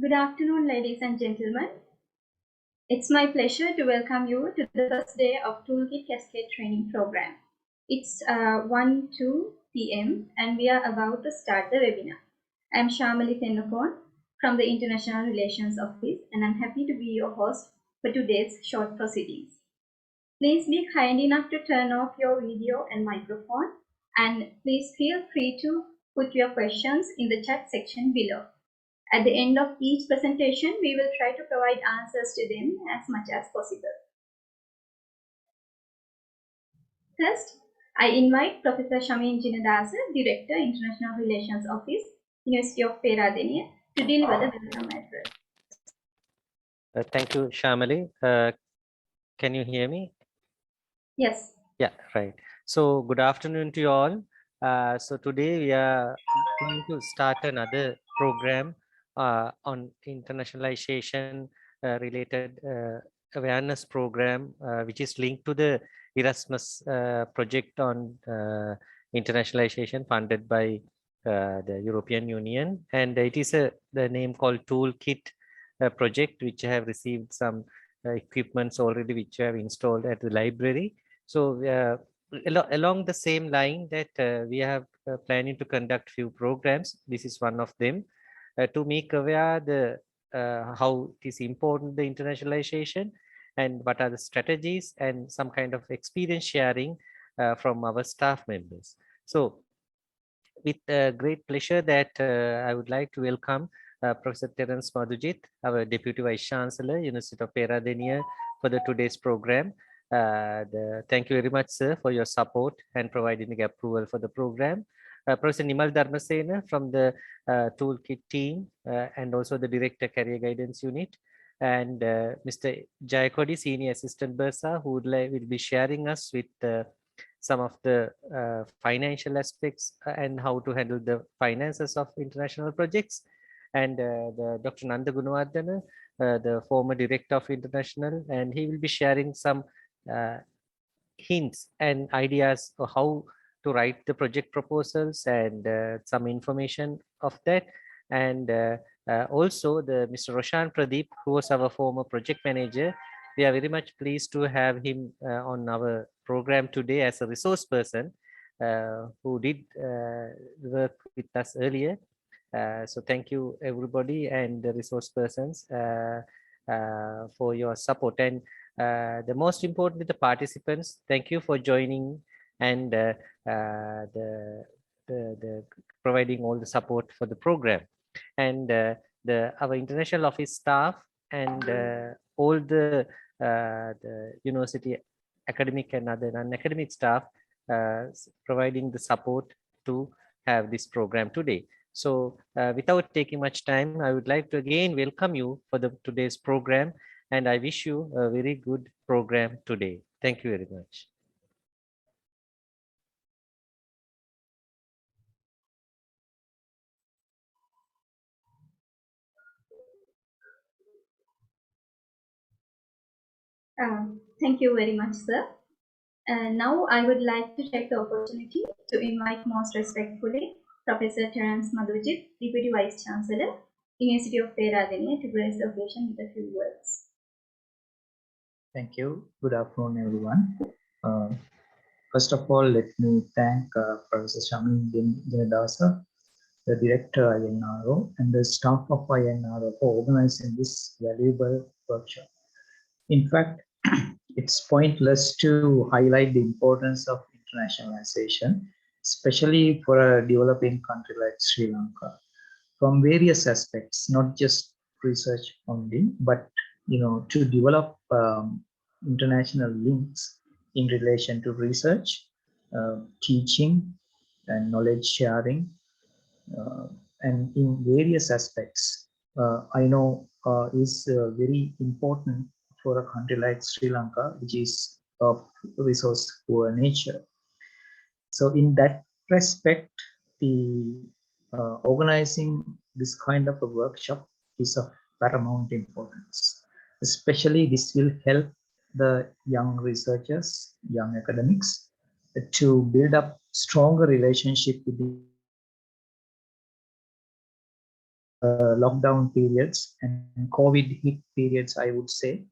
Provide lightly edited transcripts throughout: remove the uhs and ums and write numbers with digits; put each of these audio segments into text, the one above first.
Good afternoon, ladies and gentlemen. It's my pleasure to welcome you to the first day of TOOLKIT Cascade training program. It's 1:02 p.m. and we are about to start the webinar. I'm Shamali Tennapon from the International Relations Office, and I'm happy to be your host for today's short proceedings. Please be kind enough to turn off your video and microphone, and please feel free to put your questions in the chat section below. At the end of each presentation, we will try to provide answers to them as much as possible. First, I invite Professor Shamin Jinadasa, Director, International Relations Office, University of Peradeniya, to deliver the welcome address. Thank you, Shamali. Can you hear me? Yes. Yeah, right. So good afternoon to you all. So today we are going to start another program on internationalization related awareness program, which is linked to the Erasmus project on internationalization funded by the European Union. And it is the name called TOOLKIT project, which have received some equipments already, which have installed at the library. So along the same line that we have planning to conduct few programs. This is one of them to make aware the how it is important, the internationalization, and what are the strategies and some kind of experience sharing from our staff members. So with great pleasure that I would like to welcome Professor Terence Madhujit, our Deputy Vice Chancellor, University of Peradeniya, for today's program. Thank you very much, sir, for your support and providing the approval for the program. Professor Nimal Dharmasena from the TOOLKIT team and also the Director Career Guidance Unit, and Mr. Jayakodi, Senior Assistant Bursa, who will be sharing us with some of the financial aspects and how to handle the finances of international projects, and Dr. Nanda Gunawardena, the former Director of International, and he will be sharing some hints and ideas of how to write the project proposals and some information of that. And also Mr. Roshan Pradeep, who was our former project manager. We are very much pleased to have him on our program today as a resource person who did work with us earlier. So thank you everybody and the resource persons for your support. And the most important, the participants, thank you for joining and the providing all the support for the program. And our international office staff and all the university academic and other non-academic staff providing the support to have this program today. So without taking much time, I would like to again welcome you for today's program, and I wish you a very good program today. Thank you very much. Thank you very much, sir. Now I would like to take the opportunity to invite most respectfully Professor Terence Madhujit, Deputy Vice Chancellor, University of Peradeniya, to grace the occasion with a few words. Thank you. Good afternoon, everyone. First of all, let me thank Professor Shamin Jinadasa, the Director INRO, and the staff of INRO for organizing this valuable workshop. In fact, it's pointless to highlight the importance of internationalization, especially for a developing country like Sri Lanka, from various aspects, not just research only, but to develop international links in relation to research, teaching, and knowledge sharing, and in various aspects. I know is very important for a country like Sri Lanka, which is of resource poor nature. So in that respect, the organizing this kind of a workshop is of paramount importance. Especially this will help the young researchers, young academics to build up stronger relationship with the lockdown periods and COVID hit periods, I would say,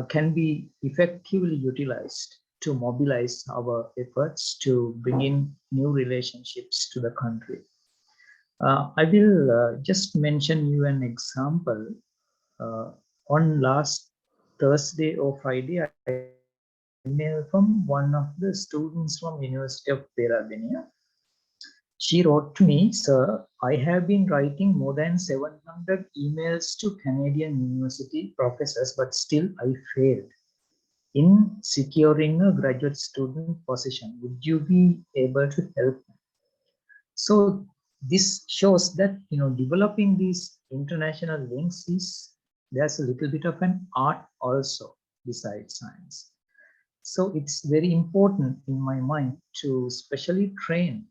can be effectively utilized to mobilize our efforts to bring in new relationships to the country. I will just mention you an example. On last Thursday or Friday, I received an email from one of the students from University of Peradeniya. She wrote to me, "Sir, I have been writing more than 700 emails to Canadian university professors, but still I failed in securing a graduate student position. Would you be able to help me?" So this shows that developing these international links is there's a little bit of an art also besides science. So it's very important in my mind to specially train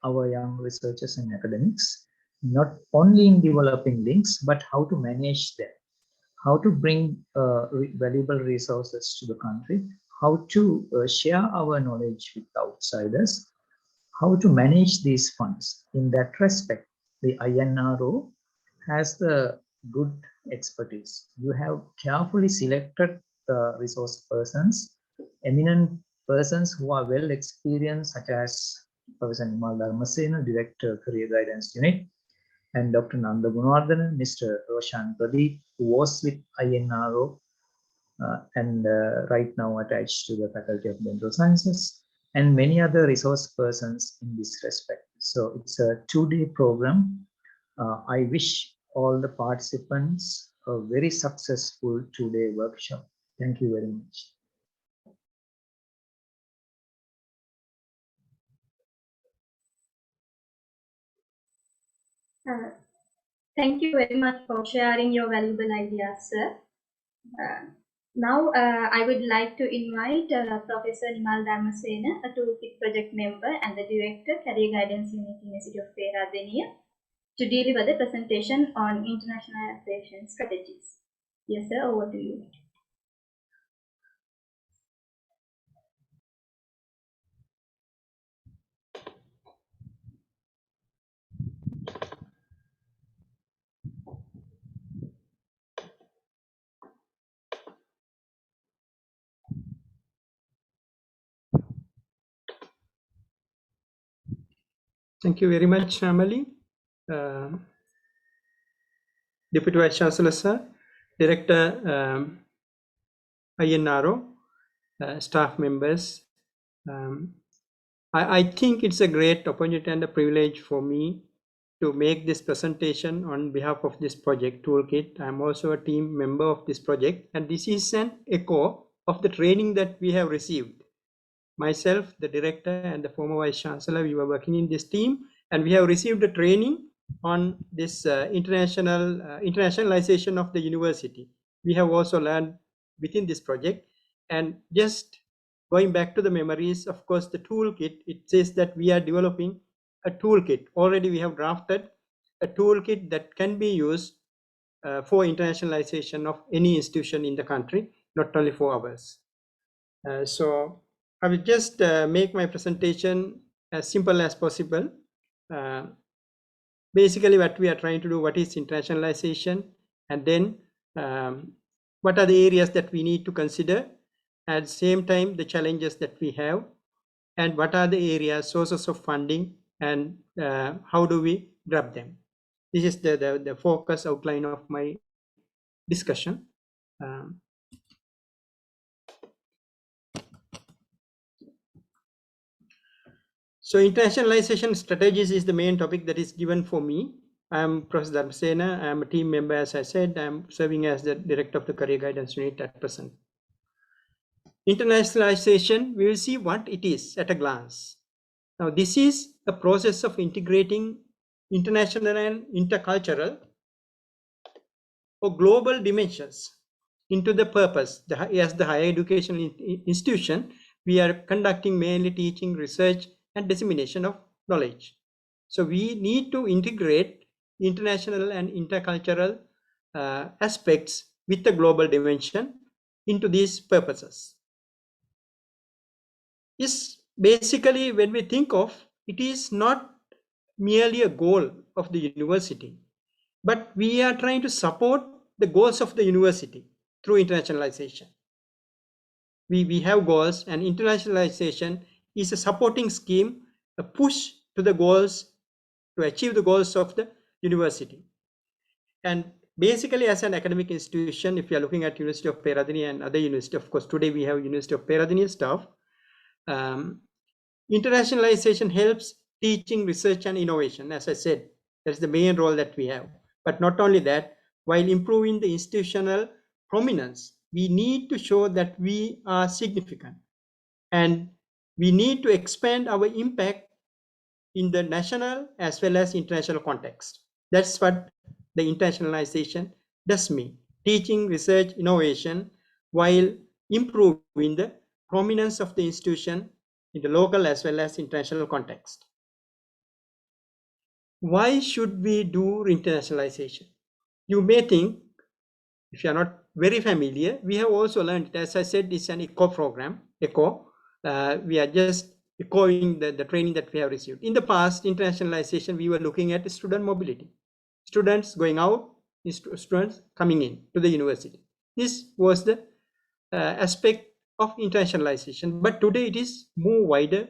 our young researchers and academics, not only in developing links, but how to manage them, how to bring valuable resources to the country, how to share our knowledge with outsiders, how to manage these funds. In that respect, the INRO has the good expertise. You have carefully selected the resource persons, eminent persons who are well experienced, such as Professor Nimal Dharmasena, Director, Career Guidance Unit, and Dr. Nanda Gunawardena, Mr. Roshan Pradeep, who was with INRO and right now attached to the Faculty of Dental Sciences, and many other resource persons in this respect. So it's a 2-day program. I wish all the participants a very successful 2-day workshop. Thank you very much. Thank you very much for sharing your valuable ideas, sir. Now, I would like to invite Professor Nimal Dharmasena, a TOOLKIT project member and the Director, Career Guidance Unit, University of Peradeniya, to deliver the presentation on internationalization strategies. Yes, sir, over to you. Thank you very much, Shamali. Deputy Vice Chancellor, sir, Director INRO, staff members. I think it's a great opportunity and a privilege for me to make this presentation on behalf of this project, TOOLKIT. I'm also a team member of this project, and this is an echo of the training that we have received. Myself, the director, and the former vice chancellor, we were working in this team, and we have received a training on this internationalization of the university. We have also learned within this project, and just going back to the memories, of course, the toolkit, it says that we are developing a toolkit. Already we have drafted a toolkit that can be used for internationalization of any institution in the country, not only for ours. So I will just make my presentation as simple as possible. Basically, what we are trying to do, what is internationalization, and then what are the areas that we need to consider, at the same time the challenges that we have, and what are the areas, sources of funding, and how do we grab them. This is the focus outline of my discussion. So internationalization strategies is the main topic that is given for me. I'm Professor Dharmasena. I'm a team member, as I said. I'm serving as the director of the Career Guidance Unit at present. Internationalization, we will see what it is at a glance. Now, this is a process of integrating international and intercultural or global dimensions into the purpose. As the higher education institution, we are conducting mainly teaching, research, and dissemination of knowledge. So we need to integrate international and intercultural aspects with the global dimension into these purposes. Is basically, when we think of, it is not merely a goal of the university. but we are trying to support the goals of the university through internationalization. We have goals, and internationalization is a supporting scheme, a push to the goals, to achieve the goals of the university. And basically, as an academic institution, if you are looking at University of Peradeniya and other university, of course, today we have University of Peradeniya staff, internationalization helps teaching, research, and innovation. As I said, that's the main role that we have. But not only that, while improving the institutional prominence, we need to show that we are significant, and we need to expand our impact in the national as well as international context. That's what the internationalization does mean: teaching, research, innovation, while improving the prominence of the institution in the local as well as international context. Why should we do internationalization? You may think, if you are not very familiar, we have also learned, as I said, it's an ECHO program. ECHO, we are just echoing the training that we have received. In the past, internationalization, we were looking at student mobility. Students going out, students coming in to the university. This was the aspect of internationalization. But today it is more wider,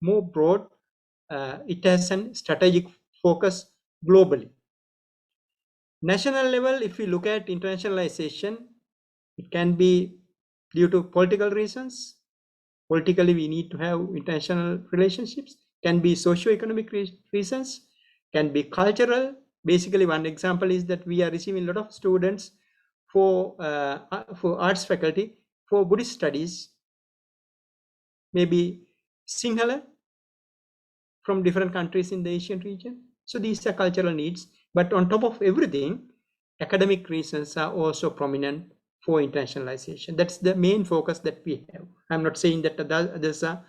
more broad. It has a strategic focus globally. National level, if we look at internationalization, it can be due to political reasons. Politically, we need to have international relationships. Can be socio-economic reasons, can be cultural. Basically, one example is that we are receiving a lot of students for arts faculty for Buddhist studies, maybe Sinhala from different countries in the Asian region. So these are cultural needs. But on top of everything, academic reasons are also prominent for internationalization. That's the main focus that we have. I'm not saying that others are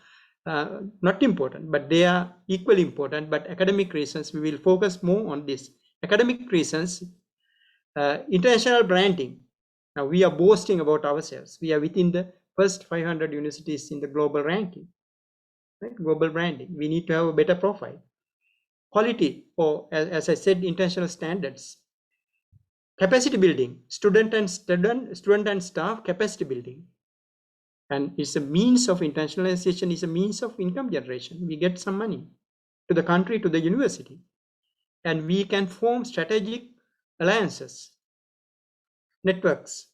not important, but they are equally important. But academic reasons, we will focus more on this. Academic reasons, international branding. Now we are boasting about ourselves. We are within the first 500 universities in the global ranking, right? Global branding. We need to have a better profile. Quality, or as I said, international standards. Capacity building, student and staff capacity building. And it's a means of internationalization, is a means of income generation. We get some money to the country, to the university, and we can form strategic alliances, networks,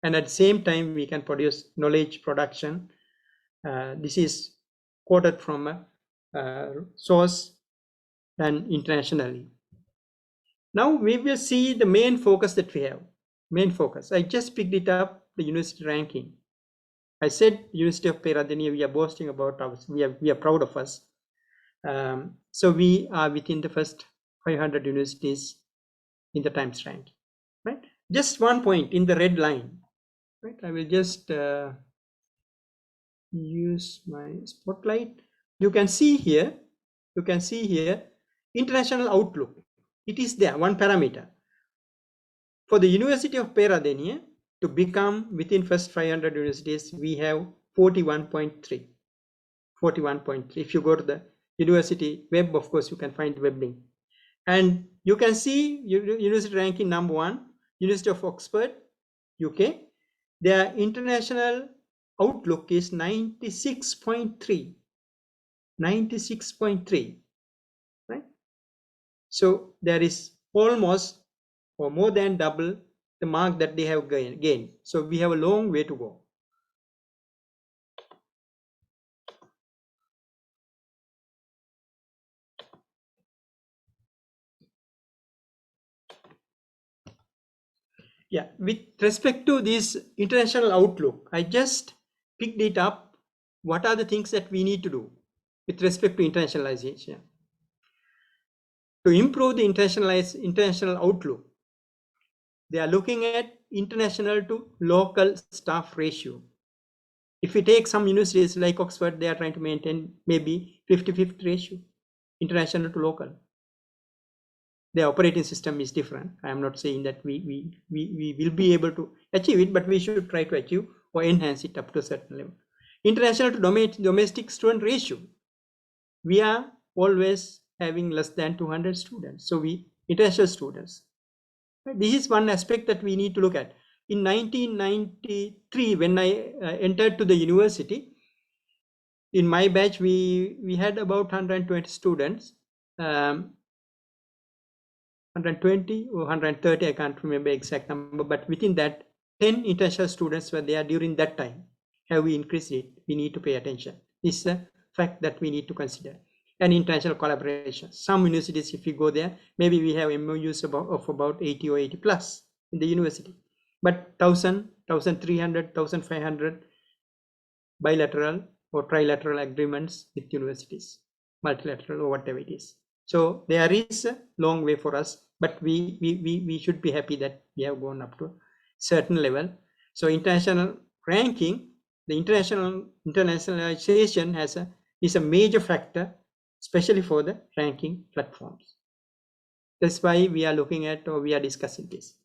and at the same time we can produce knowledge production. This is quoted from a source and internationally. Now we will see the main focus that we have. Main focus, I just picked it up, the university ranking. I said University of Peradeniya, we are boasting about us, we are proud of us. So we are within the first 500 universities in the Times ranking, right? Just one point in the red line, right? I will just use my spotlight. You can see here, international outlook. It is there, one parameter. For the University of Peradeniya to become within first 500 universities, we have 41.3. 41.3. If you go to the university web, of course, you can find the web link. And you can see university ranking number 1, University of Oxford, UK. Their international outlook is 96.3. 96.3, right? So there is almost or more than double the mark that they have gained. So we have a long way to go. Yeah, with respect to this international outlook, I just picked it up. What are the things that we need to do with respect to internationalization? To improve the international outlook, they are looking at international to local staff ratio. If we take some universities like Oxford, they are trying to maintain maybe 50-50 ratio, international to local. The operating system is different. I am not saying that we will be able to achieve it, but we should try to achieve or enhance it up to a certain level. International to domestic student ratio. We are always having less than 200 students. So international students. This is one aspect that we need to look at. In 1993, when I entered to the university, in my batch, we had about 120 students, 120 or 130, I can't remember exact number, but within that, 10 international students were there during that time. Have we increased it? We need to pay attention. This is a fact that we need to consider. And international collaboration. Some universities, if you go there, maybe we have MOUs of about 80 or 80 plus in the university. But 1,000, 1,300, 1,500 bilateral or trilateral agreements with universities, multilateral or whatever it is. So there is a long way for us, but we should be happy that we have gone up to a certain level. So international ranking, the internationalization is a major factor, especially for the ranking platforms. That's why we are looking at, or we are discussing this.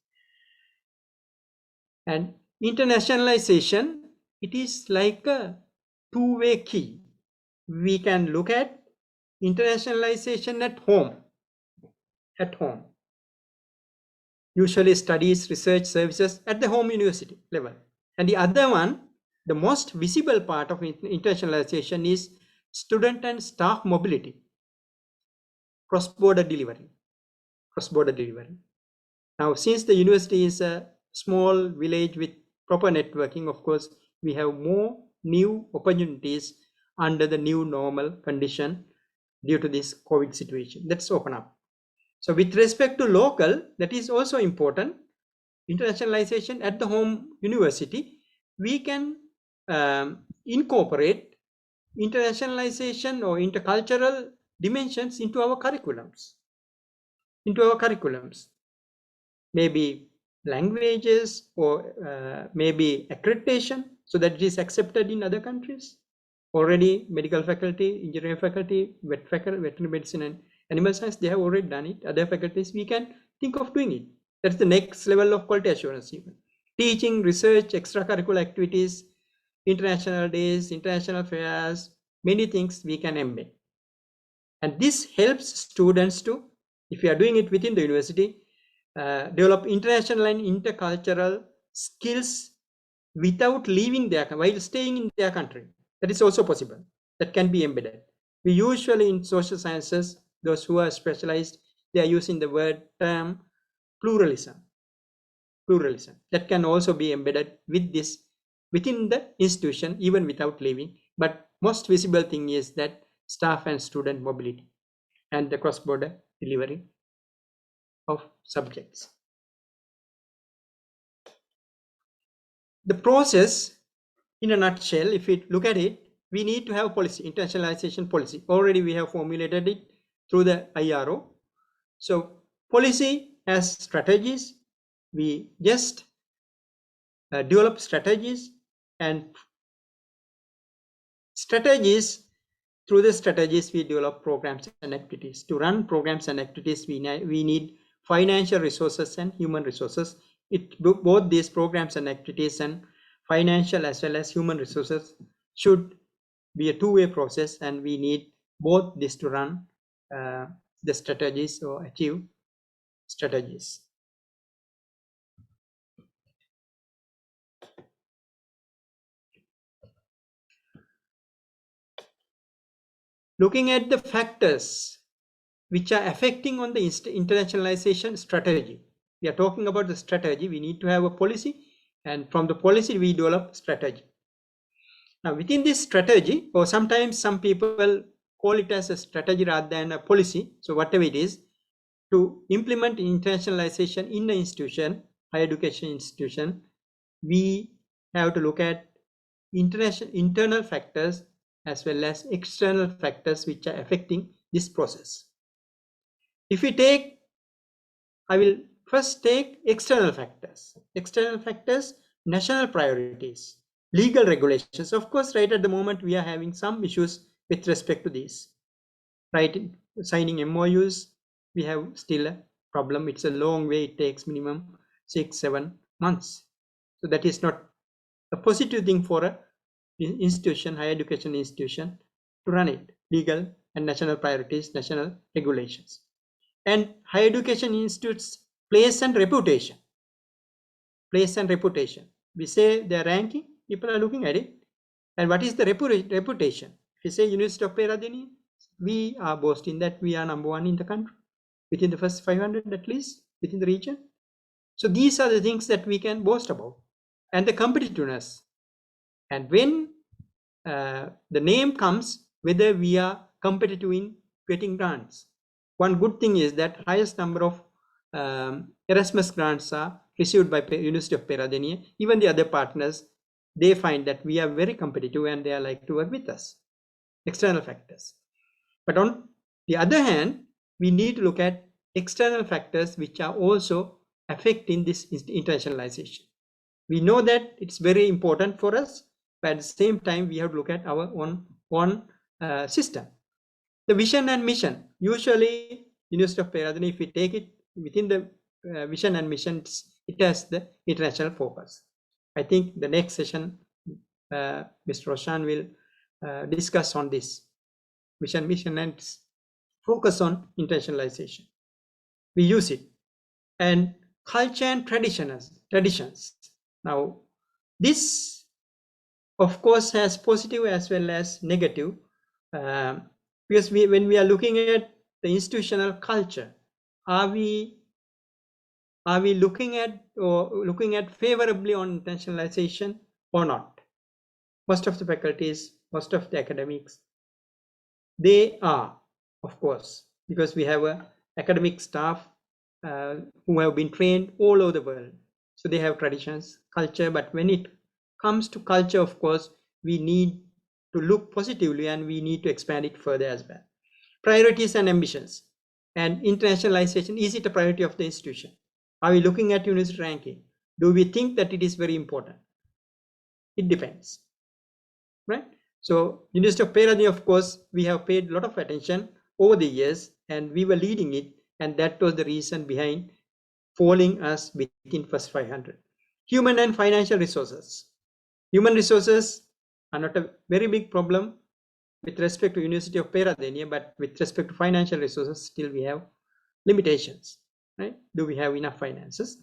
And internationalization, it is like a two-way key. We can look at internationalization at home. Usually studies, research services at the home university level. And the other one, the most visible part of internationalization is student and staff mobility, cross-border delivery. Now, since the university is a small village with proper networking, of course, we have more new opportunities under the new normal condition due to this COVID situation. Let's open up. So with respect to local, that is also important. Internationalization at the home university, we can incorporate internationalization or intercultural dimensions into our curriculums. Maybe languages or maybe accreditation so that it is accepted in other countries. Already medical faculty, engineering faculty, veterinary medicine and animal science, they have already done it. Other faculties, we can think of doing it. That's the next level of quality assurance even. Teaching, research, extracurricular activities, international days, international fairs, many things we can embed. And this helps students to, if you are doing it within the university, develop international and intercultural skills without leaving their, while staying in their country. That is also possible. That can be embedded. We usually in social sciences, those who are specialized, they are using the word term pluralism. That can also be embedded with this within the institution, even without leaving. But most visible thing is that staff and student mobility and the cross-border delivery of subjects. The process, in a nutshell, if we look at it, we need to have policy, internationalization policy. Already we have formulated it through the IRO. So policy has strategies. We just develop strategies, and through the strategies we develop programs and activities. To run programs and activities, we need financial resources and human resources. Both these programs and activities and financial as well as human resources should be a two-way process, and we need both this to run the strategies or achieve strategies. Looking at the factors which are affecting on the internationalization strategy. We are talking about the strategy. We need to have a policy, and from the policy we develop strategy. Now within this strategy, or sometimes some people call it as a strategy rather than a policy. So whatever it is, to implement internationalization in the institution, higher education institution, we have to look at internal factors as well as external factors which are affecting this process. If we take, I will first take external factors. External factors, national priorities, legal regulations. Of course, right at the moment, we are having some issues with respect to these. Right, signing MOUs, we have still a problem. It's a long way. It takes minimum 6-7 months. So that is not a positive thing for a institution, higher education institution, to run it. Legal and national priorities, national regulations. And higher education institutes place and reputation. Place and reputation. We say their ranking, people are looking at it. And what is the reputation? If you say University of Peradeniya, we are boasting that we are #1 in the country, within the first 500 at least, within the region. So these are the things that we can boast about. And the competitiveness. And when the name comes, whether we are competitive in getting grants. One good thing is that highest number of Erasmus grants are received by University of Peradeniya. Even the other partners, they find that we are very competitive and they are like to work with us. External factors. But on the other hand, we need to look at external factors which are also affecting this internationalization. We know that it's very important for us, but at the same time, we have to look at our own system. The vision and mission. Usually, University of Peradeniya, if we take it within the vision and mission, it has the international focus. I think the next session, Mr. Roshan will discuss on this vision, mission, and focus on internationalization. We use it. And culture and traditions. Now, this, of course, has positive as well as negative, because when we are looking at the institutional culture, are we looking at favorably on internationalization or not? Most of the faculties, most of the academics, they are, of course, because we have a academic staff who have been trained all over the world. So they have traditions, culture, but when it comes to culture, of course, we need to look positively and we need to expand it further as well. Priorities and ambitions. And internationalization, is it a priority of the institution? Are we looking at university ranking? Do we think that it is very important? It depends, right? So University of Peradeniya, of course, we have paid a lot of attention over the years and we were leading it, and that was the reason behind falling us within first 500. Human and financial resources. Human resources are not a very big problem with respect to University of Peradeniya, but with respect to financial resources, still we have limitations, right? Do we have enough finances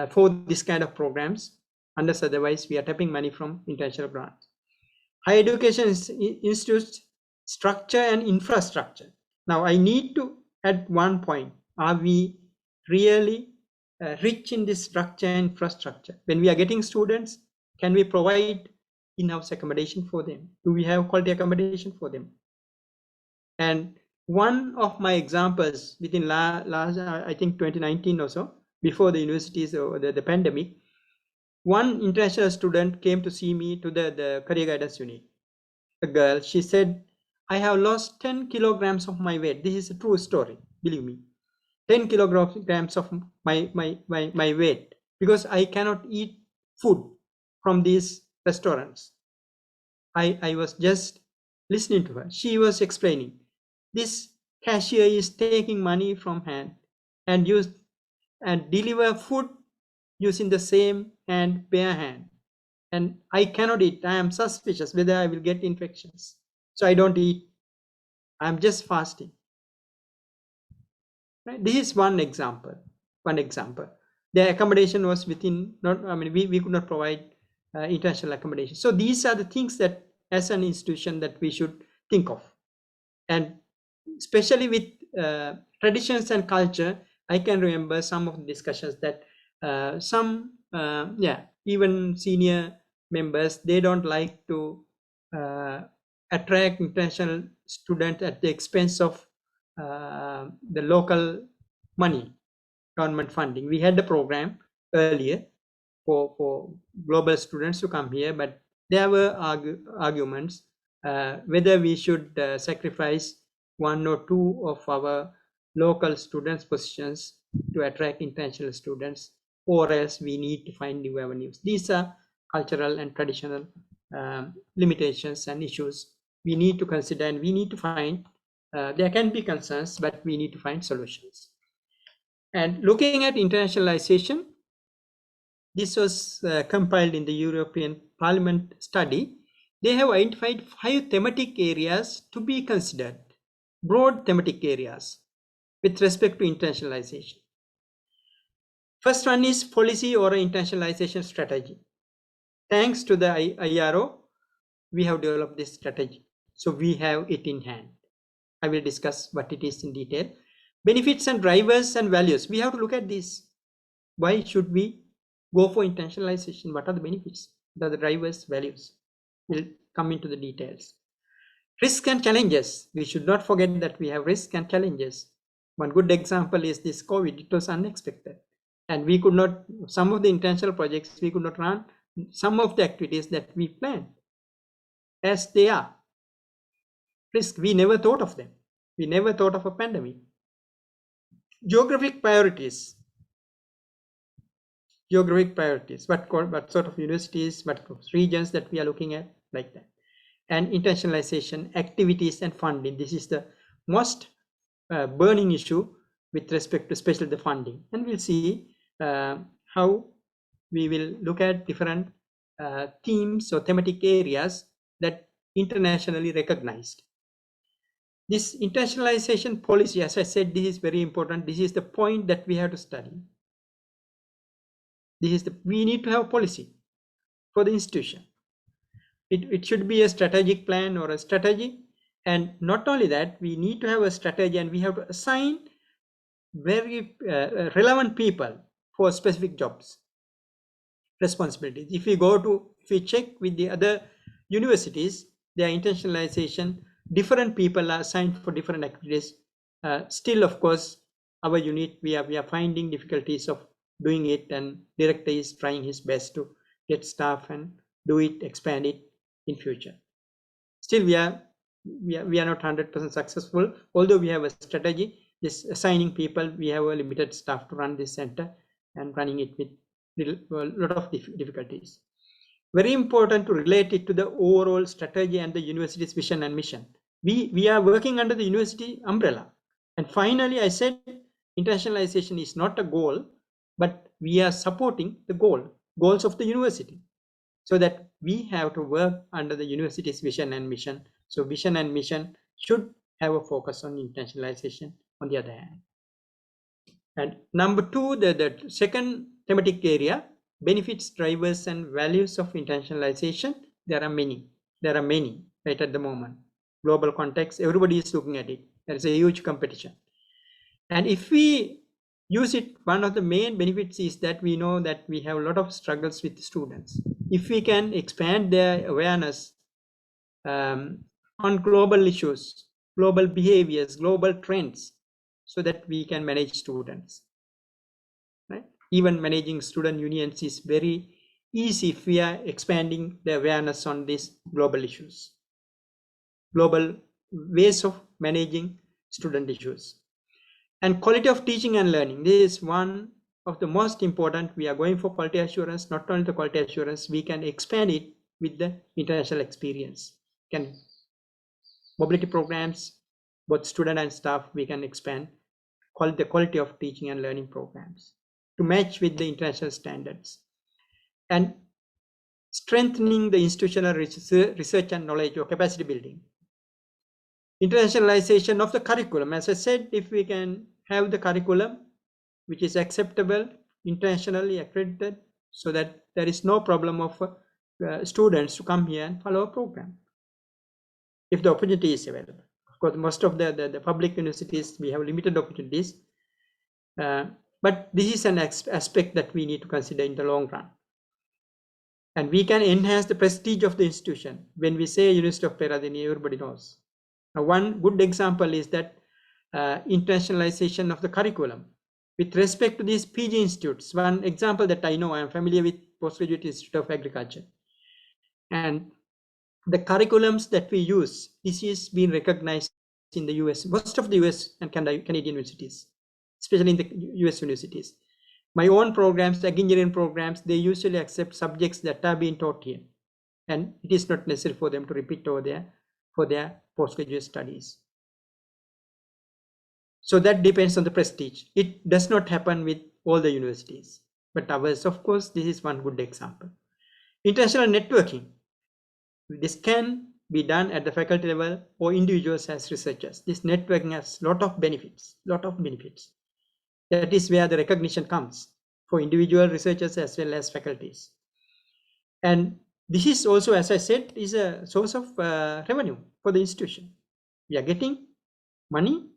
for this kind of programs? Unless otherwise, we are tapping money from international grants. Higher education institutes, structure and infrastructure. Now, I need to add one point. Are we really rich in this structure and infrastructure? When we are getting students, can we provide in-house accommodation for them? Do we have quality accommodation for them? And one of my examples within last, I think 2019 or so, before the universities or the pandemic, one international student came to see me to the career guidance unit. A girl, she said, I have lost 10 kilograms of my weight. This is a true story, believe me. 10 kilograms of my weight because I cannot eat food from these restaurants. I was just listening to her. She was explaining, this cashier is taking money from hand and deliver food using the same hand, bare hand. And I cannot eat. I am suspicious whether I will get infections. So I don't eat. I'm just fasting. Right? This is one example. The accommodation was within, we could not provide international accommodation. So these are the things that as an institution that we should think of. And especially with traditions and culture, I can remember some of the discussions that even senior members, they don't like to attract international students at the expense of the local money, government funding. We had the program earlier for global students to come here, but there were arguments whether we should sacrifice one or two of our local students' positions to attract international students, or else we need to find new avenues. These are cultural and traditional limitations and issues we need to consider, and we need to find, there can be concerns, but we need to find solutions. And looking at internationalization, this was compiled in the European Parliament study. They have identified 5 thematic areas to be considered, broad thematic areas with respect to internationalization. First one is policy or internationalization strategy. Thanks to the IRO, we have developed this strategy. So we have it in hand. I will discuss what it is in detail. Benefits and drivers and values. We have to look at this. Why should we go for internationalization? What are the benefits? What are the drivers, values? We'll come into the details. Risk and challenges. We should not forget that we have risk and challenges. One good example is this COVID. It was unexpected. And we could not, some of the international projects, we could not run some of the activities that we planned as they are. Risk, we never thought of them. We never thought of a pandemic. Geographic priorities. Geographic priorities. What sort of universities, what regions that we are looking at, like that. And internationalization, activities and funding. This is the most burning issue with respect to especially the funding. And we'll see how we will look at different themes or thematic areas that internationally recognized. This internationalization policy, as I said, this is very important. This is the point that we have to study. We need to have policy for the institution. It should be a strategic plan or a strategy. And not only that, we need to have a strategy and we have to assign very relevant people for specific jobs, responsibilities. If we check with the other universities, their internationalization, different people are assigned for different activities. Still, of course, our unit, we are finding difficulties of doing it, and director is trying his best to get staff and do it, expand it in future. Still, we are not 100% successful, although we have a strategy. This assigning people, we have a limited staff to run this center and running it with a lot of difficulties. Very important to relate it to the overall strategy and the university's vision and mission. We are working under the university umbrella. And finally, I said internationalization is not a goal, but we are supporting the goals of the university, so that we have to work under the university's vision and mission. So vision and mission should have a focus on internationalization on the other hand. And number two, the second thematic area, benefits, drivers and values of internationalization. There are many right at the moment. Global context, everybody is looking at it. There is a huge competition. And if we use it, one of the main benefits is that we know that we have a lot of struggles with students. If we can expand their awareness on global issues, global behaviors, global trends, so that we can manage students, right? Even managing student unions is very easy if we are expanding the awareness on these global issues, global ways of managing student issues. And quality of teaching and learning, this is one of the most important. We are going for quality assurance. Not only the quality assurance, we can expand it with the international experience. Mobility programs, both student and staff, we can expand the quality of teaching and learning programs to match with the international standards. And strengthening the institutional research and knowledge or capacity building. Internationalization of the curriculum. As I said, if we can have the curriculum which is acceptable, internationally accredited, so that there is no problem of students to come here and follow a program, if the opportunity is available. Of course, most of the public universities, we have limited opportunities, but this is an aspect that we need to consider in the long run. And we can enhance the prestige of the institution. When we say University of Peradeniya, everybody knows. Now, one good example is that internationalization of the curriculum. With respect to these PG institutes, one example that I know, I am familiar with Postgraduate Institute of Agriculture. And the curriculums that we use, this is being recognized in the US, most of the US and Canadian universities, especially in the US universities. My own programs, engineering programs, they usually accept subjects that are being taught here. And it is not necessary for them to repeat over there for their postgraduate studies. So that depends on the prestige. It does not happen with all the universities, but ours, of course, this is one good example. International networking. This can be done at the faculty level or individuals as researchers. This networking has a lot of benefits, That is where the recognition comes for individual researchers as well as faculties. And this is also, as I said, is a source of revenue for the institution. We are getting money,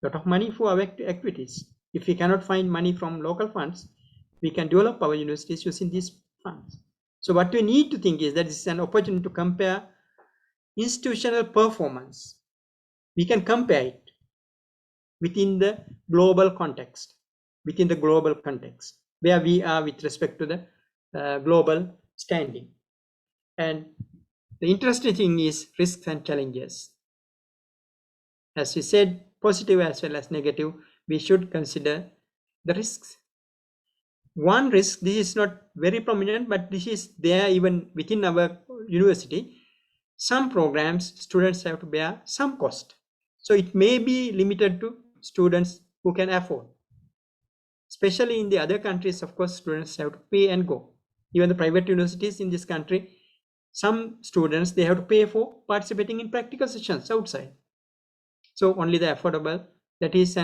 lot of money for our activities. If we cannot find money from local funds, we can develop our universities using these funds. So what we need to think is that this is an opportunity to compare institutional performance. We can compare it within the global context, where we are with respect to the global standing. And the interesting thing is risks and challenges. As we said, positive as well as negative, we should consider the risks. One risk, this is not very prominent, but this is there even within our university. Some programs, students have to bear some cost. So it may be limited to students who can afford. Especially in the other countries, of course, students have to pay and go. Even the private universities in this country, some students, they have to pay for participating in practical sessions outside. So only the affordable, that's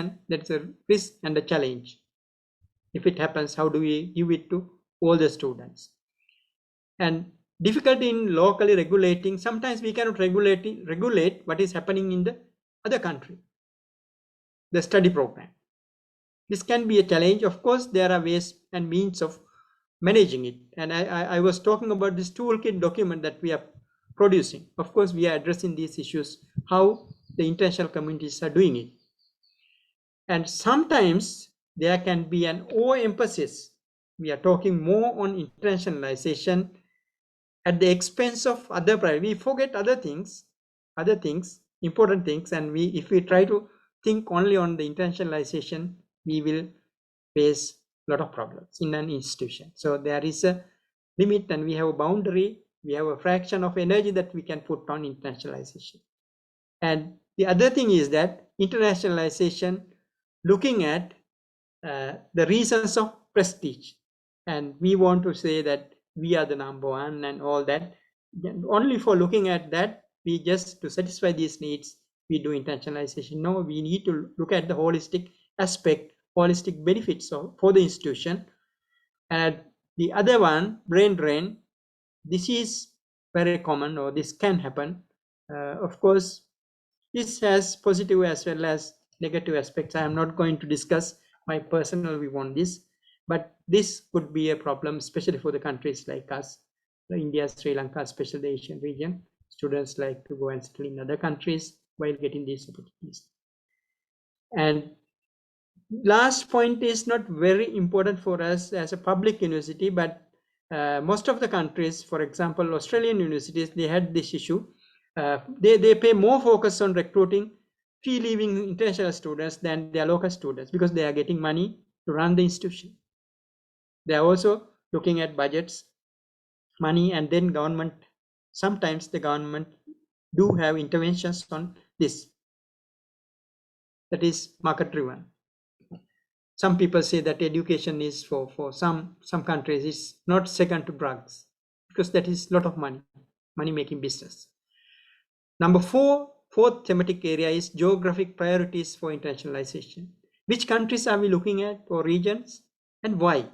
a risk and a challenge. If it happens, how do we give it to all the students? And difficulty in locally regulating, sometimes we cannot regulate what is happening in the other country, the study program. This can be a challenge. Of course, there are ways and means of managing it. And I was talking about this toolkit document that we are producing. Of course, we are addressing these issues, how the international communities are doing it. And sometimes there can be an overemphasis. We are talking more on internationalization at the expense of other priorities. We forget other things, important things, and if we try to think only on the internationalization, we will face a lot of problems in an institution. So there is a limit, and we have a boundary. We have a fraction of energy that we can put on internationalization. And the other thing is that internationalization, looking at the reasons of prestige, and we want to say that we are the number one and all that. Only for looking at that, we just to satisfy these needs, we do internationalization. No, we need to look at the holistic aspect, holistic benefits for the institution. And the other one, brain drain, this is very common, or this can happen. Of course, this has positive as well as negative aspects. I am not going to discuss my personal view on this, but this could be a problem, especially for the countries like us, India, Sri Lanka, especially the Asian region. Students like to go and settle in other countries while getting these opportunities. And last point is not very important for us as a public university, but most of the countries, for example, Australian universities, they had this issue. They pay more focus on recruiting fee-leaving international students than their local students, because they are getting money to run the institution. They are also looking at budgets, money, and then government. Sometimes the government do have interventions on this. That is market-driven. Some people say that education is for some countries is not second to drugs, because that is a lot of money making business. Number fourth thematic area is geographic priorities for internationalization. Which countries are we looking at, or regions, and why?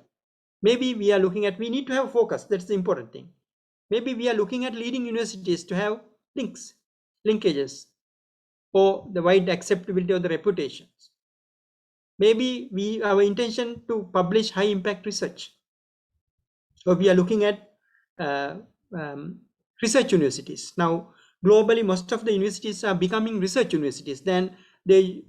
Maybe we are looking at, we need to have focus. That's the important thing. Maybe we are looking at leading universities to have linkages, or the wide acceptability of the reputations. Maybe our intention to publish high impact research. So we are looking at research universities. Now, globally, most of the universities are becoming research universities. Then they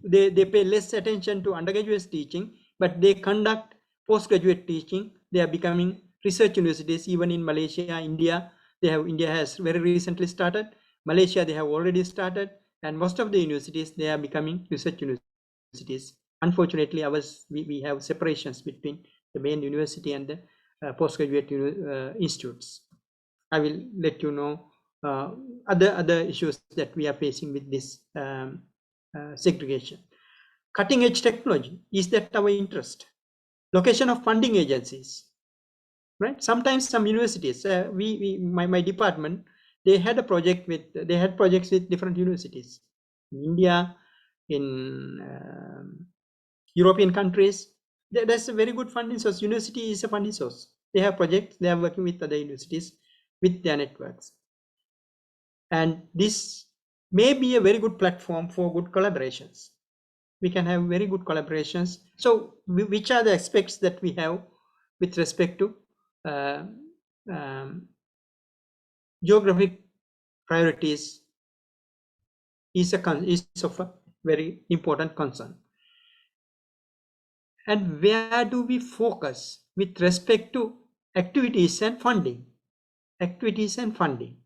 pay less attention to undergraduate teaching, but they conduct postgraduate teaching. They are becoming research universities. Even in Malaysia, India, India has very recently started. Malaysia, they have already started, and most of the universities, they are becoming research universities. Unfortunately, we have separations between the main university and the postgraduate institutes. I will let you know other issues that we are facing with this segregation. Cutting edge technology, is that our interest? Location of funding agencies, right? Sometimes some universities, my department, they had projects with different universities in India, in European countries. That's a very good funding source. University is a funding source. They have projects, they are working with other universities with their networks. And this may be a very good platform for good collaborations. We can have very good collaborations. So which are the aspects that we have with respect to geographic priorities is of a very important concern. And where do we focus with respect to activities and funding? Activities and funding.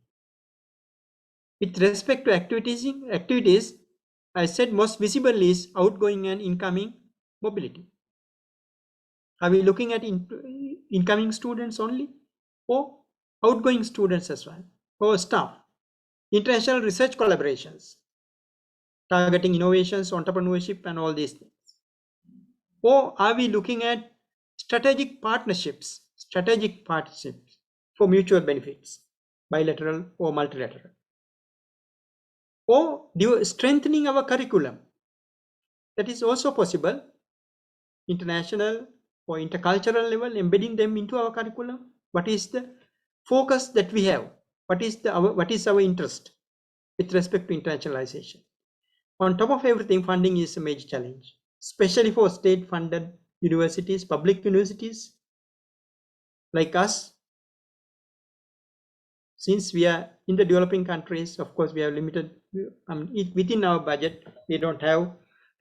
With respect to activities, I said most visible is outgoing and incoming mobility. Are we looking at incoming students only, or outgoing students as well, or staff? International research collaborations, targeting innovations, entrepreneurship, and all these things. Or are we looking at strategic partnerships for mutual benefits, bilateral or multilateral? Or strengthening our curriculum? That is also possible, international or intercultural level, embedding them into our curriculum. What is the focus that we have? What is our interest with respect to internationalization? On top of everything, funding is a major challenge, especially for state-funded universities, public universities like us. Since we are in the developing countries, of course, we have limited, within our budget, we don't have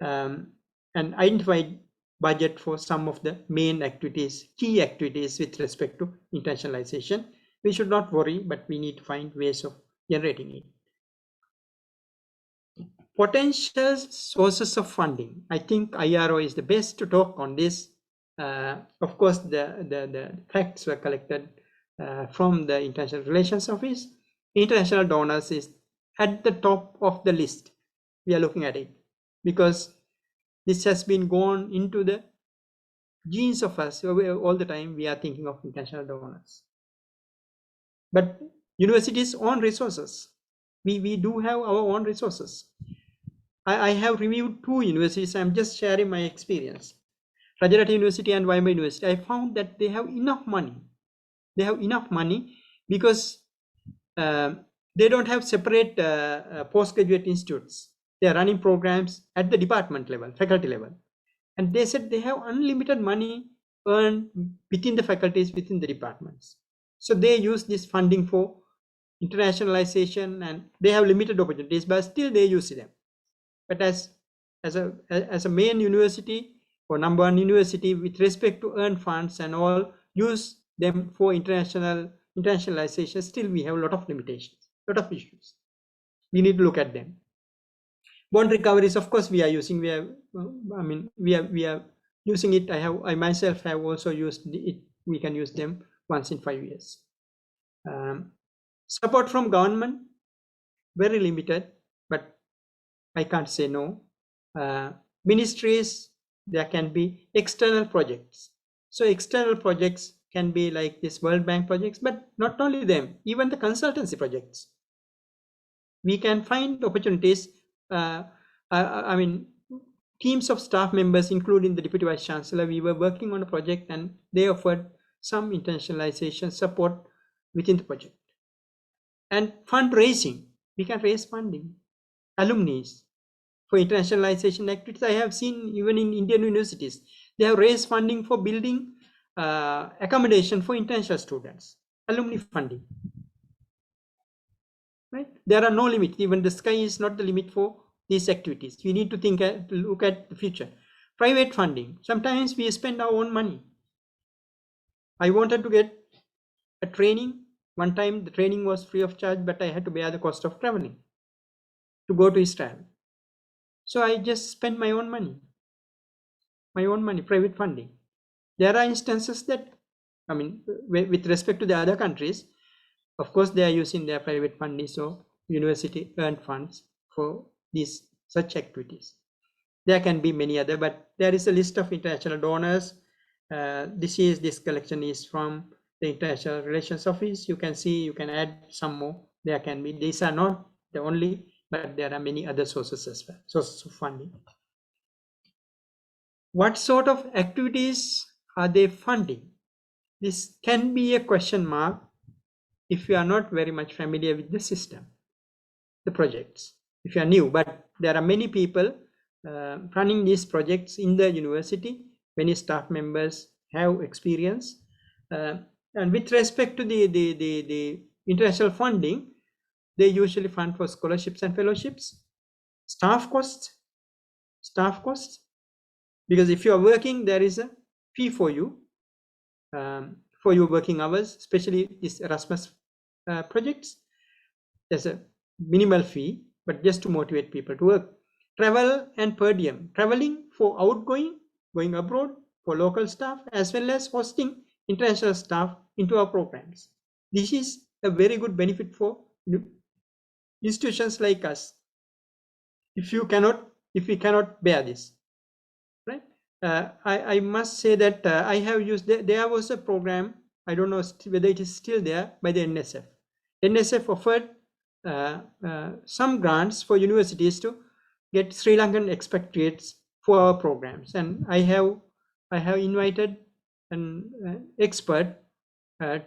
an identified budget for some of the main activities, key activities with respect to internationalization. We should not worry, but we need to find ways of generating it. Potential sources of funding. I think IRO is the best to talk on this. Of course, the facts were collected from the International Relations Office. International donors is at the top of the list. We are looking at it because this has been gone into the genes of us. All the time we are thinking of international donors. But universities' own resources. We do have our own resources. I have reviewed 2 universities. I'm just sharing my experience. Rajaratnam University and Waimba University. I found that they have enough money. They have enough money because they don't have separate postgraduate institutes. They are running programs at the department level, faculty level. And they said they have unlimited money earned within the faculties, within the departments. So they use this funding for internationalization, and they have limited opportunities, but still they use them. But as a main university or number 1 university with respect to earn funds and all, use them for internationalization, still we have a lot of limitations, lot of issues. We need to look at them. Bond recoveries, of course, we are using. We are using it. I myself have also used it. We can use them once in 5 years. Support from government, very limited, but I can't say no. Ministries, there can be external projects. So external projects can be like this World Bank projects, but not only them, even the consultancy projects. We can find opportunities. Teams of staff members, including the Deputy Vice Chancellor, we were working on a project and they offered some internationalization support within the project. And fundraising, we can raise funding. Alumni for internationalization activities. I have seen even in Indian universities, they have raised funding for building accommodation for international students, alumni funding. Right? There are no limits. Even the sky is not the limit for these activities. We need to look at the future. Private funding. Sometimes we spend our own money. I wanted to get a training. One time the training was free of charge, but I had to bear the cost of traveling to go to Israel. So I just spent my own money, private funding. There are instances that, with respect to the other countries, of course, they are using their private funding, so university earned funds for these such activities. There can be many other, but there is a list of international donors. This collection is from the International Relations Office. You can see, you can add some more. There can be, these are not the only, but there are many other sources as well, sources of funding. What sort of activities are they funding? This can be a question mark if you are not very much familiar with the system, the projects, if you are new. But there are many people running these projects in the university. Many staff members have experience. And with respect to the international funding, they usually fund for scholarships and fellowships, staff costs, because if you are working, there is a fee for you for your working hours, especially these Erasmus projects. There's a minimal fee, but just to motivate people to work. Travel and per diem, traveling for outgoing, going abroad, for local staff, as well as hosting international staff into our programs. This is a very good benefit for institutions like us. If we cannot bear this, right? I must say that I have used, there was a program, I don't know whether it is still there, by the NSF. NSF offered some grants for universities to get Sri Lankan expatriates for our programs, and I have invited an expert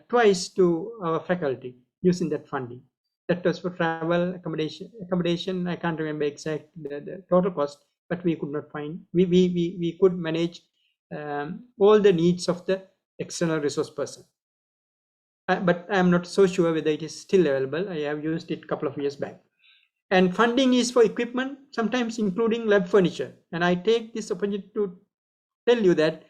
twice to our faculty using that funding. That was for travel, accommodation. I can't remember exact the total cost, but we could not find. We could manage all the needs of the external resource person. But I'm not so sure whether it is still available. I have used it a couple of years back. And funding is for equipment, sometimes including lab furniture. And I take this opportunity to tell you that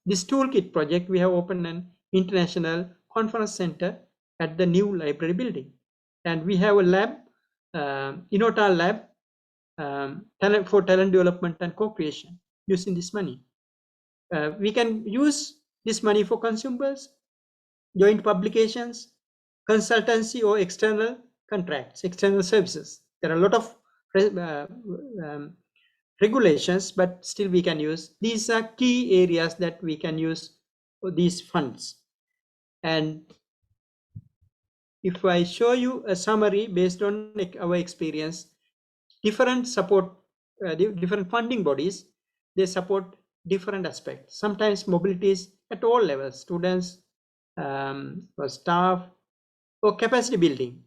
this toolkit project, we have opened an international conference center at the new library building. And we have a lab, Inota lab, for talent development and co-creation using this money. We can use this money for consumables, joint publications, consultancy, or external contracts, external services. There are a lot of regulations, but still we can use. These are key areas that we can use for these funds. And if I show you a summary based on our experience, different support, different funding bodies, they support different aspects. Sometimes mobility is at all levels, students, or staff, or capacity building,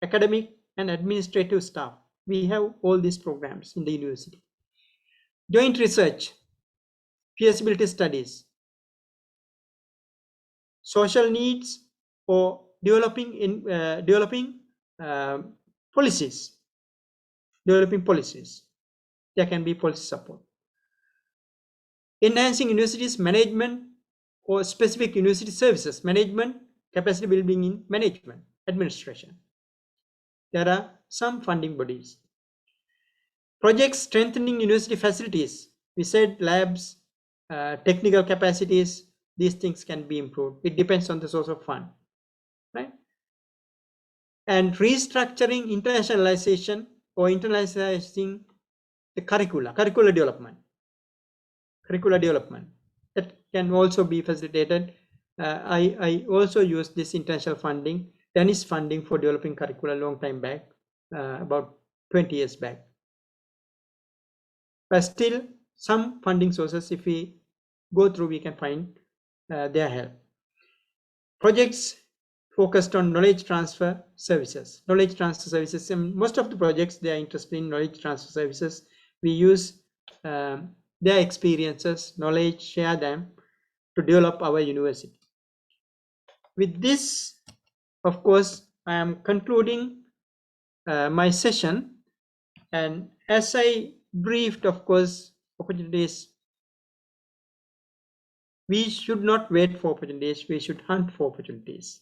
academic and administrative staff. We have all these programs in the university. Joint research, feasibility studies, social needs, or developing policies. Developing policies. There can be policy support. Enhancing universities management or specific university services, management, capacity building in management, administration. There are some funding bodies. Projects strengthening university facilities. We said labs, technical capacities, these things can be improved. It depends on the source of fund, right? And restructuring internationalization or internationalizing the curricular development. That can also be facilitated. I also use this international funding, Danish funding for developing curricula a long time back, about 20 years back. But still, some funding sources, if we go through, we can find their help. Projects focused on knowledge transfer services. And most of the projects, they are interested in knowledge transfer services. We use their experiences, knowledge, share them to develop our university. With this, of course, I am concluding my session. And as I briefed, of course, opportunities, we should not wait for opportunities, we should hunt for opportunities.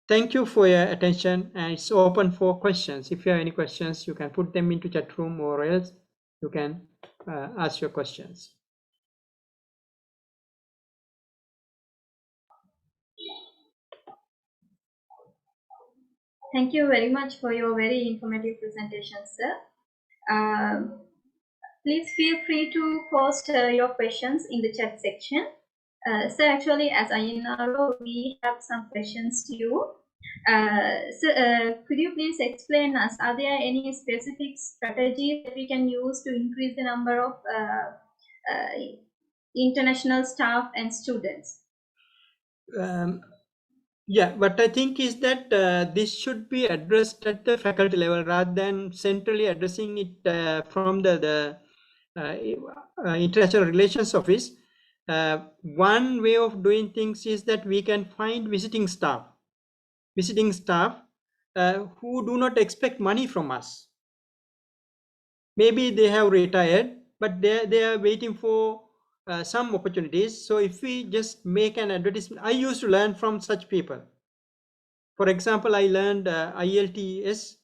Thank you for your attention, and it's open for questions. If you have any questions, you can put them into chat room, or else you can ask your questions. Thank you very much for your very informative presentation, sir. Please feel free to post your questions in the chat section. So actually, as INRO, we have some questions to you. Could you please explain us, are there any specific strategies that we can use to increase the number of international staff and students? Yeah, what I think is that this should be addressed at the faculty level rather than centrally addressing it from the International Relations Office. One way of doing things is that we can find visiting staff who do not expect money from us. Maybe they have retired, but they are waiting for some opportunities. So if we just make an advertisement, I used to learn from such people. For example, I learned IELTS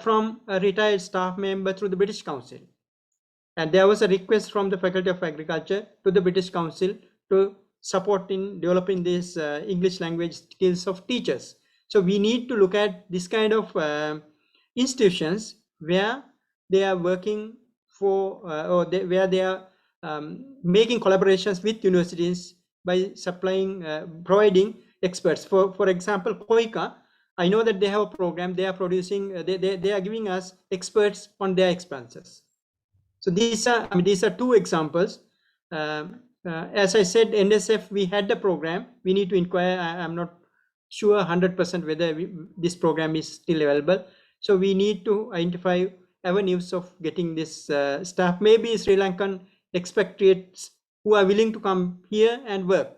from a retired staff member through the British Council. And there was a request from the Faculty of Agriculture to the British Council to support in developing these English language skills of teachers. So we need to look at this kind of institutions where they are working for where they are making collaborations with universities by supplying providing experts. For example, Koika, I know that they have a program. They are producing. They are giving us experts on their expenses. So these are two examples. As I said, NSF, we had the program. We need to inquire. I'm not sure 100% whether this program is still available. So we need to identify avenues of getting this staff. Maybe Sri Lankan expatriates who are willing to come here and work.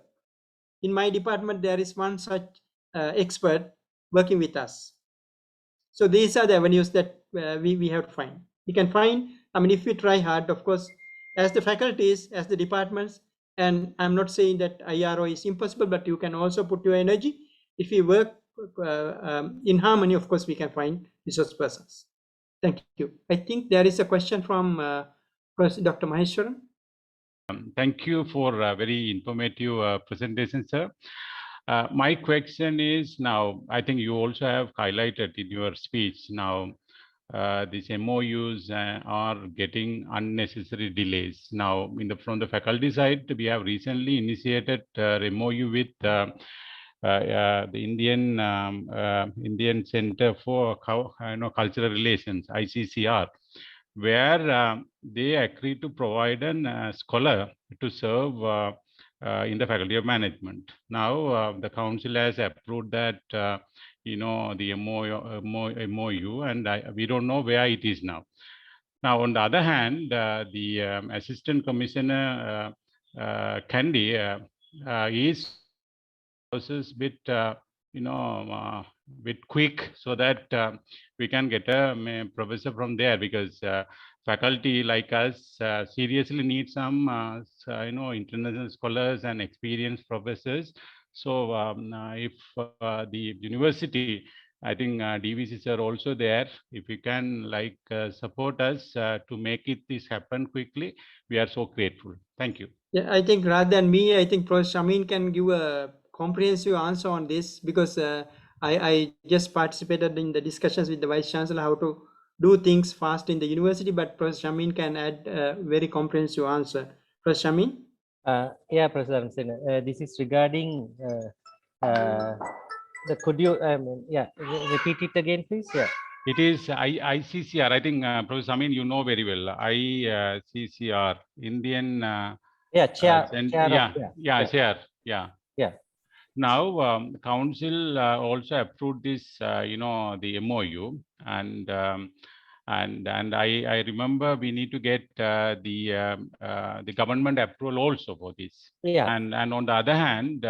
In my department, there is one such expert working with us. So these are the avenues that we have to find. We can find, I mean, if we try hard, of course, as the faculties, as the departments, and I'm not saying that IRO is impossible, but you can also put your energy. If we work in harmony, of course, we can find resource persons. Thank you. I think there is a question from Dr. Maheshwaran. Thank you for a very informative presentation, sir. My question is now, I think you also have highlighted in your speech now, these MOUs are getting unnecessary delays. Now, from the faculty side, we have recently initiated MOU with the Indian Center for Cultural Relations, ICCR, where they agreed to provide a scholar to serve in the Faculty of Management. Now, the council has approved that, the MOU, and we don't know where it is now. Now, on the other hand, the Assistant Commissioner, Candy, is process bit, bit quick so that we can get a professor from there, because faculty like us seriously need some, international scholars and experienced professors. So if the university, I think DVCs are also there. If you can support us to make this happen quickly, we are so grateful. Thank you. Yeah, I think rather than me, I think Professor Shamin can give a comprehensive answer on this, because I just participated in the discussions with the Vice Chancellor how to do things fast in the university, but Professor Shamin can add a very comprehensive answer. Professor Shamin? Yeah, Professor Ramsena, this is regarding could you repeat it again, please? Yeah. It is ICCR. I think, Professor Amin, you know very well. ICCR, Indian. Chair. Yeah. Now, council also approved this, the MOU, and I remember we need to get the government approval also for this. Yeah. And on the other hand,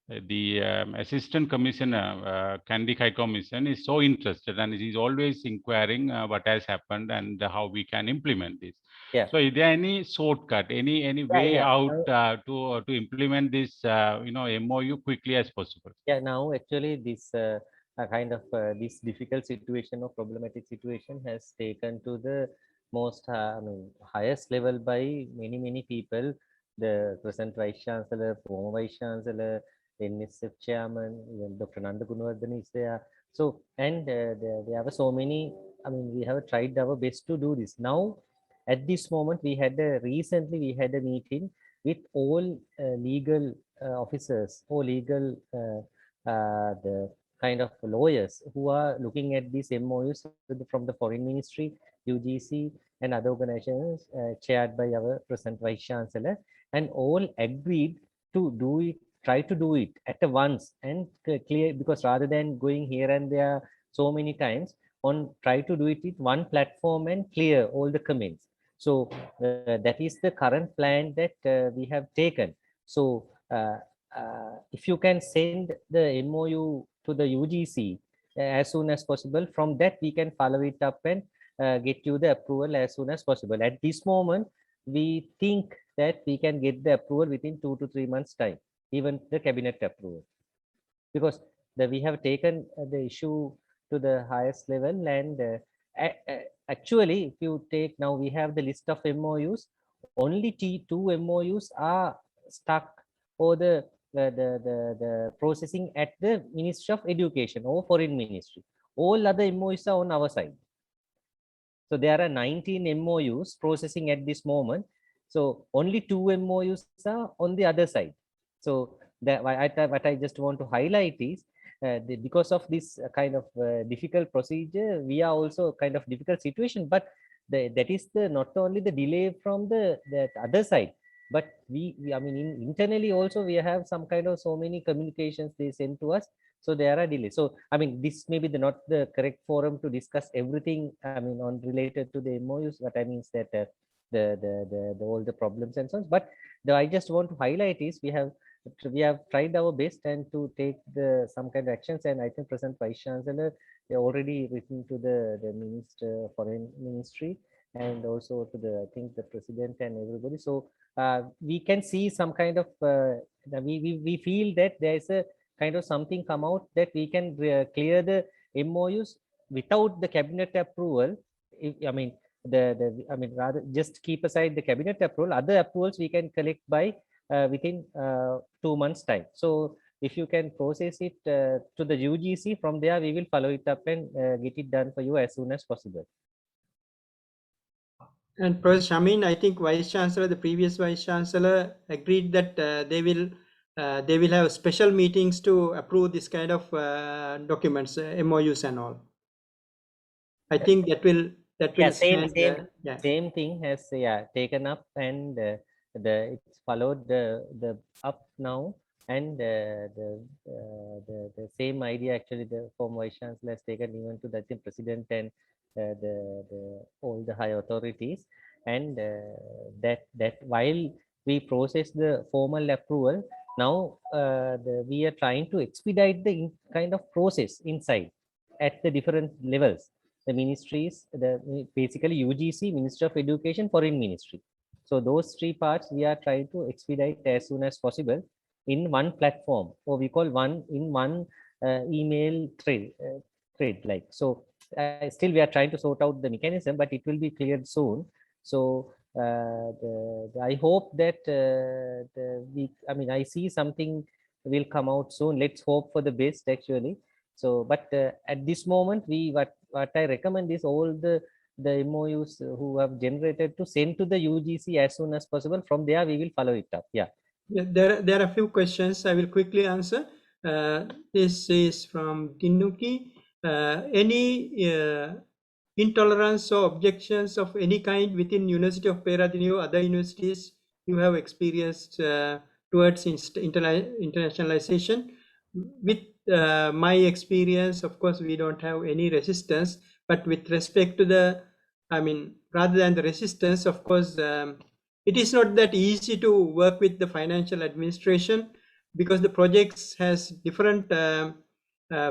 the Assistant Commissioner, Candy High Commission, is so interested and is always inquiring what has happened and how we can implement this. Yeah. So is there any shortcut, any way out to implement this, MOU quickly as possible? Yeah, now actually this this difficult situation or problematic situation has taken to the most, highest level by many people. The present Vice Chancellor, former Vice Chancellor, NSF Chairman, even Dr. Nanda Gunawardhan is there. So, and there were so many, we have tried our best to do this. Now, at this moment, recently we had a meeting with all legal officers or legal the kind of lawyers who are looking at these MOUs from the Foreign Ministry UGC and other organizations chaired by our present Vice Chancellor, and all agreed to do it, try to do it at once and clear, because rather than going here and there so many times, try to do it with one platform and clear all the comments. So that is the current plan that we have taken. So if you can send the MOU to the UGC as soon as possible, from that we can follow it up and get you the approval as soon as possible. At this moment, we think that we can get the approval within 2 to 3 months time, even the cabinet approval, because we have taken the issue to the highest level. And actually, if you take now, we have the list of MOUs, only two MOUs are stuck, or the processing at the Ministry of Education or Foreign Ministry. All other MOUs are on our side. So there are 19 MOUs processing at this moment. So only 2 MOUs are on the other side. So that what I just want to highlight is because of this kind of difficult procedure, we are also kind of difficult situation. But that is the not only the delay from the other side, but we I mean internally also we have some kind of so many communications they send to us. So there are delays. So I mean, this may be not the correct forum to discuss everything. I mean, on related to the MOUs. What I mean is that the all the problems and so on. But I just want to highlight is we have tried our best and to take some kind of actions. And I think present Vice Chancellor, they already written to the Minister Foreign Ministry, and also to the I think the President and everybody. So we can see some kind of we feel that there is a kind of something come out that we can clear the MOUs without the cabinet approval. I mean, I mean, rather just keep aside the cabinet approval. Other approvals we can collect by within 2 months time. So if you can process it to the UGC, from there we will follow it up and get it done for you as soon as possible. And Professor Shamin, I think Vice Chancellor, the previous Vice Chancellor, agreed that they will have special meetings to approve this kind of documents, MOUs and all. I think that will same thing has taken up, and it's followed the up now, and the same idea actually the former Vice Chancellor has taken even to the President and all the high authorities, and that while we process the formal approval, now we are trying to expedite the kind of process inside at the different levels. The ministries, basically UGC, Ministry of Education, Foreign Ministry. So those 3 parts we are trying to expedite as soon as possible in one platform, or we call one email thread like. So still we are trying to sort out the mechanism, but it will be cleared soon. So I hope that I mean, I see something will come out soon. Let's hope for the best actually. So, but at this moment, what I recommend is all the MOUs who have generated to send to the UGC as soon as possible. From there, we will follow it up. Yeah. There are a few questions I will quickly answer. This is from Tinuki. Any intolerance or objections of any kind within University of Peradeniya or other universities you have experienced towards internationalization? With my experience, of course, we don't have any resistance, but with respect to the, I mean, rather than the resistance, of course, it is not that easy to work with the financial administration, because the projects has different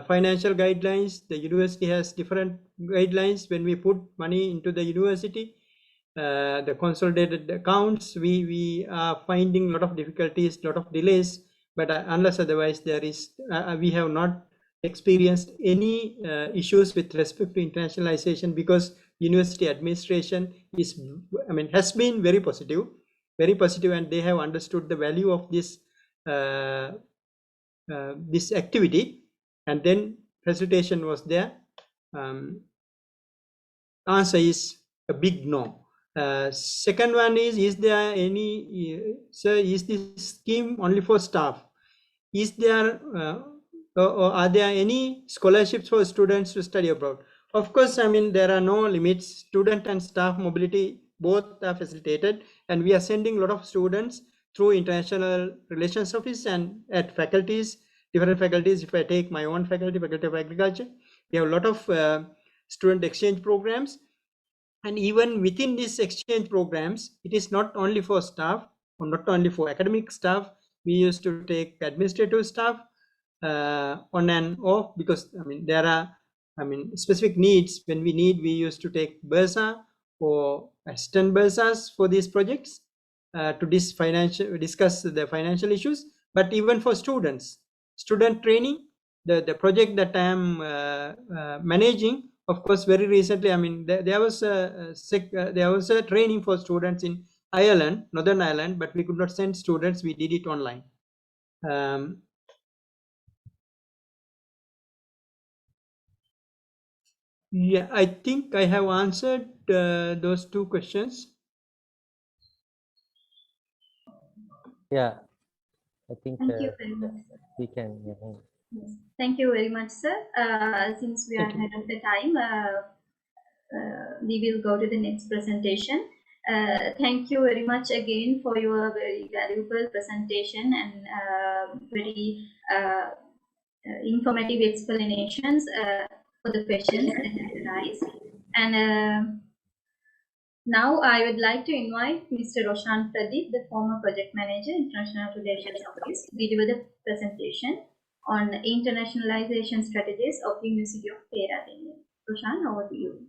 financial guidelines. The university has different guidelines. When we put money into the university, the consolidated accounts, we are finding a lot of difficulties, a lot of delays. But unless otherwise, there is we have not experienced any issues with respect to internationalization, because university administration is, I mean, has been very positive, and they have understood the value of this this activity, and then facilitation was there. Answer is a big no. Second one is there any, sir, is this scheme only for staff? Is there or are there any scholarships for students to study abroad? Of course, I mean, there are no limits. Student and staff mobility both are facilitated, and we are sending a lot of students through International Relations Office and at faculties, different faculties. If I take my own faculty, Faculty of Agriculture, we have a lot of student exchange programs. And even within these exchange programs, it is not only for staff or not only for academic staff. We used to take administrative staff on and off, because I mean there are specific needs. When we need, we used to take bursa or assistant bursas for these projects to discuss the financial issues. But even for student training, the project that I am managing, of course, very recently, I mean, there was a training for students in Ireland, Northern Ireland, but we could not send students. We did it online. Yeah, I think I have answered those two questions. Yeah, I think Thank you very much, sir. we can. Yeah. Yes. Thank you very much, sir. Since we are Thank you. ahead of the time, we will go to the next presentation. Thank you very much again for your very valuable presentation and very informative explanations for the questions that have arise. And now I would like to invite Mr. Roshan Pradeep, the former project manager, International Relations Office, to deliver the presentation on internationalization strategies of University of Peradeniya. Roshan, over to you.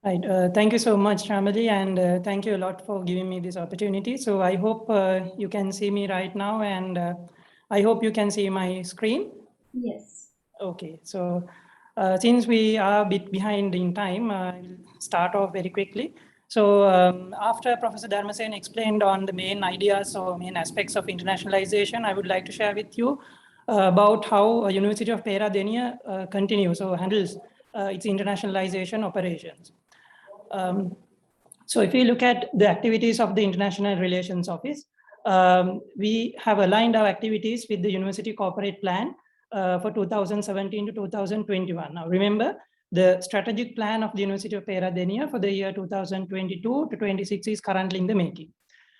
Right. Thank you so much, Shamali, and thank you a lot for giving me this opportunity. So I hope you can see me right now, and I hope you can see my screen. Yes. Okay. So since we are a bit behind in time, I'll start off very quickly. So after Professor Dharmasen explained on the main ideas or main aspects of internationalization, I would like to share with you about how University of Peradeniya continues or handles its internationalization operations. So if we look at the activities of the International Relations Office, we have aligned our activities with the University Corporate Plan for 2017 to 2021. Now remember, the strategic plan of the University of Peradeniya for the year 2022 to 26 is currently in the making.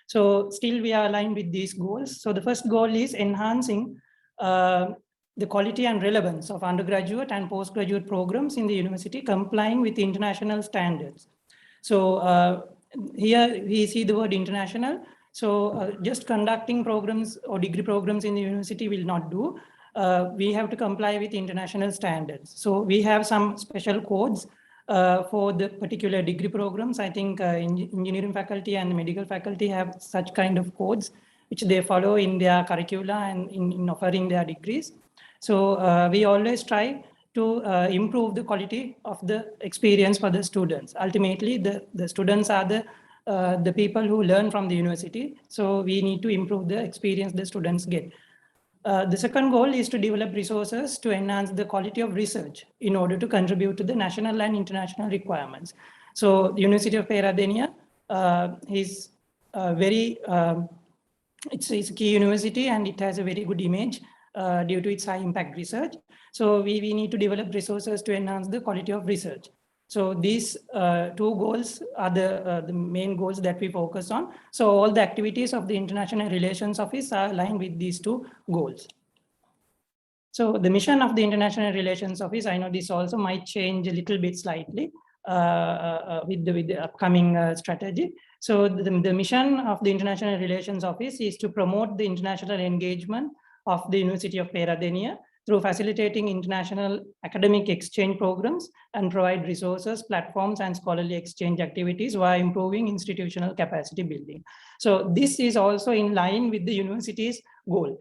So still we are aligned with these goals. So the first goal is enhancing the quality and relevance of undergraduate and postgraduate programs in the university, complying with international standards. So here we see the word international. So just conducting programs or degree programs in the university will not do. We have to comply with international standards. So we have some special codes for the particular degree programs. I think engineering faculty and medical faculty have such kind of codes which they follow in their curricula and in offering their degrees. So we always try to improve the quality of the experience for the students. Ultimately, the students are the people who learn from the university. So we need to improve the experience the students get. The second goal is to develop resources to enhance the quality of research in order to contribute to the national and international requirements. So the University of Peradeniya is very, it's a key university and it has a very good image due to its high impact research. So we need to develop resources to enhance the quality of research. So these two goals are the main goals that we focus on. So all the activities of the International Relations Office are aligned with these two goals. So the mission of the International Relations Office, I know this also might change a little bit slightly with the upcoming strategy. So the mission of the International Relations Office is to promote the international engagement of the University of Peradeniya through facilitating international academic exchange programs and provide resources, platforms, and scholarly exchange activities while improving institutional capacity building. So this is also in line with the university's goal.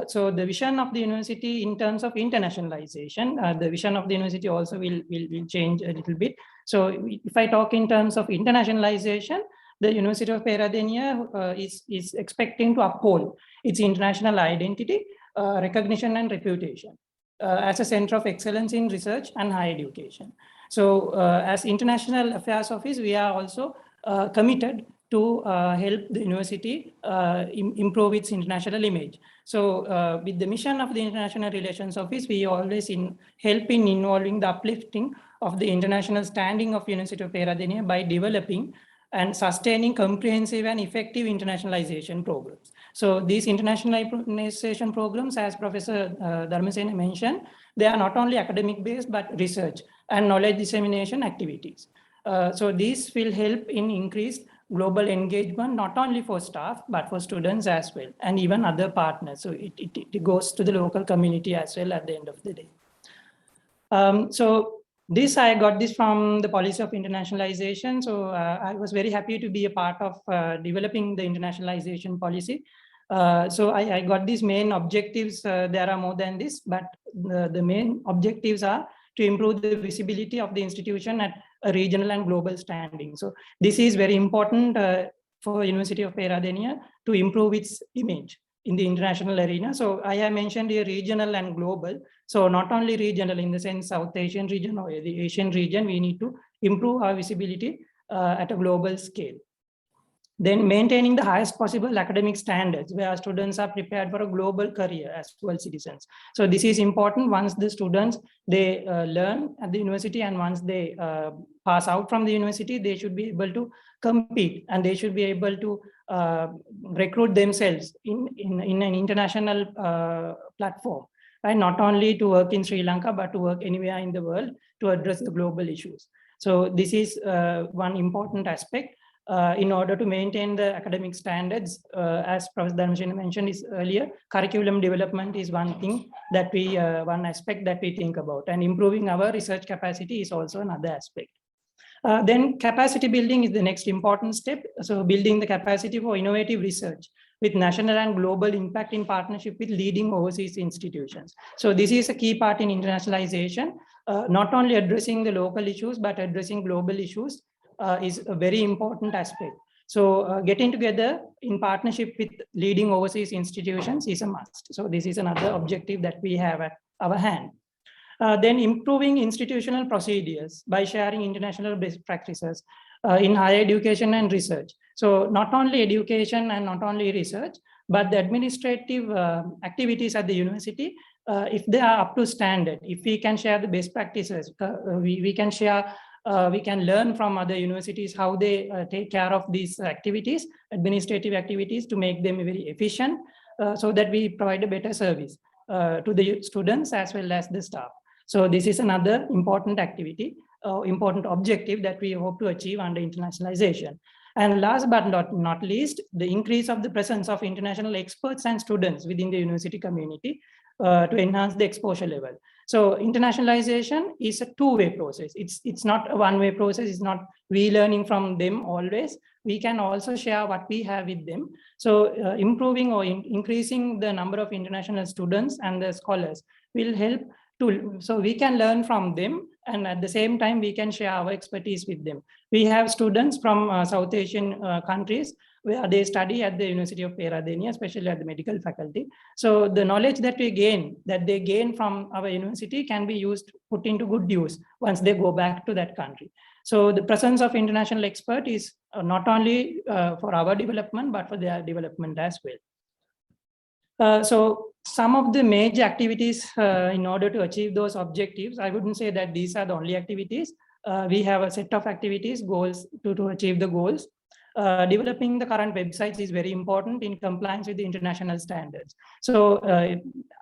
So the vision of the university in terms of internationalization, the vision of the university also will change a little bit. So if I talk in terms of internationalization, the University of Peradeniya is expecting to uphold its international identity, recognition and reputation as a center of excellence in research and higher education. So as International Affairs Office, we are also committed to help the university improve its international image. So with the mission of the International Relations Office, we always help in involving the uplifting of the international standing of University of Peradeniya by developing and sustaining comprehensive and effective internationalization programs. So these internationalization programs, as Professor Dharmasena mentioned, they are not only academic based, but research and knowledge dissemination activities. So these will help in increased global engagement, not only for staff, but for students as well, and even other partners. So it goes to the local community as well at the end of the day. So this, I got this from the policy of internationalization. So I was very happy to be a part of developing the internationalization policy. So I got these main objectives. There are more than this, but the main objectives are to improve the visibility of the institution at a regional and global standing. So this is very important for University of Peradeniya to improve its image in the international arena. So I have mentioned here regional and global. So not only regional in the sense South Asian region or the Asian region, we need to improve our visibility at a global scale. Then maintaining the highest possible academic standards where students are prepared for a global career as world citizens. So this is important. Once the students, they learn at the university, and once they pass out from the university, they should be able to compete, and they should be able to recruit themselves in an international platform, right? Not only to work in Sri Lanka, but to work anywhere in the world to address the global issues. So this is one important aspect. In order to maintain the academic standards, as Professor Dharmasena mentioned earlier, curriculum development is one thing that we, one aspect that we think about, and improving our research capacity is also another aspect. Then capacity building is the next important step. So building the capacity for innovative research with national and global impact in partnership with leading overseas institutions. So this is a key part in internationalization, not only addressing the local issues, but addressing global issues is a very important aspect. So getting together in partnership with leading overseas institutions is a must. So this is another objective that we have at our hand. Then improving institutional procedures by sharing international best practices in higher education and research. So not only education and not only research, but the administrative activities at the university, if they are up to standard, if we can share the best practices, we can share, we can learn from other universities how they take care of these activities, administrative activities, to make them very efficient, so that we provide a better service to the students as well as the staff. So this is another important activity, important objective that we hope to achieve under internationalization. And last but not least, the increase of the presence of international experts and students within the university community to enhance the exposure level. So internationalization is a two-way process. It's not a one-way process. It's not we learning from them always. We can also share what we have with them. So improving or increasing the number of international students and the scholars will help to, so we can learn from them, and at the same time we can share our expertise with them. We have students from South Asian countries where they study at the University of Peradeniya, especially at the medical faculty. So the knowledge that we gain, that they gain from our university, can be used, put into good use once they go back to that country. So the presence of international expert is not only for our development, but for their development as well. So some of the major activities in order to achieve those objectives, I wouldn't say that these are the only activities. We have a set of activities, goals to achieve the goals. Developing the current websites is very important in compliance with the international standards. So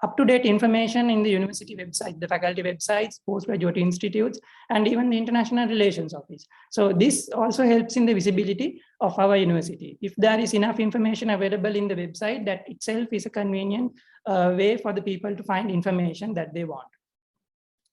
up-to-date information in the university website, the faculty websites, postgraduate institutes, and even the international relations office. So this also helps in the visibility of our university. If there is enough information available in the website, that itself is a convenient way for the people to find information that they want.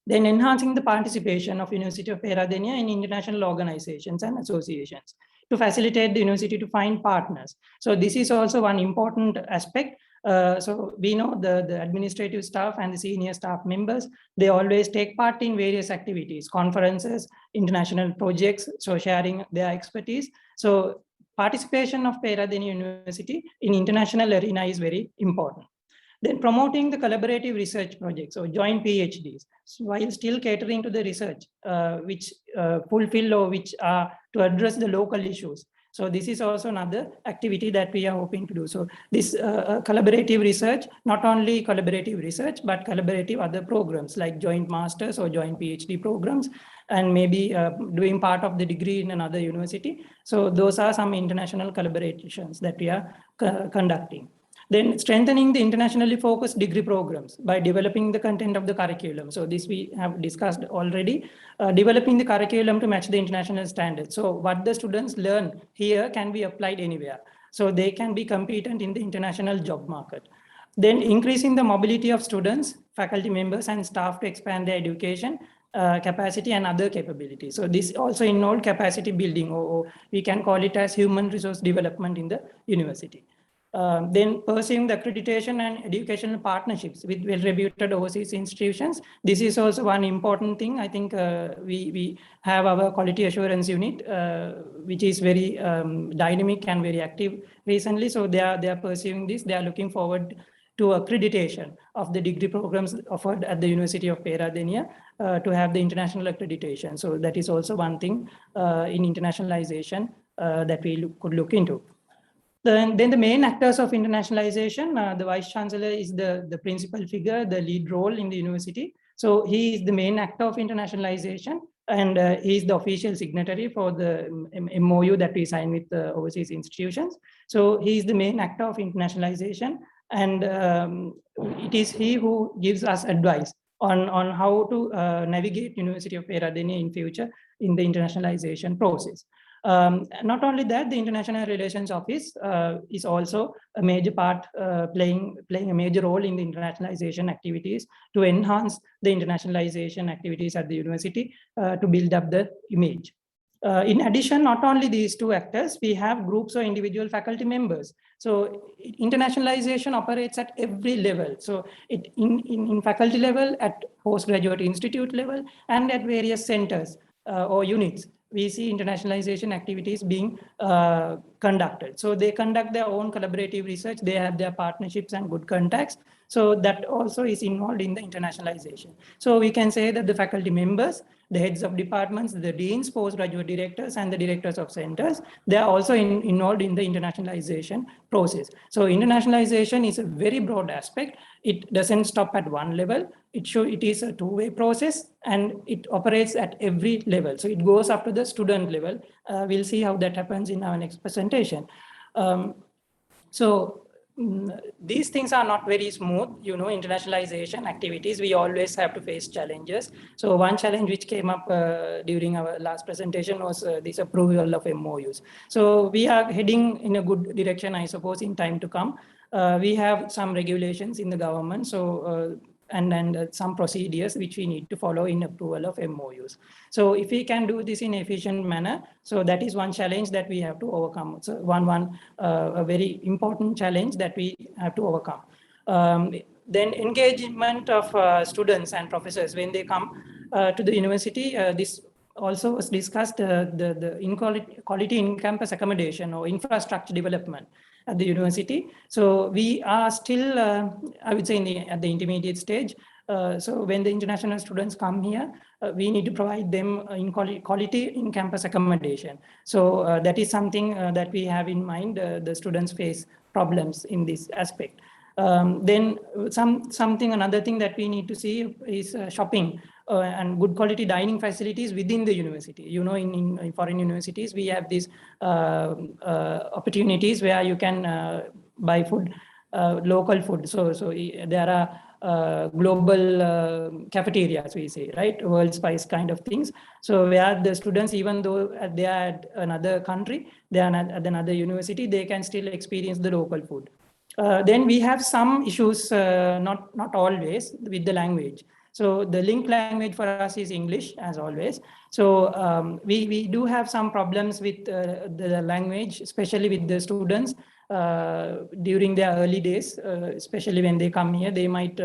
Then enhancing the participation of University of Peradeniya in international organizations and associations to facilitate the university to find partners. So this is also one important aspect. So we know the administrative staff and the senior staff members, they always take part in various activities, conferences, international projects, so sharing their expertise. So participation of Peradeniya University in international arena is very important. Then promoting the collaborative research projects or joint PhDs, so while still catering to the research which fulfill or which are to address the local issues. So this is also another activity that we are hoping to do. So this collaborative research, not only collaborative research, but collaborative other programs like joint masters or joint PhD programs, and maybe doing part of the degree in another university. So those are some international collaborations that we are conducting. Then strengthening the internationally focused degree programs by developing the content of the curriculum. So this we have discussed already, developing the curriculum to match the international standards. So what the students learn here can be applied anywhere. So they can be competent in the international job market. Then increasing the mobility of students, faculty members, and staff to expand their education capacity and other capabilities. So this also involves capacity building, or we can call it as human resource development in the university. Then pursuing the accreditation and educational partnerships with well-reputed overseas institutions. This is also one important thing. I think we have our quality assurance unit, which is very dynamic and very active recently. So they are pursuing this. They are looking forward to accreditation of the degree programs offered at the University of Peradeniya to have the international accreditation. So that is also one thing in internationalization that we could look into. Then the main actors of internationalization, the Vice Chancellor is the principal figure, the lead role in the university. So he is the main actor of internationalization, and he is the official signatory for the MOU that we signed with the overseas institutions. So he is the main actor of internationalization, and it is he who gives us advice on how to navigate University of Peradeniya in future in the internationalization process. Not only that, the International Relations Office is also a major part, playing a major role in the internationalization activities to enhance the internationalization activities at the university to build up the image. In addition, not only these two actors, we have groups or individual faculty members. So internationalization operates at every level. So in faculty level, at postgraduate institute level, and at various centers or units, we see internationalization activities being conducted. So they conduct their own collaborative research. They have their partnerships and good contacts. So that also is involved in the internationalization. So we can say that the faculty members, the heads of departments, the deans, postgraduate directors, and the directors of centers, they are also involved in the internationalization process. So internationalization is a very broad aspect. It doesn't stop at one level. It is a two-way process, and it operates at every level. So it goes up to the student level. We'll see how that happens in our next presentation. These things are not very smooth, internationalization activities. We always have to face challenges. So one challenge which came up during our last presentation was this approval of MOUs. So we are heading in a good direction, I suppose, in time to come. We have some regulations in the government. So and some procedures which we need to follow in approval of MOUs. So if we can do this in an efficient manner, so that is one challenge that we have to overcome. So a very important challenge that we have to overcome. Then engagement of students and professors when they come to the university. This also was discussed, the quality in-campus accommodation or infrastructure development at the university. So we are still, I would say, at the intermediate stage. So when the international students come here, we need to provide them in quality in-campus accommodation. So that is something that we have in mind. The students face problems in this aspect. Then another thing that we need to see is shopping and good quality dining facilities within the university. In foreign universities, we have these opportunities where you can buy food, local food. So there are global cafeterias, we say, right? World Spice kind of things. So where the students, even though they are at another country, they are at another university, they can still experience the local food. Then we have some issues, not always, with the language. So the link language for us is English, as always. So we do have some problems with the language, especially with the students during their early days, especially when they come here, they might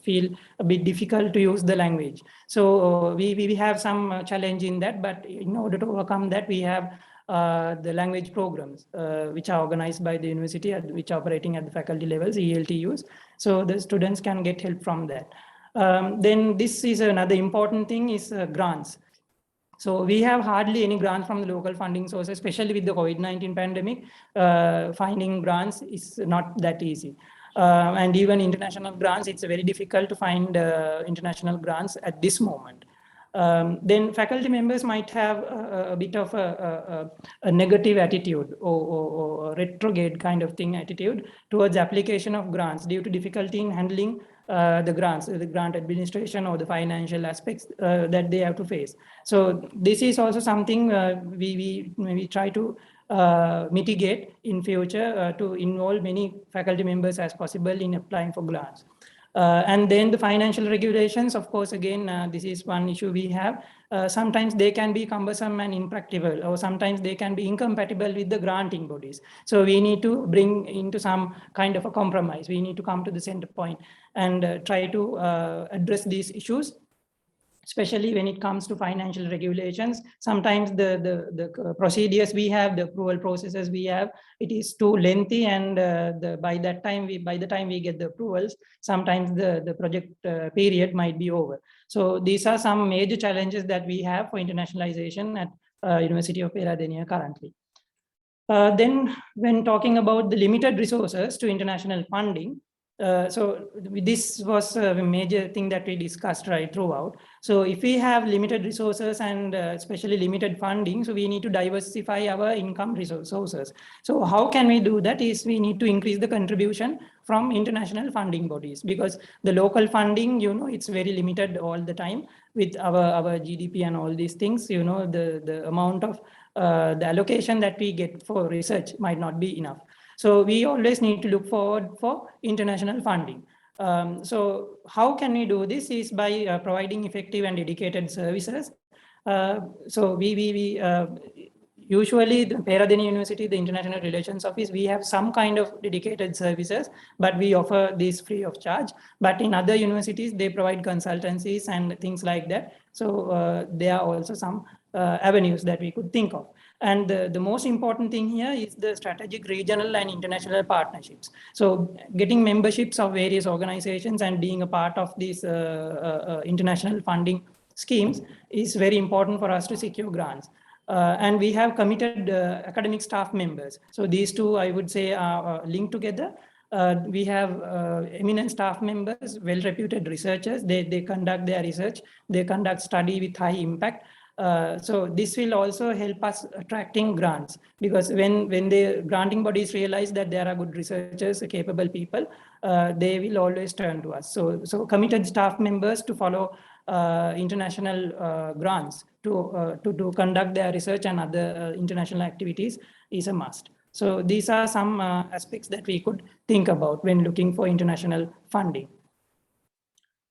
feel a bit difficult to use the language. So we have some challenge in that, but in order to overcome that, we have the language programs, which are organized by the university, which are operating at the faculty levels, ELTUs. So the students can get help from that. Then this is another important thing is grants. So we have hardly any grants from the local funding sources, especially with the COVID-19 pandemic. Finding grants is not that easy. And even international grants, it's very difficult to find international grants at this moment. Then faculty members might have a bit of a negative attitude or retrograde kind of thing attitude towards application of grants due to difficulty in handling the grants, the grant administration or the financial aspects that they have to face. So this is also something we try to mitigate in future to involve many faculty members as possible in applying for grants. And then the financial regulations, of course, again, this is one issue we have. Sometimes they can be cumbersome and impractical, or sometimes they can be incompatible with the granting bodies. So we need to bring into some kind of a compromise. We need to come to the center point and try to address these issues, especially when it comes to financial regulations. Sometimes the procedures we have, the approval processes we have, it is too lengthy, and by the time we get the approvals, sometimes the project period might be over. So these are some major challenges that we have for internationalization at University of Peradeniya currently. Then when talking about the limited resources to international funding, so this was a major thing that we discussed right throughout. So if we have limited resources and especially limited funding, so we need to diversify our income sources. So how can we do that is we need to increase the contribution from international funding bodies, because the local funding, it's very limited all the time with our GDP and all these things, the amount of the allocation that we get for research might not be enough. So we always need to look forward for international funding. So how can we do this is by providing effective and dedicated services. So we usually the Peradeniya University, the International Relations Office, we have some kind of dedicated services, but we offer these free of charge. But in other universities, they provide consultancies and things like that. So there are also some avenues that we could think of. And the most important thing here is the strategic regional and international partnerships. So getting memberships of various organizations and being a part of these international funding schemes is very important for us to secure grants. And we have committed academic staff members. So these two, I would say, are linked together. We have eminent staff members, well-reputed researchers. They conduct their research. They conduct study with high impact. So this will also help us attracting grants, because when the granting bodies realize that there are good researchers, capable people, they will always turn to us. So committed staff members to follow international grants to conduct their research and other international activities is a must. So these are some aspects that we could think about when looking for international funding.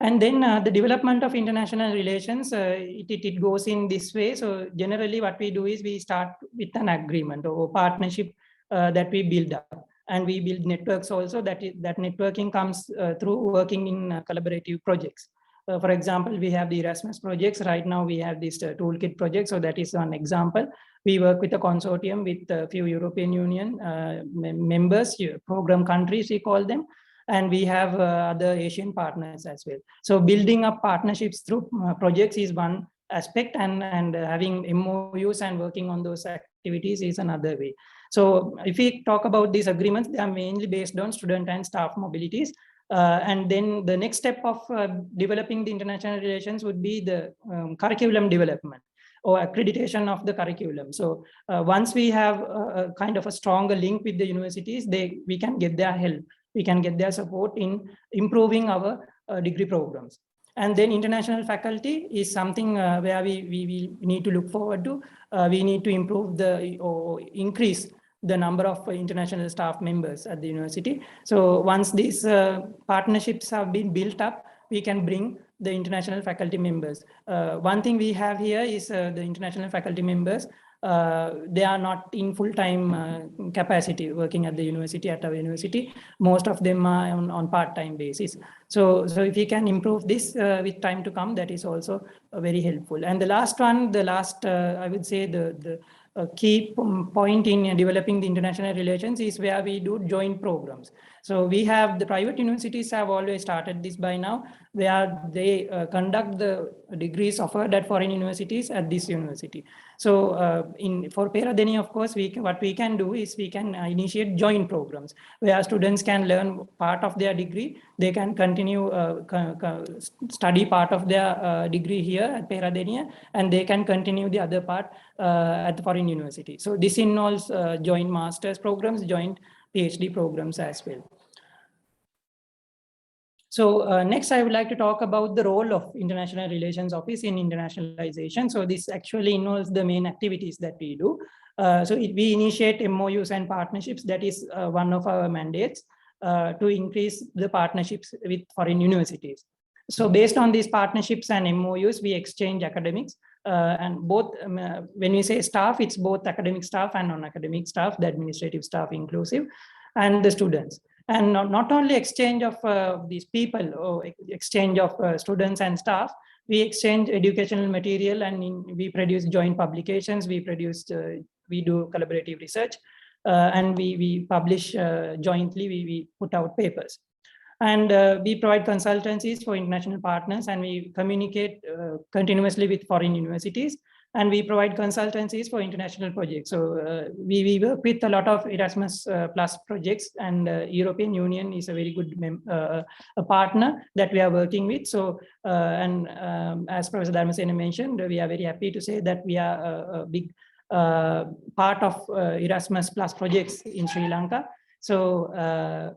And then the development of international relations, it goes in this way. So generally what we do is we start with an agreement or partnership that we build up. And we build networks also. That networking comes through working in collaborative projects. For example, we have the Erasmus projects. Right now we have this TOOLKIT project. So that is one example. We work with a consortium with a few European Union members, program countries we call them. And we have other Asian partners as well. So building up partnerships through projects is one aspect, and having MOUs and working on those activities is another way. So if we talk about these agreements, they are mainly based on student and staff mobilities. And then the next step of developing the international relations would be the curriculum development or accreditation of the curriculum. So once we have a kind of a stronger link with the universities, we can get their help. We can get their support in improving our degree programs. And then international faculty is something where we need to look forward to. We need to improve or increase the number of international staff members at the university. So once these partnerships have been built up, we can bring the international faculty members. One thing we have here is the international faculty members. They are not in full-time capacity working at the university, at our university. Most of them are on part-time basis. So if we can improve this with time to come, that is also very helpful. And the last one, I would say the key point in developing the international relations is where we do joint programs. So we have the private universities have always started this by now, where they conduct the degrees offered at foreign universities at this university. So for Peradeniya, of course, what we can do is we can initiate joint programs where students can learn part of their degree. They can continue study part of their degree here at Peradeniya, and they can continue the other part at the foreign university. So this involves joint master's programs, joint PhD programs as well. So next, I would like to talk about the role of International Relations Office in internationalization. So this actually involves the main activities that we do. We initiate MOUs and partnerships. That is one of our mandates to increase the partnerships with foreign universities. So based on these partnerships and MOUs, we exchange academics and both, when we say staff, it's both academic staff and non-academic staff, the administrative staff inclusive, and the students. And not only exchange of these people or exchange of students and staff, we exchange educational material, and we produce joint publications, we do collaborative research, and we publish jointly, we put out papers. And we provide consultancies for international partners, and we communicate continuously with foreign universities, and we provide consultancies for international projects. So we work with a lot of Erasmus Plus projects, and European Union is a very good a partner that we are working with. So, as Professor Dharmasena mentioned, we are very happy to say that we are a big part of Erasmus Plus projects in Sri Lanka. So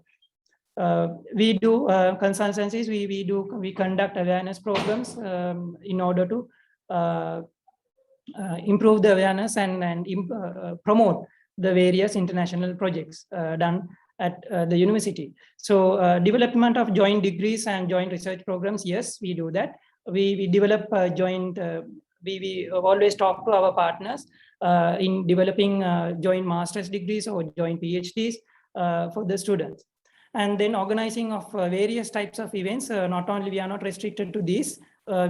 we do consultancies, we conduct awareness programs in order to improve the awareness and promote the various international projects done at the university. So development of joint degrees and joint research programs, yes, we do that. We develop joint, we always talk to our partners in developing joint master's degrees or joint PhDs for the students. And then organizing of various types of events. Not only we are not restricted to this,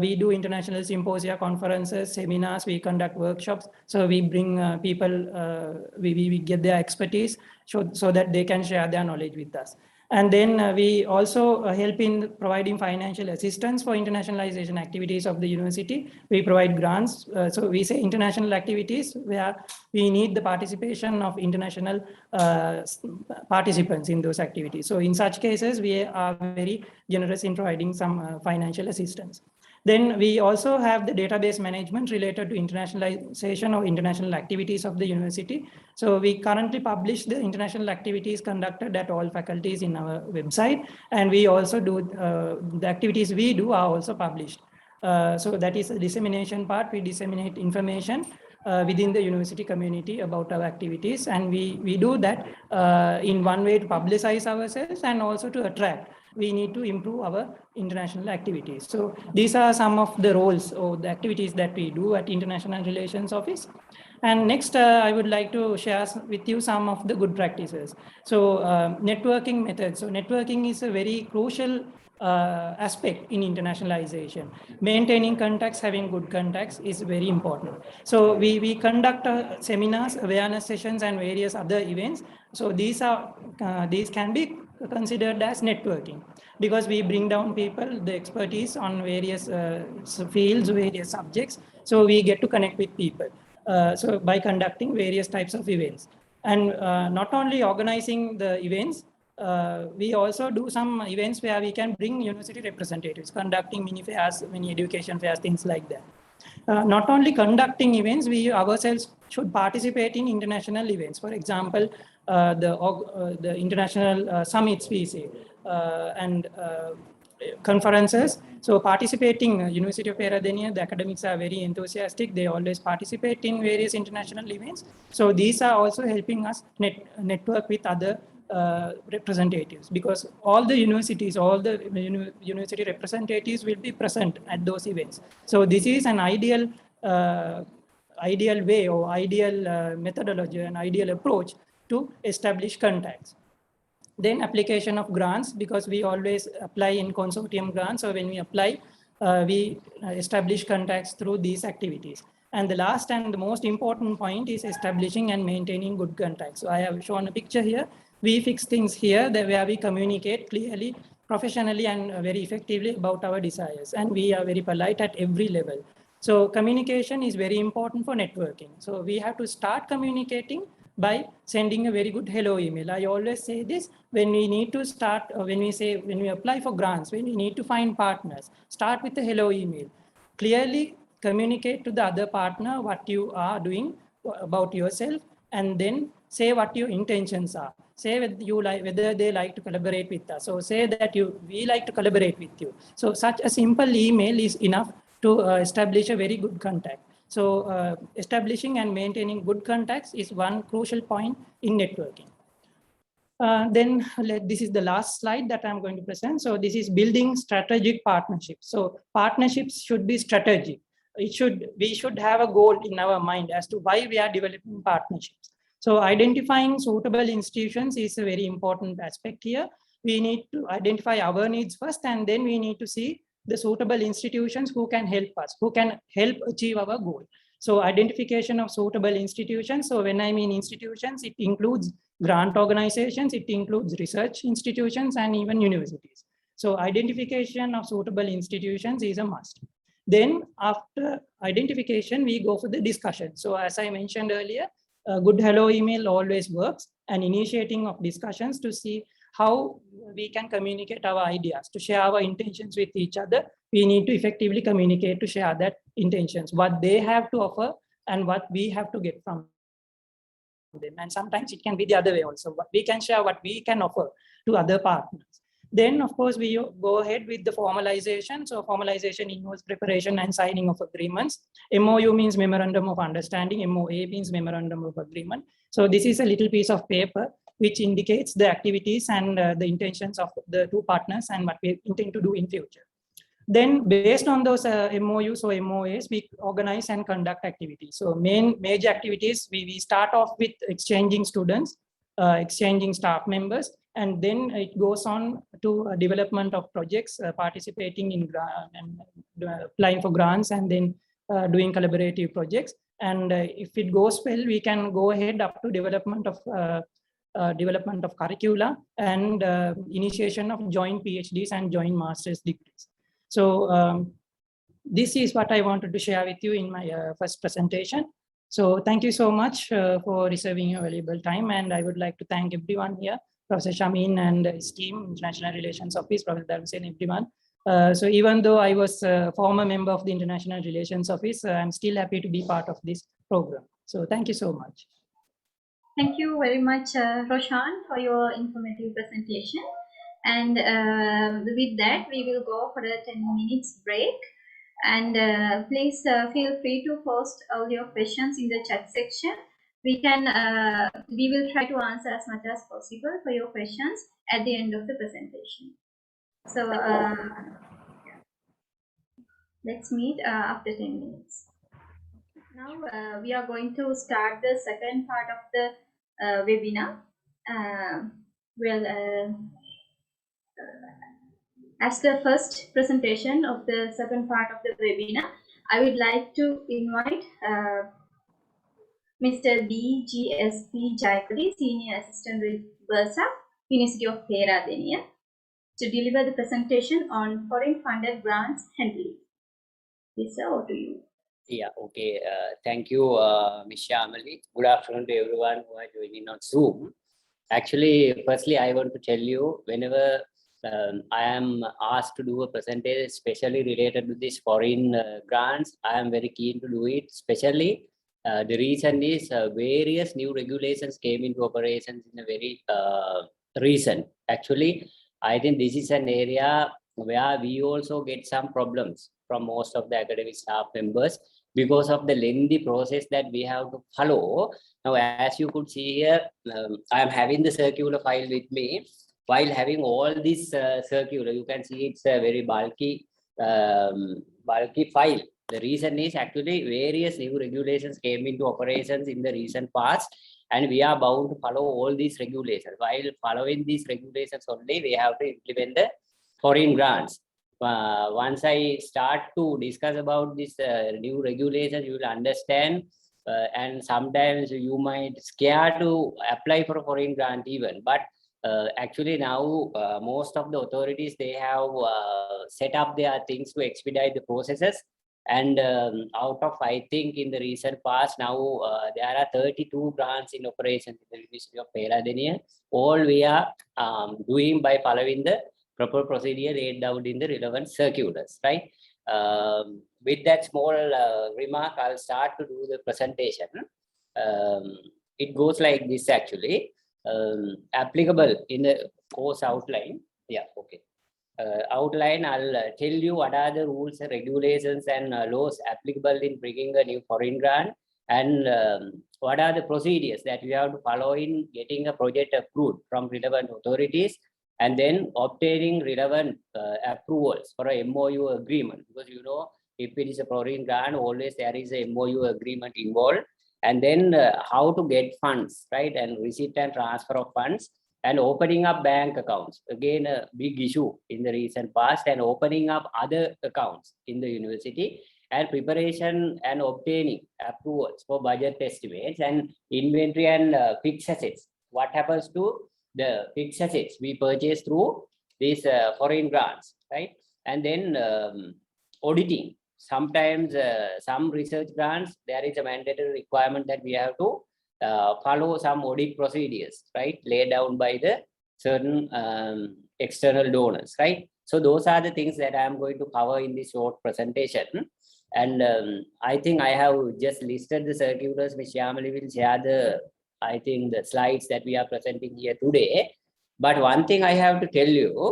we do international symposia, conferences, seminars, we conduct workshops. So we bring people, we get their expertise so that they can share their knowledge with us. And then we also help in providing financial assistance for internationalization activities of the university. We provide grants. So we say international activities where we need the participation of international participants in those activities. So in such cases, we are very generous in providing some financial assistance. Then we also have the database management related to internationalization or international activities of the university. So we currently publish the international activities conducted at all faculties in our website. And we also do, the activities we do are also published. So that is a dissemination part. We disseminate information within the university community about our activities. And we do that in one way to publicize ourselves and also to attract. We need to improve our international activities. So these are some of the roles or the activities that we do at International Relations Office. And next, I would like to share with you some of the good practices. So networking methods. So networking is a very crucial aspect in internationalization. Maintaining contacts, having good contacts is very important. So we conduct seminars, awareness sessions, and various other events. So these can be considered as networking, because we bring down people, the expertise on various fields, various subjects. So we get to connect with people. So by conducting various types of events. And not only organizing the events, we also do some events where we can bring university representatives, conducting mini fairs, mini education fairs, things like that. Not only conducting events, we ourselves should participate in international events. For example, the international summits, we say, and conferences. So participating, University of Peradeniya, the academics are very enthusiastic. They always participate in various international events. So these are also helping us network with other representatives, because all the universities, all the university representatives will be present at those events. So this is an ideal way or ideal methodology, an ideal approach to establish contacts. Then application of grants, because we always apply in consortium grants. So when we apply, we establish contacts through these activities. And the last and the most important point is establishing and maintaining good contacts. So I have shown a picture here. We fix things here where we communicate clearly, professionally, and very effectively about our desires. And we are very polite at every level. So communication is very important for networking. So we have to start communicating by sending a very good hello email. I always say this when we need to start, when we apply for grants, when we need to find partners, start with a hello email. Clearly communicate to the other partner what you are doing about yourself, and then say what your intentions are. Say whether they like to collaborate with us. So say that we like to collaborate with you. So such a simple email is enough to establish a very good contact. So establishing and maintaining good contacts is one crucial point in networking. Then this is the last slide that I'm going to present. So this is building strategic partnerships. So partnerships should be strategic. We should have a goal in our mind as to why we are developing partnerships. So identifying suitable institutions is a very important aspect here. We need to identify our needs first, and then we need to see the suitable institutions who can help us, who can help achieve our goal. So identification of suitable institutions. So when I mean institutions, it includes grant organizations, it includes research institutions, and even universities. So identification of suitable institutions is a must. Then after identification, we go for the discussion. So as I mentioned earlier, a good hello email always works, and initiating of discussions to see how we can communicate our ideas, to share our intentions with each other. We need to effectively communicate to share that intentions, what they have to offer and what we have to get from them. And sometimes it can be the other way also. We can share what we can offer to other partners. Then, of course, we go ahead with the formalization. So formalization involves preparation and signing of agreements. MOU means Memorandum of Understanding. MOA means Memorandum of Agreement. So this is a little piece of paper which indicates the activities and the intentions of the two partners and what we intend to do in future. Then based on those MOUs or MOAs, we organize and conduct activities. So major activities, we start off with exchanging students, exchanging staff members, and then it goes on to development of projects, participating in applying for grants, and then doing collaborative projects. And if it goes well, we can go ahead up to development of curricula and initiation of joint PhDs and joint master's degrees. So this is what I wanted to share with you in my first presentation. So thank you so much for reserving your valuable time. And I would like to thank everyone here, Professor Shamin and his team, International Relations Office, Professor Darvisen, everyone. So even though I was a former member of the International Relations Office, I'm still happy to be part of this program. So thank you so much. Thank you very much, Roshan, for your informative presentation. And with that, we will go for a 10 minutes break. And please feel free to post all your questions in the chat section. We will try to answer as much as possible for your questions at the end of the presentation. So let's meet after 10 minutes. Now we are going to start the second part of the webinar. As the first presentation of the second part of the webinar, I would like to invite Mr. B.G.S.P. Jayakodi, Senior Assistant Bursar, University of Peradeniya, to deliver the presentation on foreign funded grants handling. Yes, sir, over to you. Yeah, okay. Thank you, Ms. Shamali. Good afternoon to everyone who are joining on Zoom. Actually, firstly, I want to tell you, whenever I am asked to do a presentation especially related to these foreign grants, I am very keen to do it. Especially, the reason is various new regulations came into operations in a very recent. Actually, I think this is an area where we also get some problems from most of the academic staff members because of the lengthy process that we have to follow. Now, as you could see here, I am having the circular file with me. While having all this circular, you can see it's a very bulky file. The reason is actually various new regulations came into operations in the recent past, and we are bound to follow all these regulations. While following these regulations only, we have to implement the foreign grants. Once I start to discuss about this new regulations, you will understand and sometimes you might scare to apply for a foreign grant even, but actually now most of the authorities, they have set up their things to expedite the processes. And out of, I think in the recent past now, there are 32 grants in operation in the University of Peradeniya. All we are doing by following the proper procedure laid out in the relevant circulars, right? With that small remark, I'll start to do the presentation. It goes like this actually. Applicable in the course outline. Yeah, okay. Outline, I'll tell you what are the rules and regulations and laws applicable in bringing a new foreign grant, and what are the procedures that we have to follow in getting a project approved from relevant authorities, and then obtaining relevant approvals for a MOU agreement. Because you know, if it is a foreign grant, always there is a MOU agreement involved. And then how to get funds, right? And receipt and transfer of funds, and opening up bank accounts. Again, a big issue in the recent past, and opening up other accounts in the university, and preparation and obtaining approvals for budget estimates and inventory and fixed assets. What happens to the fixed assets we purchase through these foreign grants, right? And then auditing. Sometimes some research grants, there is a mandatory requirement that we have to follow some audit procedures, right, laid down by the certain external donors, right? So those are the things that I am going to cover in this short presentation. And I think I have just listed the circulars. Ms. Shyamali will share the, I think, the slides that we are presenting here today. But one thing I have to tell you,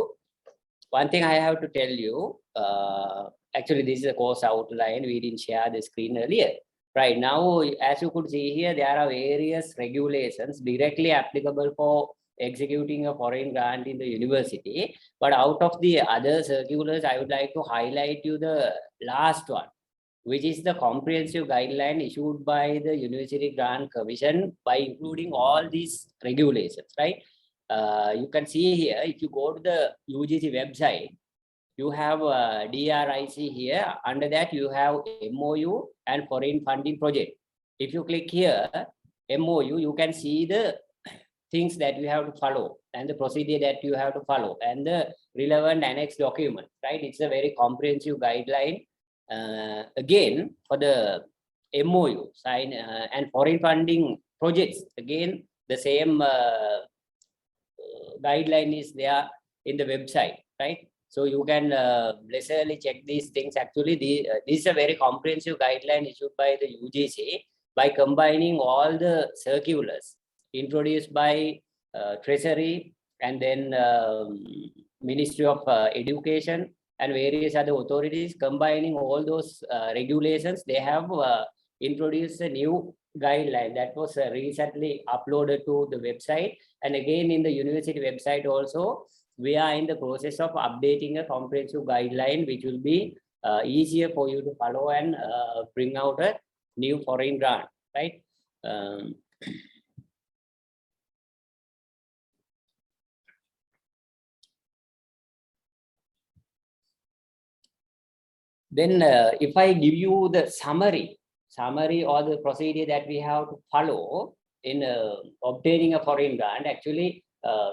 actually, this is a course outline. We didn't share the screen earlier. Right now, as you could see here, there are various regulations directly applicable for executing a foreign grant in the university. But out of the other circulars, I would like to highlight you the last one, which is the comprehensive guideline issued by the University Grant Commission, by including all these regulations, right? You can see here, if you go to the UGC website, you have DRIC here. Under that, you have MOU and foreign funding project. If you click here, MOU, you can see the things that you have to follow and the procedure that you have to follow and the relevant annex document, right? It's a very comprehensive guideline. Again, for the MOU sign and foreign funding projects, again, the same guideline is there in the website, right? So you can leisurely check these things. Actually, this is a very comprehensive guideline issued by the UGC by combining all the circulars introduced by Treasury and then Ministry of Education and various other authorities. Combining all those regulations, they have introduced a new guideline that was recently uploaded to the website. And again, in the university website also, we are in the process of updating a comprehensive guideline, which will be easier for you to follow and bring out a new foreign grant, right? Then if I give you the summary or the procedure that we have to follow in obtaining a foreign grant, actually,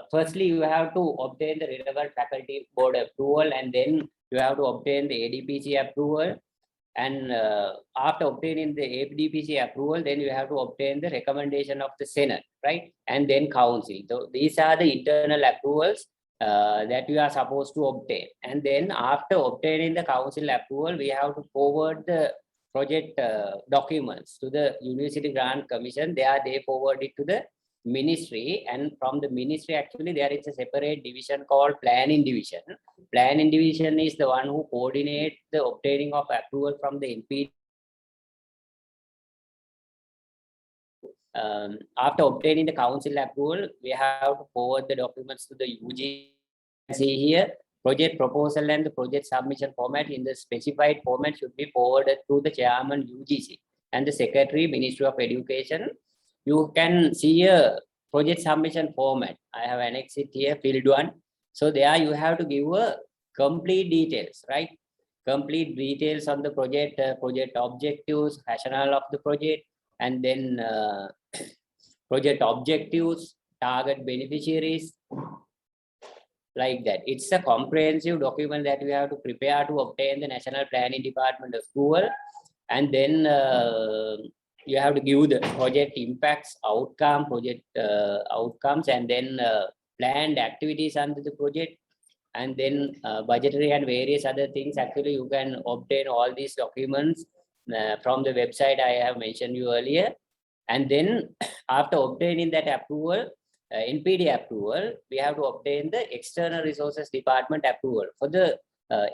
firstly, you have to obtain the relevant faculty board approval, and then you have to obtain the ADPC approval. And after obtaining the ADPC approval, then you have to obtain the recommendation of the Senate, right? And then council. So these are the internal approvals that you are supposed to obtain. And then after obtaining the council approval, we have to forward the project documents to the University Grant Commission. They forward it to the ministry, and from the ministry, actually, there is a separate division called planning division. Planning division is the one who coordinates the obtaining of approval from the MP. After obtaining the council approval, we have to forward the documents to the UG. See here, project proposal and the project submission format in the specified format should be forwarded to the chairman UGC and the secretary, Ministry of Education. You can see a project submission format. I have annexed it here, field 1. So there you have to give a complete details, right? Complete details on the project, project objectives, rationale of the project, and then project objectives, target beneficiaries, like that. It's a comprehensive document that we have to prepare to obtain the National Planning Department approval, and then you have to give the project impacts, outcomes, and then planned activities under the project, and then budgetary and various other things. Actually, you can obtain all these documents from the website I have mentioned you earlier. And then after obtaining that approval, NPD approval, we have to obtain the external resources department approval. For the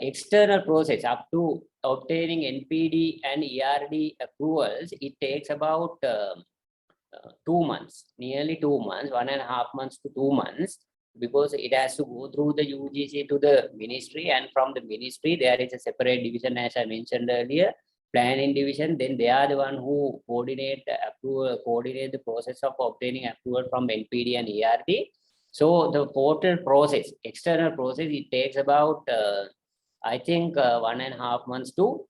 external process, up to obtaining NPD and ERD approvals, it takes about 2 months, nearly 2 months, 1.5 months to 2 months, because it has to go through the UGC to the ministry, and from the ministry there is a separate division, as I mentioned earlier, planning division. Then they are the one who coordinate the process of obtaining approval from NPD and ERD. So the portal process, external process, it takes about I think 1.5 months to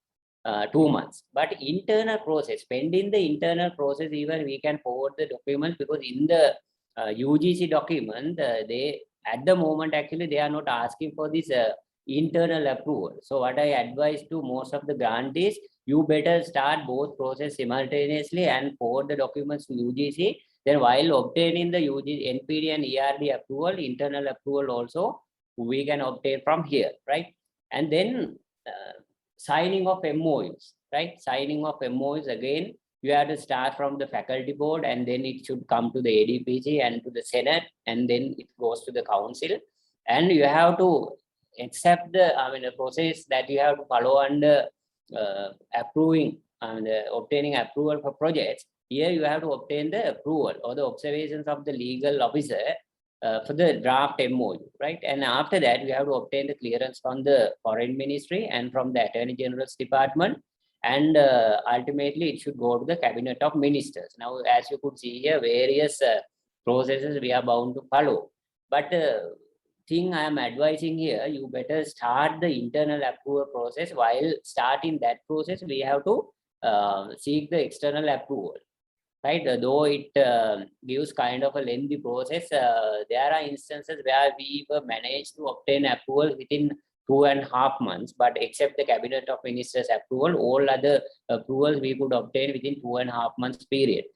2 months. But internal process, pending the internal process, even we can forward the documents, because in the UGC document, they at the moment actually they are not asking for this internal approval. So what I advise to most of the grantees, you better start both process simultaneously and forward the documents to UGC. Then while obtaining the UGC, NPD and ERD approval, internal approval also we can obtain from here, right? And then signing of MOUs, right? Signing of MOUs, again, you have to start from the faculty board, and then it should come to the ADPG and to the Senate, and then it goes to the council. And you have to accept the, the process that you have to follow under approving and obtaining approval for projects. Here you have to obtain the approval or the observations of the legal officer for the draft MOU, right? And after that, we have to obtain the clearance from the Foreign Ministry and from the Attorney General's Department, and ultimately it should go to the Cabinet of Ministers. Now, as you could see here, various processes we are bound to follow. But thing I am advising here, you better start the internal approval process. While starting that process, we have to seek the external approval. Right, though it gives kind of a lengthy process, there are instances where we were managed to obtain approval within 2.5 months, but except the Cabinet of Ministers approval, all other approvals we could obtain within 2.5 months period.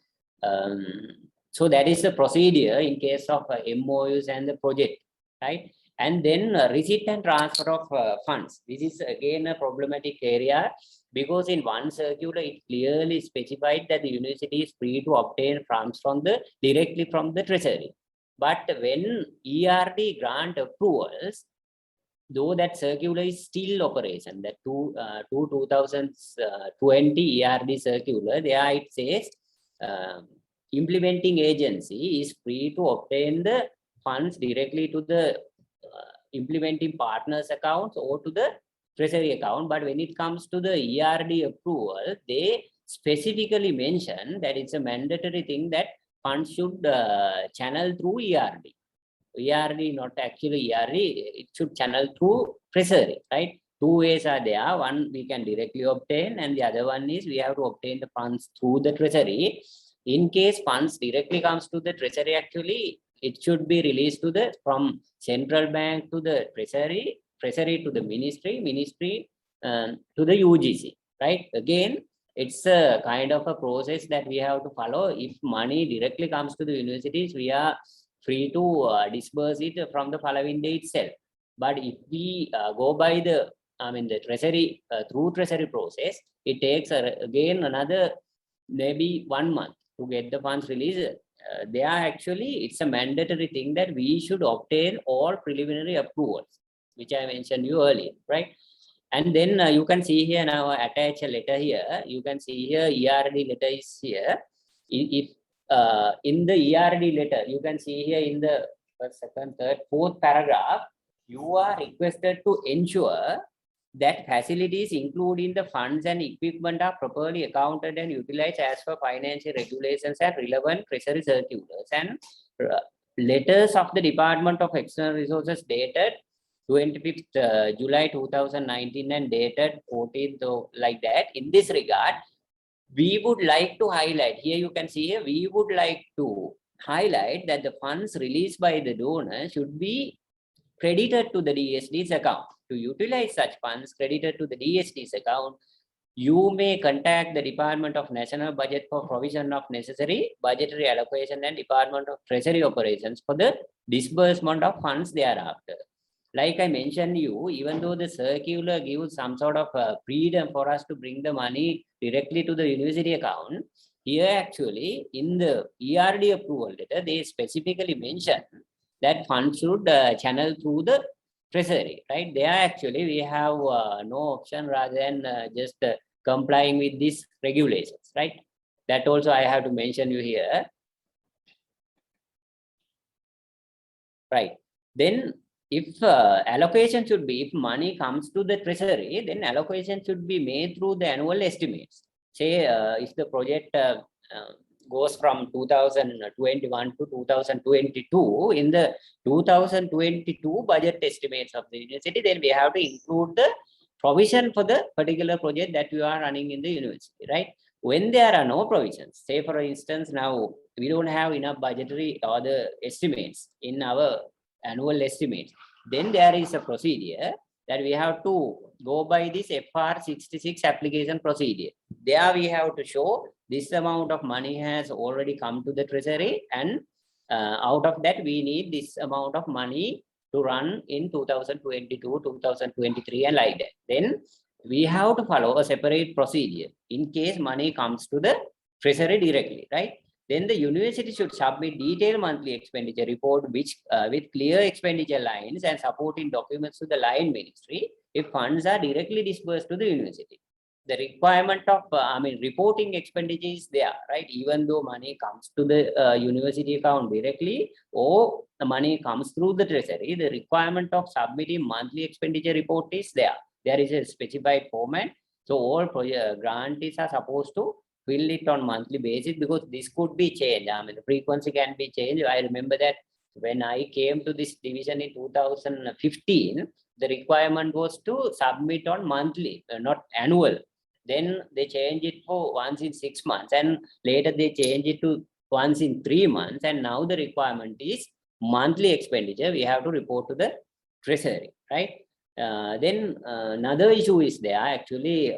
So that is the procedure in case of MOUs and the project, right? And then receipt and transfer of funds. This is again a problematic area, because in one circular it clearly specified that the university is free to obtain funds from directly from the treasury. But when ERD grant approvals, though that circular is still operation, that 2020 ERD circular, there it says implementing agency is free to obtain the funds directly to the implementing partners accounts or to the treasury account. But when it comes to the ERD approval, they specifically mention that it's a mandatory thing that funds should channel through ERD. ERD, not actually ERD, it should channel through treasury, right? Two ways are there. One we can directly obtain, and the other one is we have to obtain the funds through the treasury. In case funds directly comes to the treasury, actually it should be released to the from central bank to the treasury to the ministry to the UGC, right? Again, it's a kind of a process that we have to follow. If money directly comes to the universities, we are free to disburse it from the following day itself. But if we go by the treasury through treasury process, it takes again another maybe 1 month to get the funds released. There actually, it's a mandatory thing that we should obtain all preliminary approvals, which I mentioned you earlier, right? And then you can see here now, attach a letter here. You can see here ERD letter is here. If in the ERD letter, you can see here in the first, second, third, fourth paragraph, you are requested to ensure that facilities including the funds and equipment are properly accounted and utilized as per financial regulations and relevant treasury circulars and letters of the Department of External Resources dated 25th July 2019 and dated 14th, like that. In this regard, we would like to highlight, here you can see here, we would like to highlight that the funds released by the donor should be credited to the DSD's account. To utilize such funds credited to the DSD's account, you may contact the Department of National Budget for provision of necessary budgetary allocation and Department of Treasury Operations for the disbursement of funds thereafter. Like I mentioned you, even though the circular gives some sort of freedom for us to bring the money directly to the university account, here actually in the ERD approval letter, they specifically mention that funds should channel through the treasury, right? There actually we have no option rather than just complying with these regulations, right? That also I have to mention you here. Right. Then if allocation should be, if money comes to the treasury, then allocation should be made through the annual estimates. Say if the project goes from 2021 to 2022, in the 2022 budget estimates of the university, then we have to include the provision for the particular project that you are running in the university, right? When there are no provisions, say for instance, now we don't have enough budgetary or the estimates in our annual estimates, then there is a procedure that we have to go by this FR 66 application procedure. There we have to show this amount of money has already come to the treasury, and out of that we need this amount of money to run in 2022, 2023 and like that. Then we have to follow a separate procedure in case money comes to the treasury directly, right? Then the university should submit detailed monthly expenditure report which with clear expenditure lines and supporting documents to the line ministry if funds are directly disbursed to the university. The requirement of reporting expenditure is there, right? Even though money comes to the university account directly or the money comes through the treasury, the requirement of submitting monthly expenditure report is there. There is a specified format. So all grantees are supposed to fill it on monthly basis, because this could be changed. The frequency can be changed. I remember that when I came to this division in 2015, the requirement was to submit on monthly, not annual. Then they changed it for once in 6 months, and later they changed it to once in 3 months. And now the requirement is monthly expenditure. We have to report to the treasury, right? Then another issue is there actually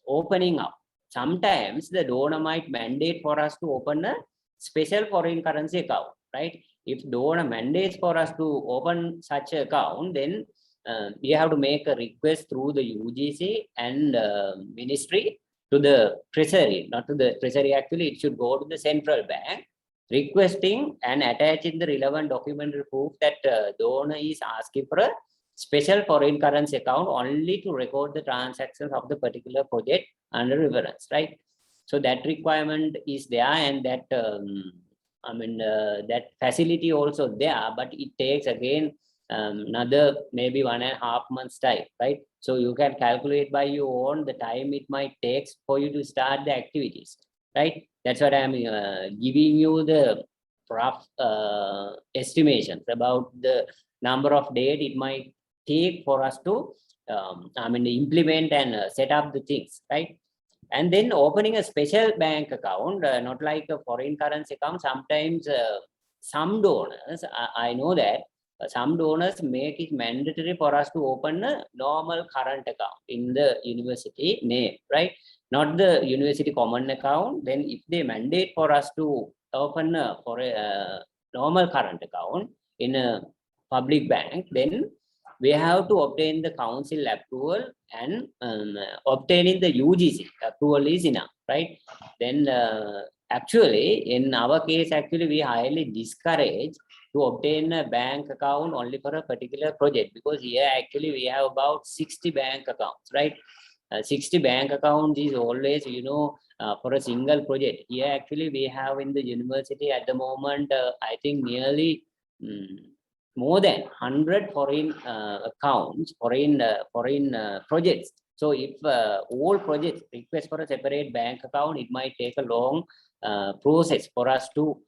opening up. Sometimes the donor might mandate for us to open a special foreign currency account, right? If donor mandates for us to open such an account, then we have to make a request through the UGC and ministry to the treasury, not to the treasury actually, it should go to the central bank, requesting and attaching the relevant documentary proof that donor is asking for a special foreign currency account only to record the transactions of the particular project under reference, right? So that requirement is there, and that that facility also there, but it takes again another maybe 1.5 months time, right? So you can calculate by your own the time it might take for you to start the activities, right? That's what I'm giving you the rough estimations about the number of days it might take for us to implement and set up the things, right? And then opening a special bank account, not like a foreign currency account. Sometimes some donors, I know that some donors make it mandatory for us to open a normal current account in the university name, right? Not the university common account. Then if they mandate for us to open for a normal current account in a public bank, then we have to obtain the council approval, and obtaining the UGC approval is enough, right? Then actually, in our case, actually, we highly discourage to obtain a bank account only for a particular project, because here actually we have about 60 bank accounts, right? 60 bank accounts is always, for a single project. Here actually we have in the university at the moment, I think nearly more than 100 foreign accounts, foreign projects. So if all projects request for a separate bank account, it might take a long process for us to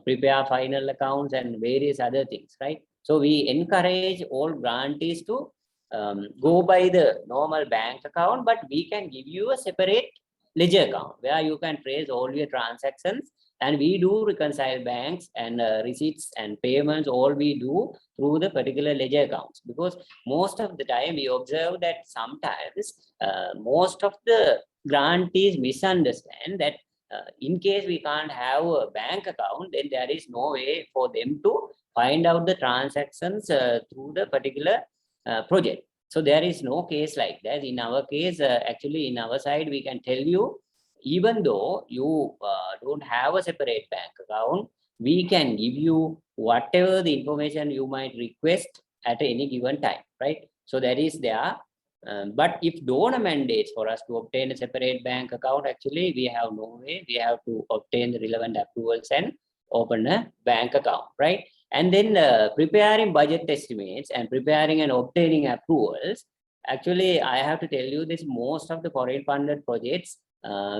prepare final accounts and various other things, right? So we encourage all grantees to go by the normal bank account, but we can give you a separate ledger account where you can trace all your transactions, and we do reconcile banks and receipts and payments, all we do through the particular ledger accounts. Because most of the time we observe that sometimes most of the grantees misunderstand that in case we can't have a bank account, then there is no way for them to find out the transactions through the particular project. So there is no case like that. In our case, actually in our side, we can tell you, even though you don't have a separate bank account, we can give you whatever the information you might request at any given time, right? So that is there. But if donor mandates for us to obtain a separate bank account, actually we have no way. We have to obtain the relevant approvals and open a bank account, right? And then preparing budget estimates and preparing and obtaining approvals. Actually, I have to tell you this, most of the foreign funded projects,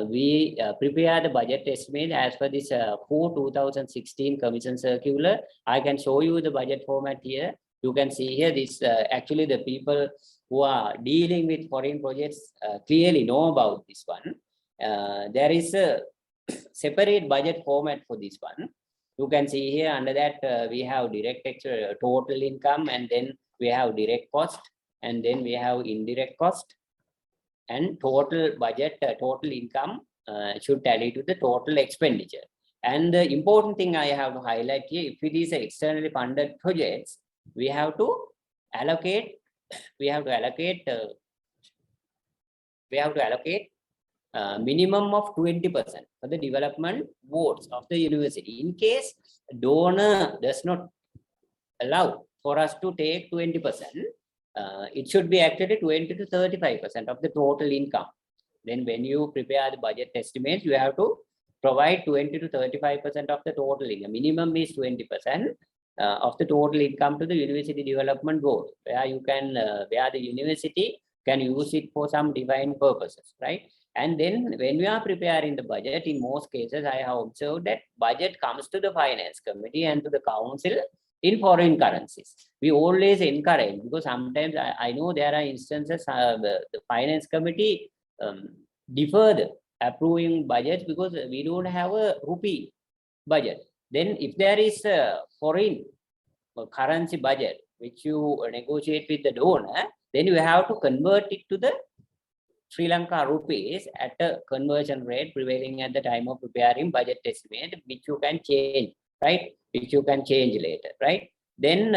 we prepare the budget estimate as per this 2016 Commission Circular. I can show you the budget format here. You can see here this, actually the people who are dealing with foreign projects clearly know about this one. There is a separate budget format for this one. You can see here under that we have direct total income, and then we have direct cost, and then we have indirect cost, and total budget, total income should tally to the total expenditure. And the important thing I have to highlight here, if it is externally funded projects, we have to allocate minimum of 20% for the development votes of the university. In case donor does not allow for us to take 20%, it should be actually 20 to 35% of the total income. Then when you prepare the budget estimates, you have to provide 20 to 35% of the total income. Minimum is 20% of the total income to the university development board, where you can, where the university can use it for some defined purposes, right? And then when we are preparing the budget, in most cases, I have observed that budget comes to the finance committee and to the council in foreign currencies. We always encourage, because sometimes I know there are instances the finance committee deferred approving budgets because we don't have a rupee budget. Then if there is a foreign currency budget which you negotiate with the donor, then you have to convert it to the Sri Lanka rupees at a conversion rate prevailing at the time of preparing budget estimate, which you can change, right? Which you can change later, right? Then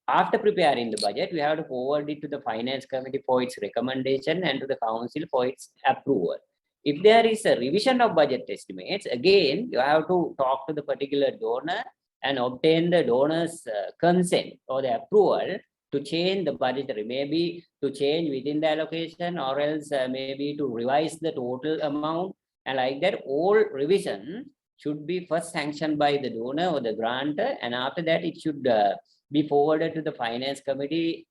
after preparing the budget, we have to forward it to the finance committee for its recommendation and to the council for its approval. If there is a revision of budget estimates, again, you have to talk to the particular donor and obtain the donor's consent or the approval to change the budgetary, maybe to change within the allocation, or else maybe to revise the total amount. And like that, all revision should be first sanctioned by the donor or the grantor, and after that it should be forwarded to the finance committee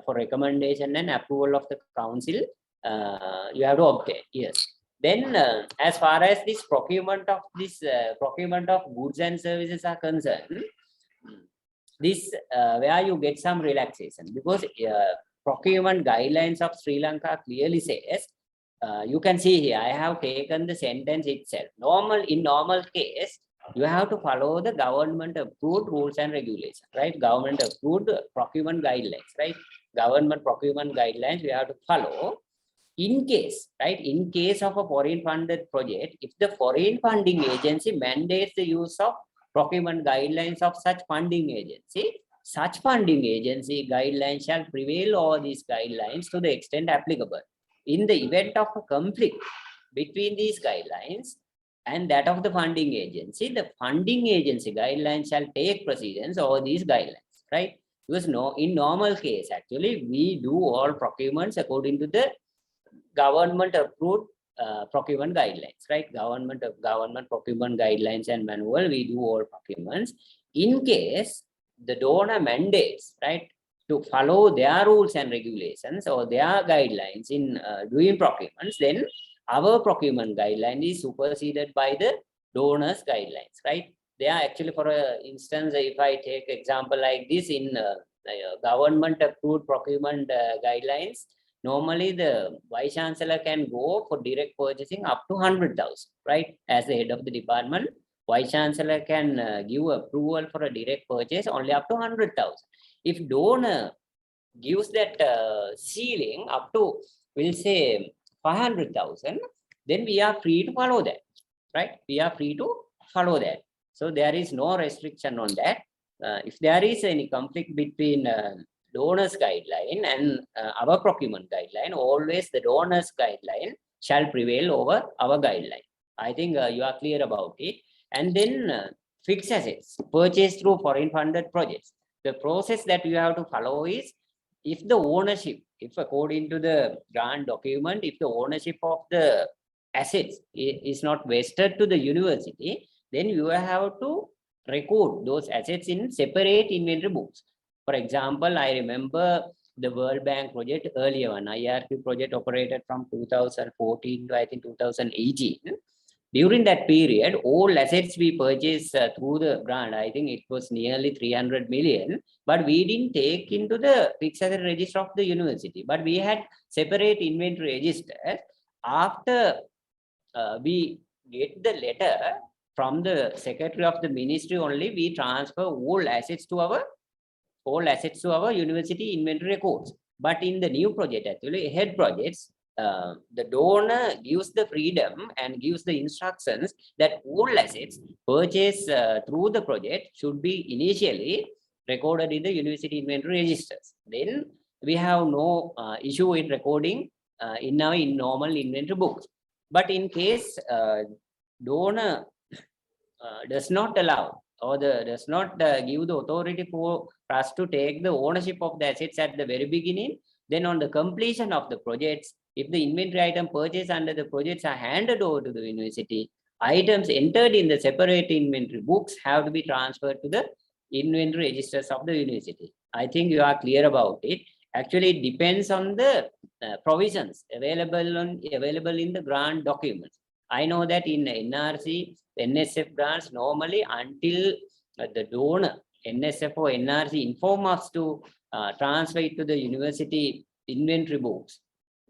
for recommendation and approval of the council. You have to obtain, yes. Then as far as this procurement of goods and services are concerned, this where you get some relaxation, because procurement guidelines of Sri Lanka clearly says, you can see here, I have taken the sentence itself. In normal case, you have to follow the government approved rules and regulations, right? Government approved procurement guidelines, right? Government procurement guidelines we have to follow. In case, right, in case of a foreign funded project, if the foreign funding agency mandates the use of procurement guidelines of such funding agency guidelines shall prevail over these guidelines to the extent applicable. In the event of a conflict between these guidelines and that of the funding agency guidelines shall take precedence over these guidelines, right? Because in normal case, actually, we do all procurements according to the government approved procurement guidelines, right? Government procurement guidelines and manual, we do all procurements. In case the donor mandates, right, to follow their rules and regulations or their guidelines in doing procurements, then our procurement guideline is superseded by the donor's guidelines, right? They are actually, for instance, if I take example like this, in government approved procurement guidelines, normally the vice chancellor can go for direct purchasing up to 100,000, right? As the head of the department, vice chancellor can give approval for a direct purchase only up to 100,000. If donor gives that ceiling up to, we'll say 500,000, then we are free to follow that, right? We are free to follow that. So there is no restriction on that. If there is any conflict between donors guideline and our procurement guideline, always the donors guideline shall prevail over our guideline. I think you are clear about it. And then fixed assets purchased through foreign funded projects. The process that you have to follow is, if the ownership, if according to the grant document, if the ownership of the assets is not vested to the university, then you have to record those assets in separate inventory books. For example, I remember the World Bank project, earlier one, IRQ project operated from 2014 to I think 2018. During that period, all assets we purchased through the grant, I think it was nearly 300 million, but we didn't take into the fixed asset register of the university, but we had separate inventory register. After we get the letter from the secretary of the ministry only, we transfer all assets to our university inventory records. But in the new project, actually, head projects, the donor gives the freedom and gives the instructions that all assets purchased through the project should be initially recorded in the university inventory registers. Then we have no issue in recording in our normal inventory books. But in case donor does not allow or does not give the authority for us to take the ownership of the assets at the very beginning, then on the completion of the projects, if the inventory item purchased under the projects are handed over to the university, items entered in the separate inventory books have to be transferred to the inventory registers of the university. I think you are clear about it. Actually, it depends on the provisions available in the grant documents. I know that in NRC, NSF grants, normally until the donor, NSF or NRC, inform us to transfer it to the university inventory books,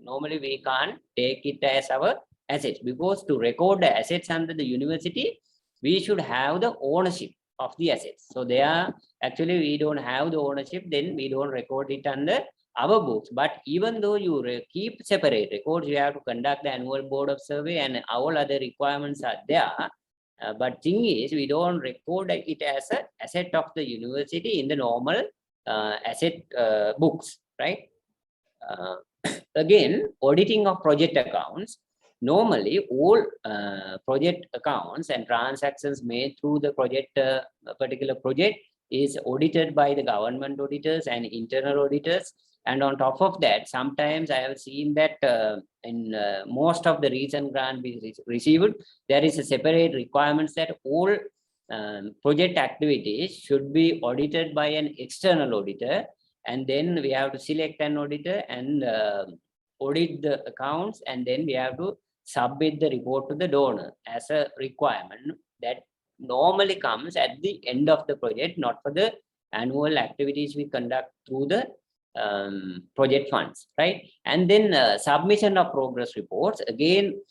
normally we can't take it as our assets, because to record the assets under the university, we should have the ownership of the assets. So they are actually, we don't have the ownership, then we don't record it under our books. But even though you keep separate records, you have to conduct the annual board of survey and all other requirements are there. But thing is, we don't record it as an asset of the university in the normal asset books, right? Again, auditing of project accounts. Normally, all project accounts and transactions made through the project, particular project, is audited by the government auditors and internal auditors. And on top of that, sometimes I have seen that in most of the recent grant we received, there is a separate requirements that all project activities should be audited by an external auditor. And then we have to select an auditor and audit the accounts, and then we have to submit the report to the donor as a requirement that normally comes at the end of the project, not for the annual activities we conduct through the project funds, right? And then submission of progress reports, again,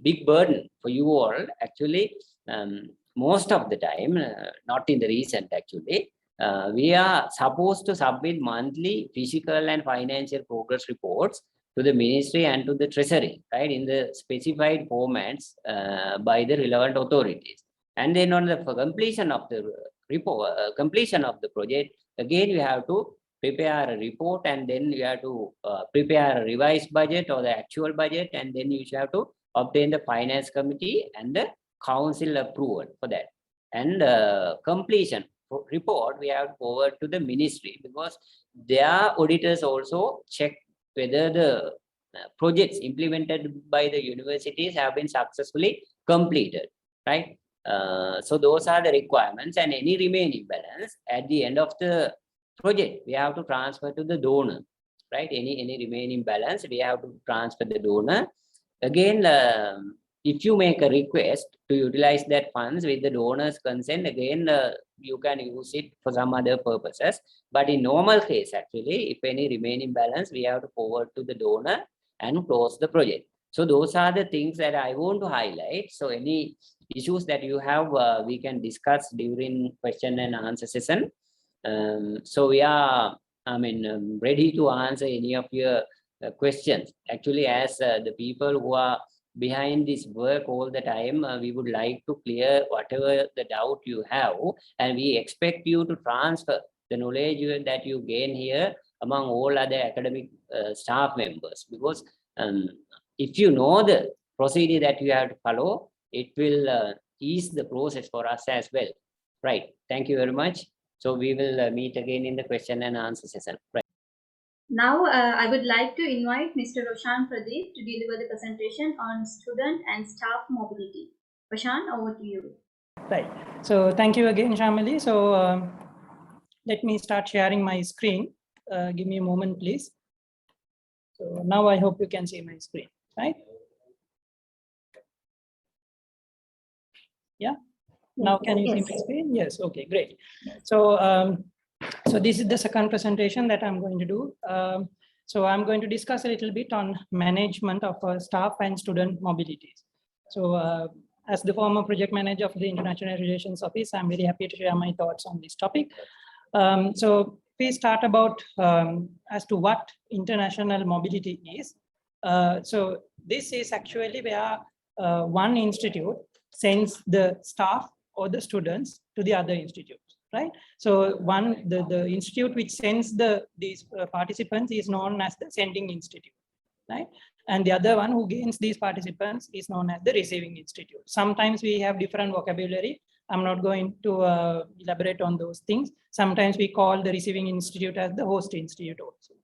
big burden for you all, actually. Most of the time, not in the recent actually, we are supposed to submit monthly physical and financial progress reports to the ministry and to the treasury, right, in the specified formats by the relevant authorities. And then on the completion of the report, completion of the project, again you have to prepare a report, and then you have to prepare a revised budget or the actual budget, and then you have to obtain the finance committee and the council approval for that. And completion report we have to forward to the ministry, because their auditors also check whether the projects implemented by the universities have been successfully completed, right? So those are the requirements, and any remaining balance at the end of the project we have to transfer to the donor, right? Any remaining balance we have to transfer the donor. Again, if you make a request to utilize that funds with the donor's consent, again, you can use it for some other purposes. But in normal case, actually, if any remaining balance, we have to forward to the donor and close the project. So those are the things that I want to highlight. So any issues that you have, we can discuss during question and answer session. So we are, ready to answer any of your questions. Actually, as the people who are behind this work all the time, we would like to clear whatever the doubt you have, and we expect you to transfer the knowledge that you gain here among all other academic staff members, because if you know the procedure that you have to follow, it will ease the process for us as well. Right. Thank you very much. So we will meet again in the question and answer session. Right. Now, I would like to invite Mr. Roshan Pradeep to deliver the presentation on student and staff mobility. Roshan, over to you. Right. So thank you again, Shamali. So let me start sharing my screen. Give me a moment, please. So now I hope you can see my screen, right? Yeah. Now can you see my screen? Yes. Okay, great. So so this is the second presentation that I'm going to do. So I'm going to discuss a little bit on management of staff and student mobilities. So as the former project manager of the International Relations Office, I'm very happy to share my thoughts on this topic. So we start about as to what international mobility is. So this is actually where one institute sends the staff or the students to the other institutes, right? So the institute which sends these participants is known as the sending institute, right? And the other one who gains these participants is known as the receiving institute. Sometimes we have different vocabulary. I'm not going to elaborate on those things. Sometimes we call the receiving institute as the host institute also.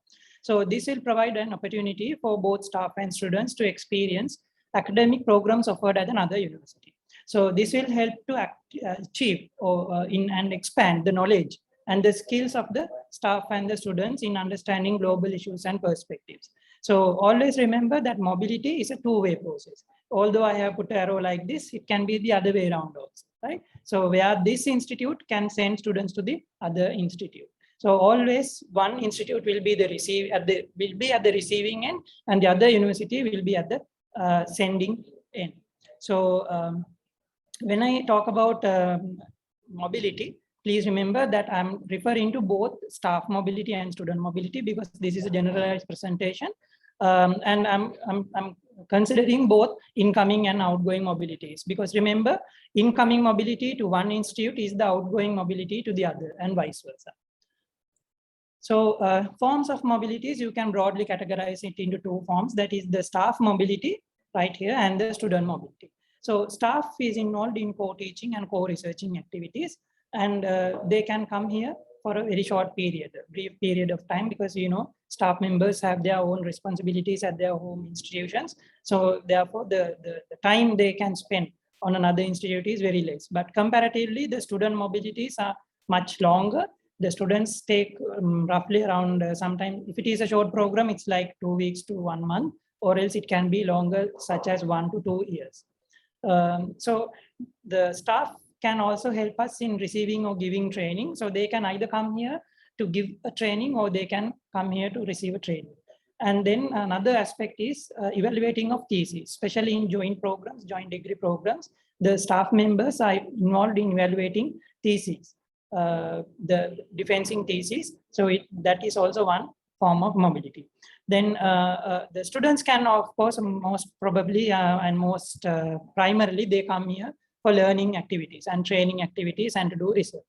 So this will provide an opportunity for both staff and students to experience academic programs offered at another university. So this will help to achieve and expand the knowledge and the skills of the staff and the students in understanding global issues and perspectives. So always remember that mobility is a two-way process. Although I have put an arrow like this, it can be the other way around also, right? So where this institute can send students to the other institute. So always one institute will be at the receiving end, and the other university will be at the sending end. So when I talk about mobility, please remember that I'm referring to both staff mobility and student mobility, because this is a generalized presentation. And I'm considering both incoming and outgoing mobilities, because remember, incoming mobility to one institute is the outgoing mobility to the other, and vice versa. So forms of mobilities, you can broadly categorize it into two forms. That is the staff mobility right here and the student mobility. So staff is involved in co-teaching and co-researching activities, and they can come here for a very short period, a brief period of time, because staff members have their own responsibilities at their home institutions. So therefore the time they can spend on another institute is very less. But comparatively, the student mobilities are much longer. The students take roughly around sometime, if it is a short program, it's like 2 weeks to 1 month, or else it can be longer, such as 1 to 2 years. So the staff can also help us in receiving or giving training. So they can either come here to give a training, or they can come here to receive a training. And then another aspect is evaluating of theses, especially in joint programs, joint degree programs. The staff members are involved in evaluating theses, the defending theses. So that is also one form of mobility. Then the students can, of course, most probably and most primarily, they come here for learning activities and training activities and to do research.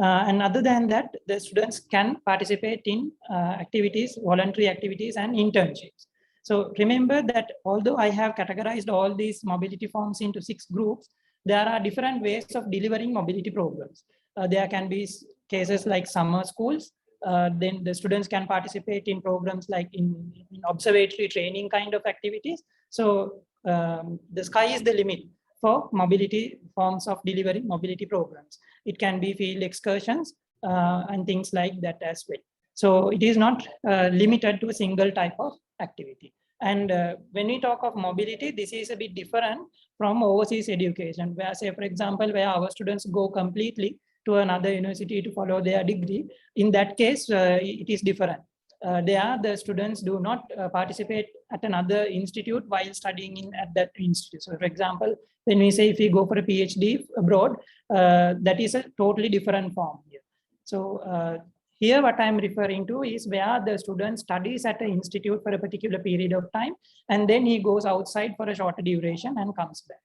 And other than that, the students can participate in activities, voluntary activities and internships. So remember that although I have categorized all these mobility forms into 6 groups, there are different ways of delivering mobility programs. There can be cases like summer schools. Then the students can participate in programs like in observatory training kind of activities. So the sky is the limit for mobility forms of delivering mobility programs. It can be field excursions and things like that as well. So it is not limited to a single type of activity. And when we talk of mobility, this is a bit different from overseas education, where, say, for example, where our students go completely to another university to follow their degree. In that case, it is different. The students do not participate at another institute while studying at that institute. So, for example, when we say if we go for a PhD abroad, that is a totally different form here. So here what I'm referring to is where the student studies at an institute for a particular period of time, and then he goes outside for a shorter duration and comes back.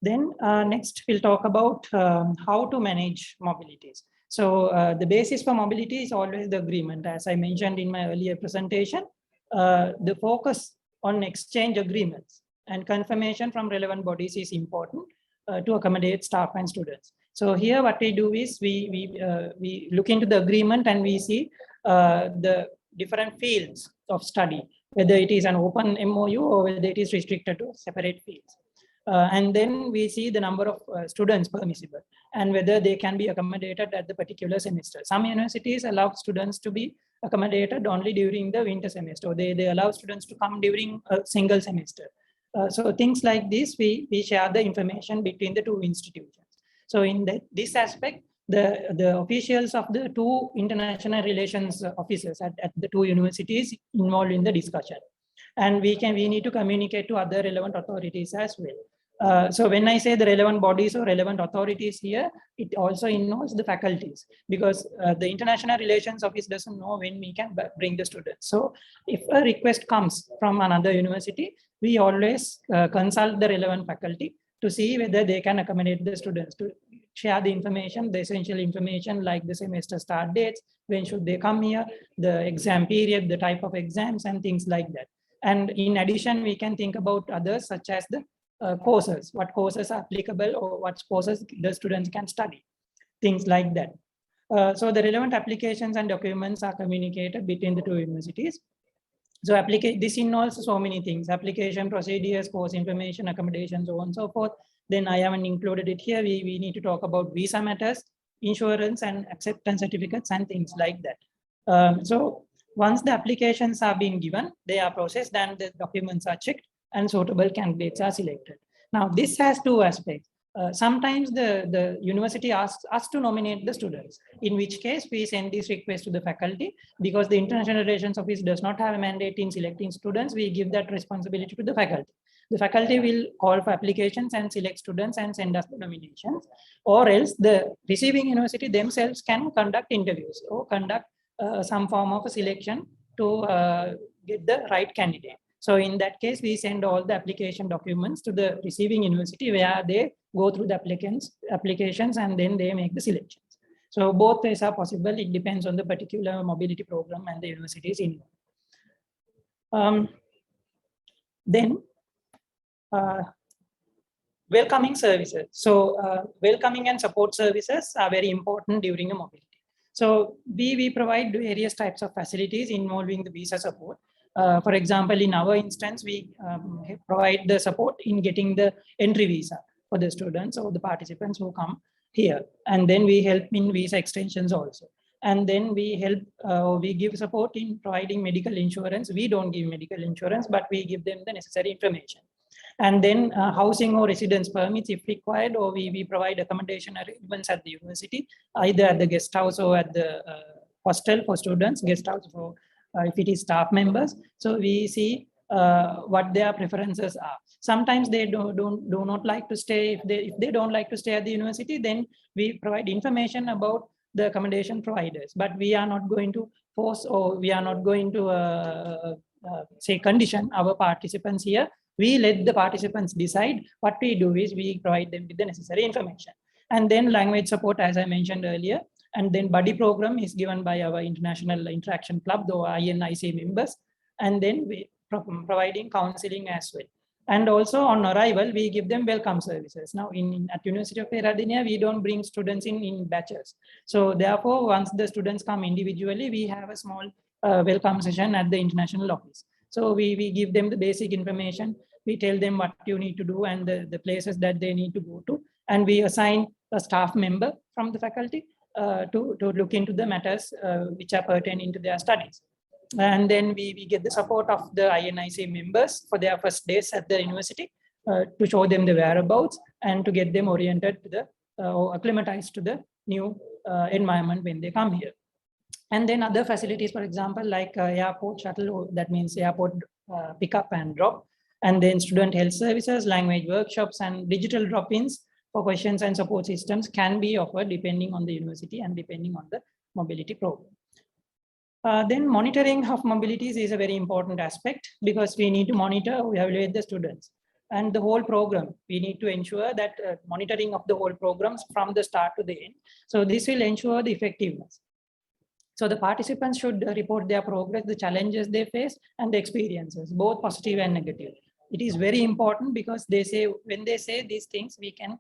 Then next we'll talk about how to manage mobilities. So the basis for mobility is always the agreement. As I mentioned in my earlier presentation, the focus on exchange agreements and confirmation from relevant bodies is important to accommodate staff and students. So here what we do is we look into the agreement and we see the different fields of study, whether it is an open MOU or whether it is restricted to separate fields. And then we see the number of students permissible and whether they can be accommodated at the particular semester. Some universities allow students to be accommodated only during the winter semester. They allow students to come during a single semester. So things like this, we share the information between the two institutions. So in this aspect, the officials of the two international relations officers at the two universities involved in the discussion. And we need to communicate to other relevant authorities as well. So when I say the relevant bodies or relevant authorities here, it also involves the faculties, because the International Relations Office doesn't know when we can bring the students. So if a request comes from another university, we always consult the relevant faculty to see whether they can accommodate the students, to share the information, the essential information like the semester start dates, when should they come here, the exam period, the type of exams and things like that. And in addition, we can think about others such as the courses, what courses are applicable or what courses the students can study, things like that. So the relevant applications and documents are communicated between the two universities. So this involves so many things: application procedures, course information, accommodation, so on and so forth. Then I haven't included it here. We need to talk about visa matters, insurance and acceptance certificates and things like that. So once the applications are being given, they are processed and the documents are checked and suitable candidates are selected. Now this has two aspects. Sometimes the university asks us to nominate the students, in which case we send this request to the faculty. Because the International Relations Office does not have a mandate in selecting students, we give that responsibility to the faculty. The faculty will call for applications and select students and send us the nominations, or else the receiving university themselves can conduct interviews or conduct some form of a selection to get the right candidate. So in that case, we send all the application documents to the receiving university, where they go through the applications and then they make the selections. So both ways are possible. It depends on the particular mobility program and the universities involved. Then welcoming services. So welcoming and support services are very important during a mobility. So we provide various types of facilities involving the visa support. For example, in our instance, we provide the support in getting the entry visa for the students or the participants who come here. And then we help in visa extensions also. And then we help, we give support in providing medical insurance. We don't give medical insurance, but we give them the necessary information. And then housing or residence permits if required, or we provide accommodation arrangements at the university, either at the guest house or at the hostel for students, guest house for if it is staff members. So we see what their preferences are. Sometimes they do not like to stay. If they don't like to stay at the university, then we provide information about the accommodation providers. But we are not going to force, or we are not going to say condition our participants here. We let the participants decide. What we do is we provide them with the necessary information. And then language support, as I mentioned earlier. And then buddy program is given by our International Interaction Club, the INIC members. And then we providing counseling as well. And also on arrival, we give them welcome services. Now at University of Peradeniya, we don't bring students in batches. So therefore, once the students come individually, we have a small welcome session at the international office. So we give them the basic information. We tell them what you need to do and the places that they need to go to. And we assign a staff member from the faculty to look into the matters which are pertaining to their studies. And then we get the support of the INIC members for their first days at the university to show them the whereabouts and to get them oriented to the or acclimatized to the new environment when they come here. And then other facilities, for example, like airport shuttle, that means airport pickup and drop, and then student health services, language workshops, and digital drop-ins for questions and support systems can be offered depending on the university and depending on the mobility program. Then monitoring of mobilities is a very important aspect because we need to monitor, we evaluate the students and the whole program. We need to ensure that monitoring of the whole programs from the start to the end. So this will ensure the effectiveness. So the participants should report their progress, the challenges they face, and the experiences, both positive and negative. It is very important because they say, when they say these things, we can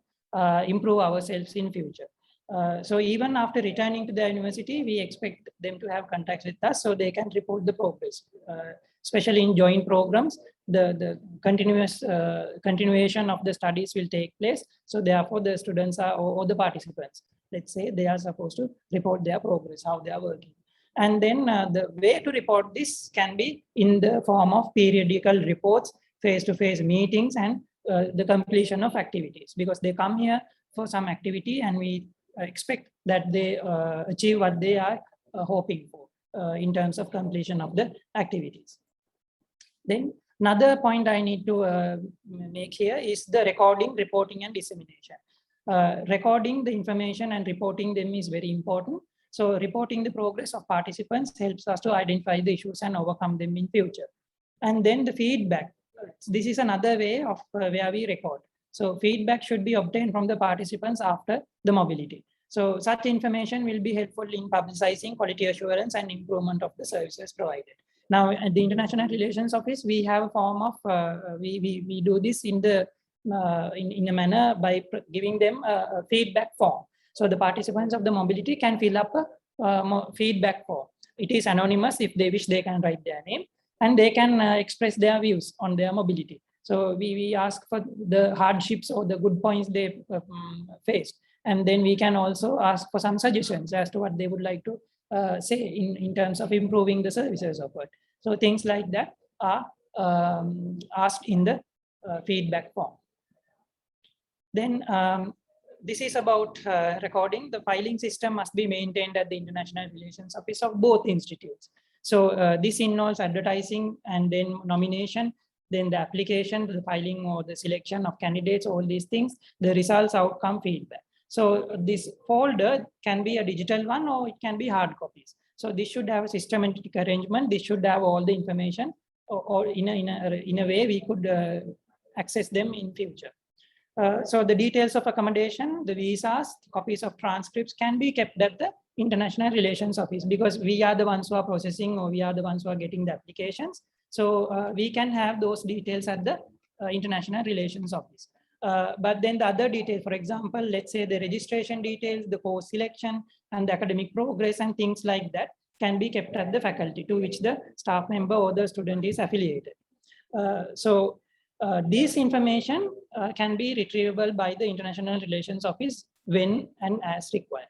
improve ourselves in future. So even after returning to the university, we expect them to have contacts with us so they can report the progress, especially in joint programs. The continuation of the studies will take place. So therefore the students are, or the participants, let's say, they are supposed to report their progress, how they are working. And then the way to report this can be in the form of periodical reports, face-to-face meetings, and the completion of activities, because they come here for some activity and we expect that they achieve what they are hoping for in terms of completion of the activities. Then another point I need to make here is the recording, reporting, and dissemination. Recording the information and reporting them is very important. So reporting the progress of participants helps us to identify the issues and overcome them in future. And then the feedback. This is another way of where we record. So feedback should be obtained from the participants after the mobility. So such information will be helpful in publicizing quality assurance and improvement of the services provided. Now at the International Relations Office, we have a form of, we do this in the in a manner by giving them a feedback form. So the participants of the mobility can fill up a feedback form. It is anonymous. If they wish, they can write their name and they can express their views on their mobility. So we ask for the hardships or the good points they faced. And then we can also ask for some suggestions as to what they would like to say in terms of improving the services offered. So things like that are asked in the feedback form. Then this is about recording. The filing system must be maintained at the International Relations Office of both institutes. So this involves advertising and then nomination, then the application, the filing or the selection of candidates, all these things, the results, outcome, feedback. So this folder can be a digital one or it can be hard copies. So this should have a systematic arrangement. This should have all the information or in a way we could access them in future. So the details of accommodation, the visas, copies of transcripts can be kept at the International Relations Office because we are the ones who are processing or we are the ones who are getting the applications. So we can have those details at the International Relations Office. But then the other details, for example, let's say the registration details, the course selection and the academic progress and things like that can be kept at the faculty to which the staff member or the student is affiliated. This information can be retrievable by the International Relations Office when and as required.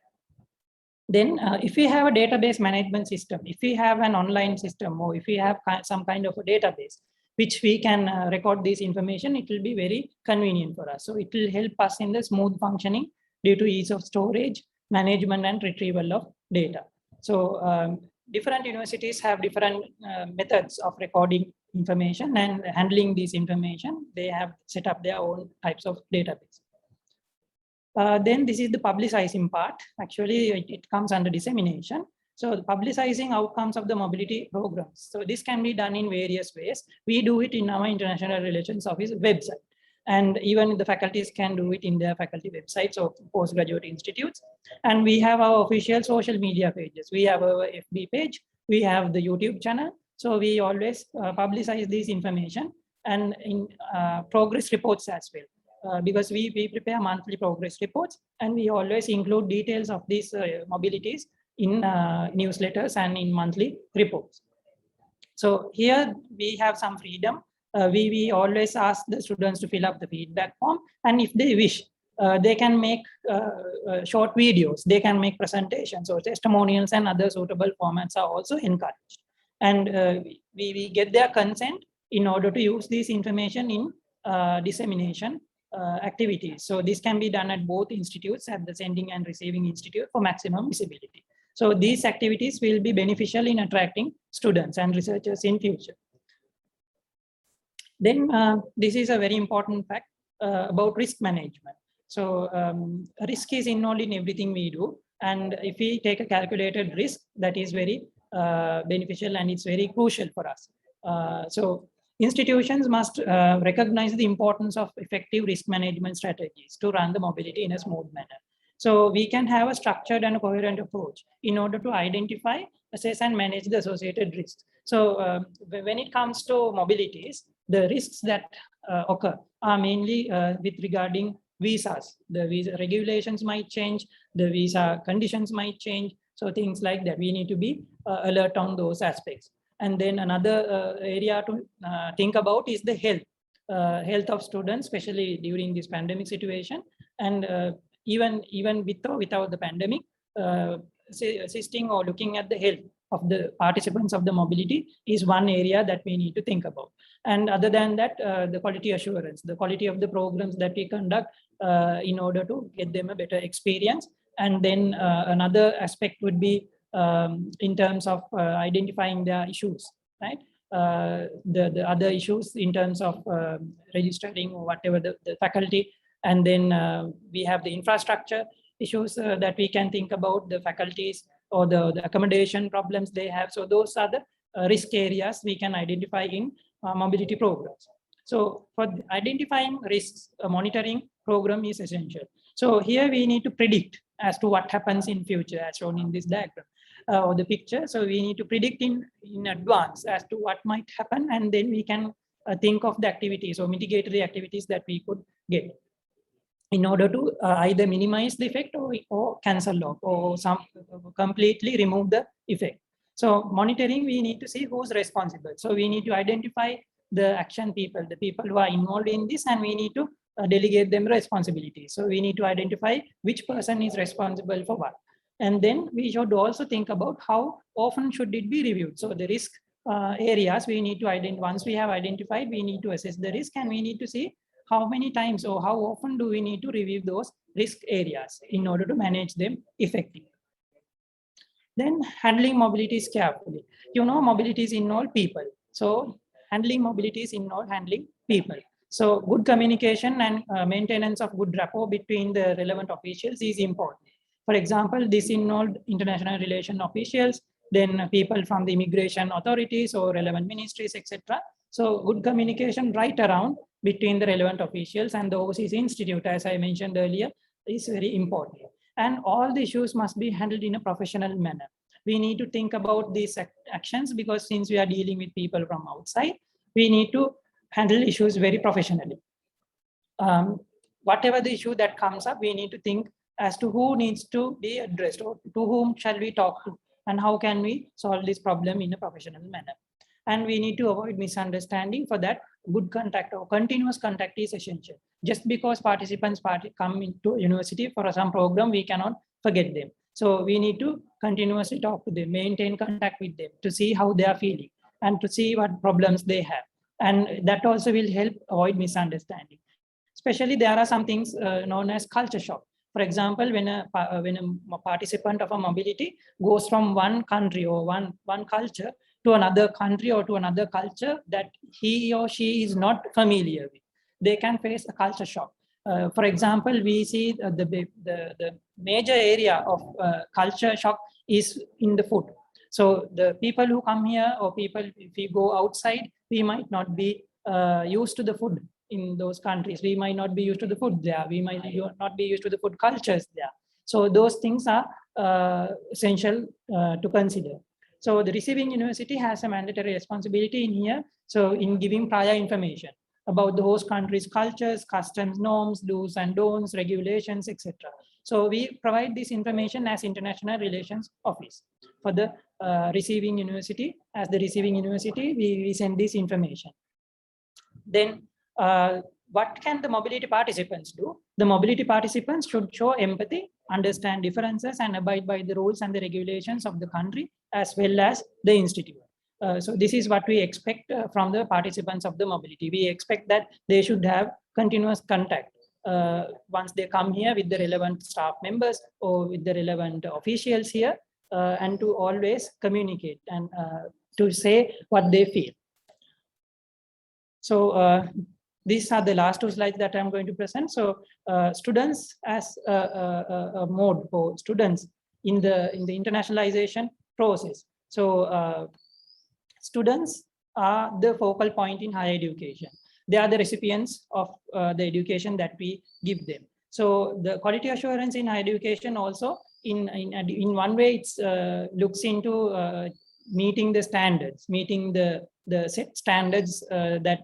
Then if we have a database management system, if we have an online system, or if we have some kind of a database, which we can record this information, it will be very convenient for us. So it will help us in the smooth functioning due to ease of storage, management, and retrieval of data. So different universities have different methods of recording information and handling this information. They have set up their own types of database. Then this is the publicizing part. Actually, it comes under dissemination. So the publicizing outcomes of the mobility programs. So this can be done in various ways. We do it in our International Relations Office website. And even the faculties can do it in their faculty websites or postgraduate institutes. And we have our official social media pages. We have our FB page. We have the YouTube channel. So we always publicize this information and in progress reports as well. Because we prepare monthly progress reports and we always include details of these mobilities in newsletters and in monthly reports. So here we have some freedom. We always ask the students to fill up the feedback form, and if they wish, they can make short videos, they can make presentations or testimonials, and other suitable formats are also encouraged. and we get their consent in order to use this information in dissemination activities. So this can be done at both institutes, at the sending and receiving institute, for maximum visibility. So these activities will be beneficial in attracting students and researchers in future. Then this is a very important fact about risk management. So risk is involved in everything we do. And if we take a calculated risk, that is very beneficial and it's very crucial for us. So institutions must recognize the importance of effective risk management strategies to run the mobility in a smooth manner. So we can have a structured and coherent approach in order to identify, assess, and manage the associated risks. So when it comes to mobilities, the risks that occur are mainly with regarding visas. The visa regulations might change, the visa conditions might change. So things like that, we need to be alert on those aspects. And then another area to think about is the health of students, especially during this pandemic situation. And even with or without the pandemic, assisting or looking at the health of the participants of the mobility is one area that we need to think about. And other than that, the quality assurance, the quality of the programs that we conduct in order to get them a better experience. And then another aspect would be in terms of identifying the issues, right? The other issues in terms of registering or whatever the faculty. And then we have the infrastructure issues that we can think about, the faculties or the accommodation problems they have. So those are the risk areas we can identify in mobility programs. So for identifying risks, a monitoring program is essential. So here we need to predict as to what happens in future, as shown in this diagram or the picture. So we need to predict in advance as to what might happen, and then we can think of the activities or mitigatory activities that we could get in order to either minimize the effect or cancel off or completely remove the effect. So monitoring, we need to see who's responsible. So we need to identify the action people, the people who are involved in this, and we need to delegate them responsibilities. So we need to identify which person is responsible for what. And then we should also think about how often should it be reviewed. So the risk areas we need to identify. Once we have identified, we need to assess the risk, and we need to see how many times or how often do we need to review those risk areas in order to manage them effectively. Then handling mobilities carefully. You know, mobilities involve people. So handling mobilities involve handling people. So good communication and maintenance of good rapport between the relevant officials is important. For example, this involved international relation officials, then people from the immigration authorities or relevant ministries, etc. So good communication right around between the relevant officials and the overseas institute, as I mentioned earlier, is very important. And all the issues must be handled in a professional manner. We need to think about these actions because since we are dealing with people from outside, we need to handle issues very professionally. Whatever the issue that comes up, we need to think as to who needs to be addressed or to whom shall we talk to and how can we solve this problem in a professional manner. And we need to avoid misunderstanding. For that, good contact or continuous contact is essential. Just because participants come into university for some program, we cannot forget them. So we need to continuously talk to them, maintain contact with them to see how they are feeling and to see what problems they have. And that also will help avoid misunderstanding. Especially there are some things known as culture shock. For example, when a participant of a mobility goes from one country or one culture to another country or to another culture that he or she is not familiar with, they can face a culture shock. For example, we see the major area of culture shock is in the food. So the people who come here or people, if we go outside, we might not be used to the food in those countries. We might not be used to the food there. We might not be used to the food cultures there. So those things are essential to consider. So the receiving university has a mandatory responsibility in here. So in giving prior information about the host country's cultures, customs, norms, do's and don'ts, regulations, etc. So we provide this information as International Relations Office for the receiving university. As the receiving university, we send this information. Then what can the mobility participants do? The mobility participants should show empathy, understand differences, and abide by the rules and the regulations of the country as well as the institute. So this is what we expect from the participants of the mobility. We expect that they should have continuous contact once they come here with the relevant staff members or with the relevant officials here, and to always communicate and to say what they feel. So these are the last two slides that I'm going to present. So students as a mode for students in the internationalization process. So students are the focal point in higher education. They are the recipients of the education that we give them. So the quality assurance in higher education also in one way it's looks into meeting the standards, meeting the set standards that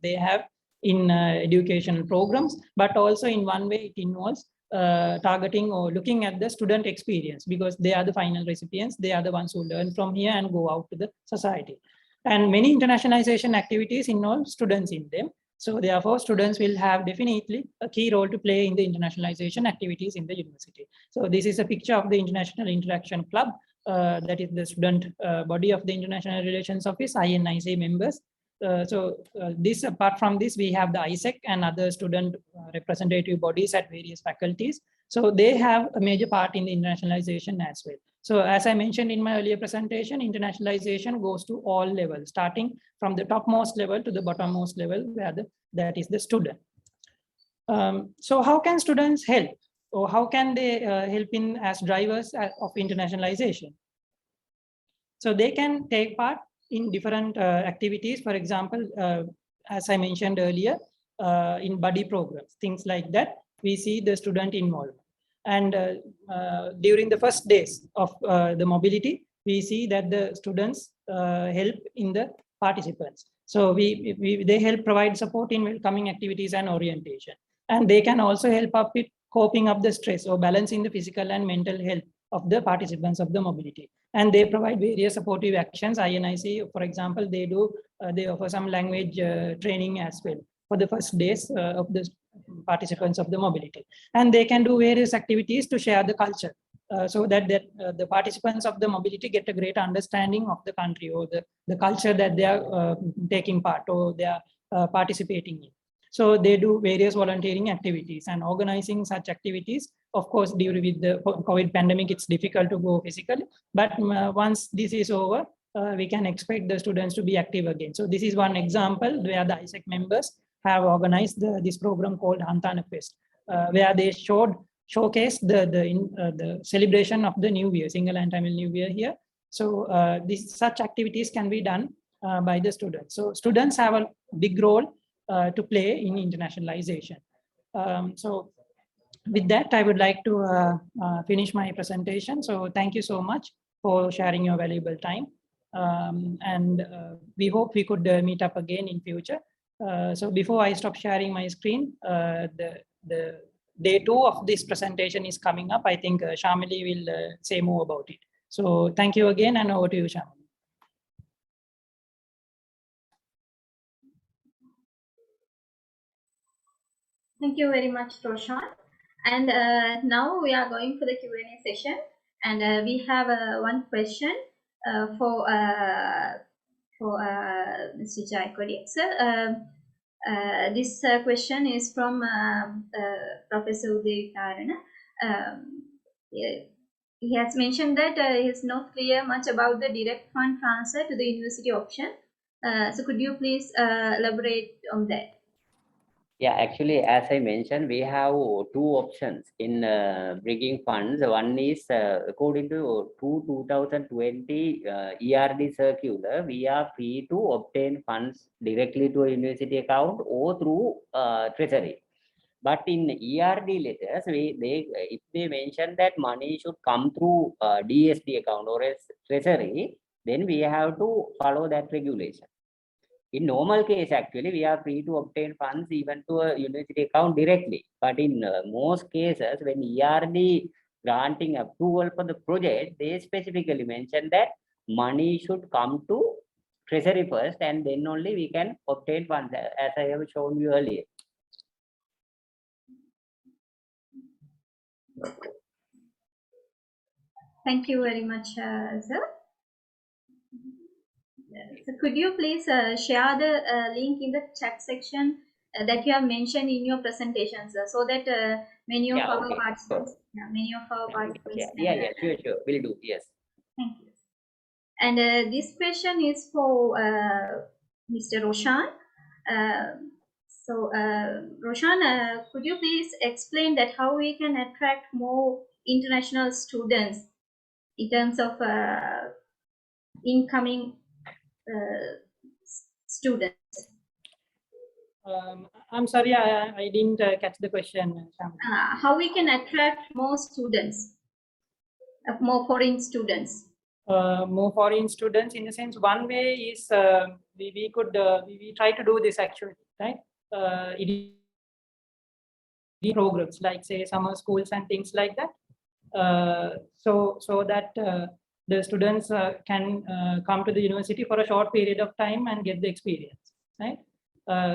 they have in educational programs, but also in one way it involves targeting or looking at the student experience, because they are the final recipients. They are the ones who learn from here and go out to the society. And many internationalization activities involve students in them. So therefore, students will have definitely a key role to play in the internationalization activities in the university. So this is a picture of the International Interaction Club. That is the student body of the International Relations Office, INIC members. This, apart from this, we have the ISEC and other student representative bodies at various faculties. So they have a major part in the internationalization as well. So as I mentioned in my earlier presentation, internationalization goes to all levels, starting from the topmost level to the bottommost level, where that is the student. So how can students help, or how can they help in as drivers of internationalization? So they can take part in different activities. For example, as I mentioned earlier, in buddy programs, things like that, we see the student involvement. And during the first days of the mobility, we see that the students help in the participants. So they help provide support in welcoming activities and orientation. And they can also help up with coping up the stress or balancing the physical and mental health of the participants of the mobility. And they provide various supportive actions. INIC, for example, they offer some language training as well for the first days of the participants of the mobility. And they can do various activities to share the culture, so that the participants of the mobility get a great understanding of the country or the culture that they are taking part or they are participating in. So they do various volunteering activities and organizing such activities. Of course, during with the COVID pandemic, it's difficult to go physically, but once this is over, we can expect the students to be active again. So this is one example where the ISEC members have organized this program called Hantana Fest, where they showcase the celebration of the New Year, Single and Tamil New Year here. So such activities can be done by the students. So students have a big role to play in internationalization. So with that, I would like to finish my presentation. So thank you so much for sharing your valuable time. And we hope we could meet up again in future. So before I stop sharing my screen, the day 2 of this presentation is coming up. I think Shamali will say more about it. So thank you again, and over to you, Shamali. Thank you very much, Roshan. And now we are going for the Q&A session. And we have one question for Mr. Jayakodi. Sir, this question is from Professor Uday Karana. He has mentioned that he is not clear much about the direct fund transfer to the university option. So could you please elaborate on that? Yeah, actually, as I mentioned, we have 2 options in bringing funds. One is according to 2020 ERD circular, we are free to obtain funds directly to a university account or through treasury. But in ERD letters, if they mention that money should come through DSD account or as treasury, then we have to follow that regulation. In normal case, actually, we are free to obtain funds even to a university account directly. But in most cases, when ERD granting approval for the project, they specifically mention that money should come to treasury first, and then only we can obtain funds, as I have shown you earlier. Thank you very much, sir. So could you please share the link in the chat section that you have mentioned in your presentations, so that many of Yeah, our okay. participants, participants. Sure, will do. Yes. Thank you. And this question is for Mr. Roshan. Roshan, could you please explain that how we can attract more international students in terms of incoming students? I'm sorry, I didn't catch the question. How we can attract more students, more foreign students? More foreign students, in the sense, one way is we try to do this actually, right? Programs like, say, summer schools and things like that, so that the students can come to the university for a short period of time and get the experience, right?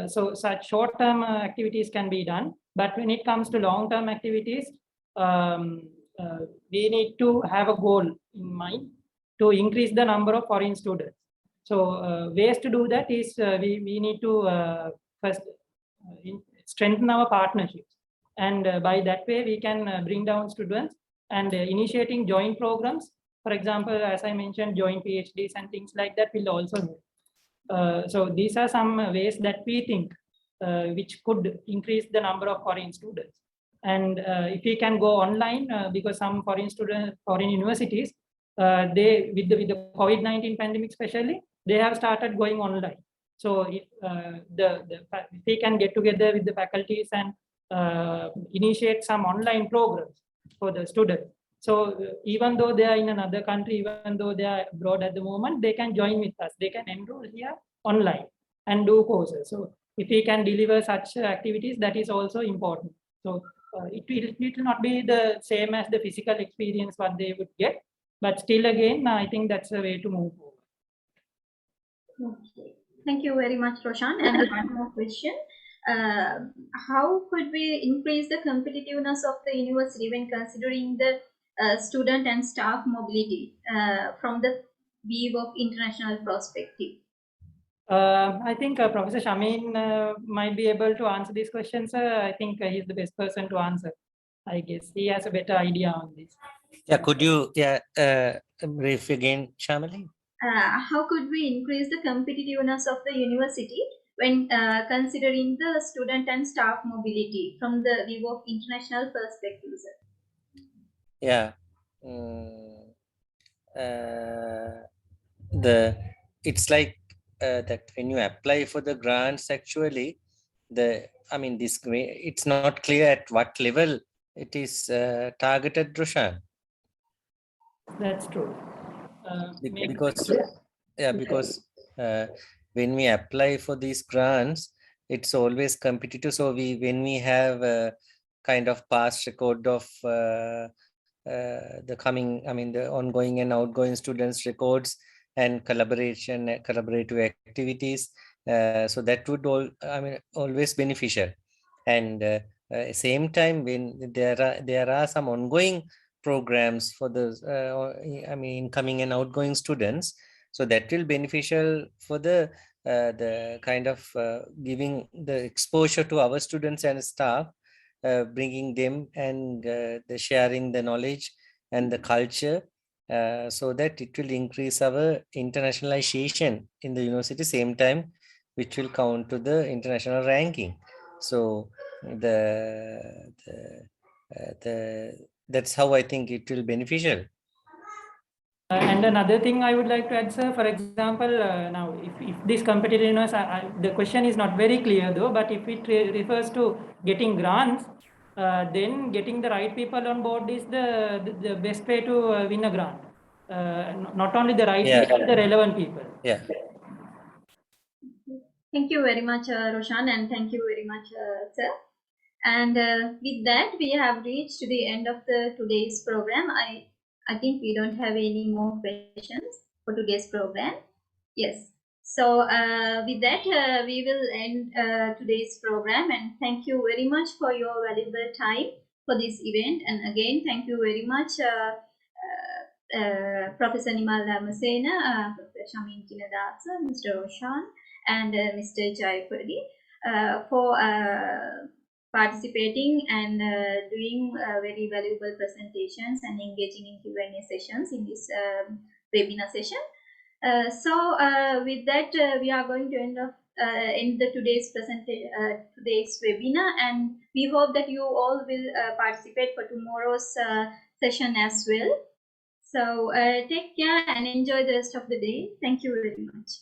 So such short-term activities can be done, but when it comes to long-term activities, we need to have a goal in mind to increase the number of foreign students. So ways to do that is we need to first strengthen our partnerships, and by that way we can bring down students, and initiating joint programs, for example, as I mentioned, joint PhDs and things like that will also help. So these are some ways that we think which could increase the number of foreign students. And if we can go online, because some foreign universities, they with the COVID-19 pandemic especially, they have started going online. So if they can get together with the faculties and initiate some online programs for the students. So even though they are in another country, even though they are abroad at the moment, they can join with us. They can enroll here online and do courses. So if we can deliver such activities, that is also important. So it will not be the same as the physical experience what they would get, but still again, I think that's a way to move forward. Okay. Thank you very much, Roshan. And one more question. How could we increase the competitiveness of the university when considering the student and staff mobility from the view of international perspective? I think Professor Shamin might be able to answer this question, sir. I think he's the best person to answer. I guess he has a better idea on this. Yeah, could you brief again, Shamali? How could we increase the competitiveness of the university when considering the student and staff mobility from the view of international perspectives? Yeah. It's like that when you apply for the grants, actually, it's not clear at what level it is targeted, Roshan. That's true. Because when we apply for these grants, it's always competitive. So when we have a kind of past record of the ongoing and outgoing students records and collaborative activities, so that would always beneficial. And same time, when there are some ongoing programs for the incoming and outgoing students, so that will beneficial for the kind of giving the exposure to our students and staff, bringing them and the sharing the knowledge and the culture, so that it will increase our internationalization in the university, same time which will count to the international ranking. So that's how I think it will beneficial. And another thing I would like to add, sir, for example, now if this competitiveness, the question is not very clear though, but if it refers to getting grants, then getting the right people on board is the best way to win a grant. Not only the right people, the relevant people. Yeah. Thank you very much, Roshan, and thank you very much, sir. And with that, we have reached the end of today's program. I think we don't have any more questions for today's program. Yes. So with that, we will end today's program, and thank you very much for your valuable time for this event. And again, thank you very much, Professor Nimal Dharmasena, Professor Shamin Kinadasa, Mr. Roshan, and Mr. Jayapuri for participating and doing very valuable presentations and engaging in Q&A sessions in this webinar session. With that, we are going to end today's webinar, and we hope that you all will participate for tomorrow's session as well. So take care and enjoy the rest of the day. Thank you very much.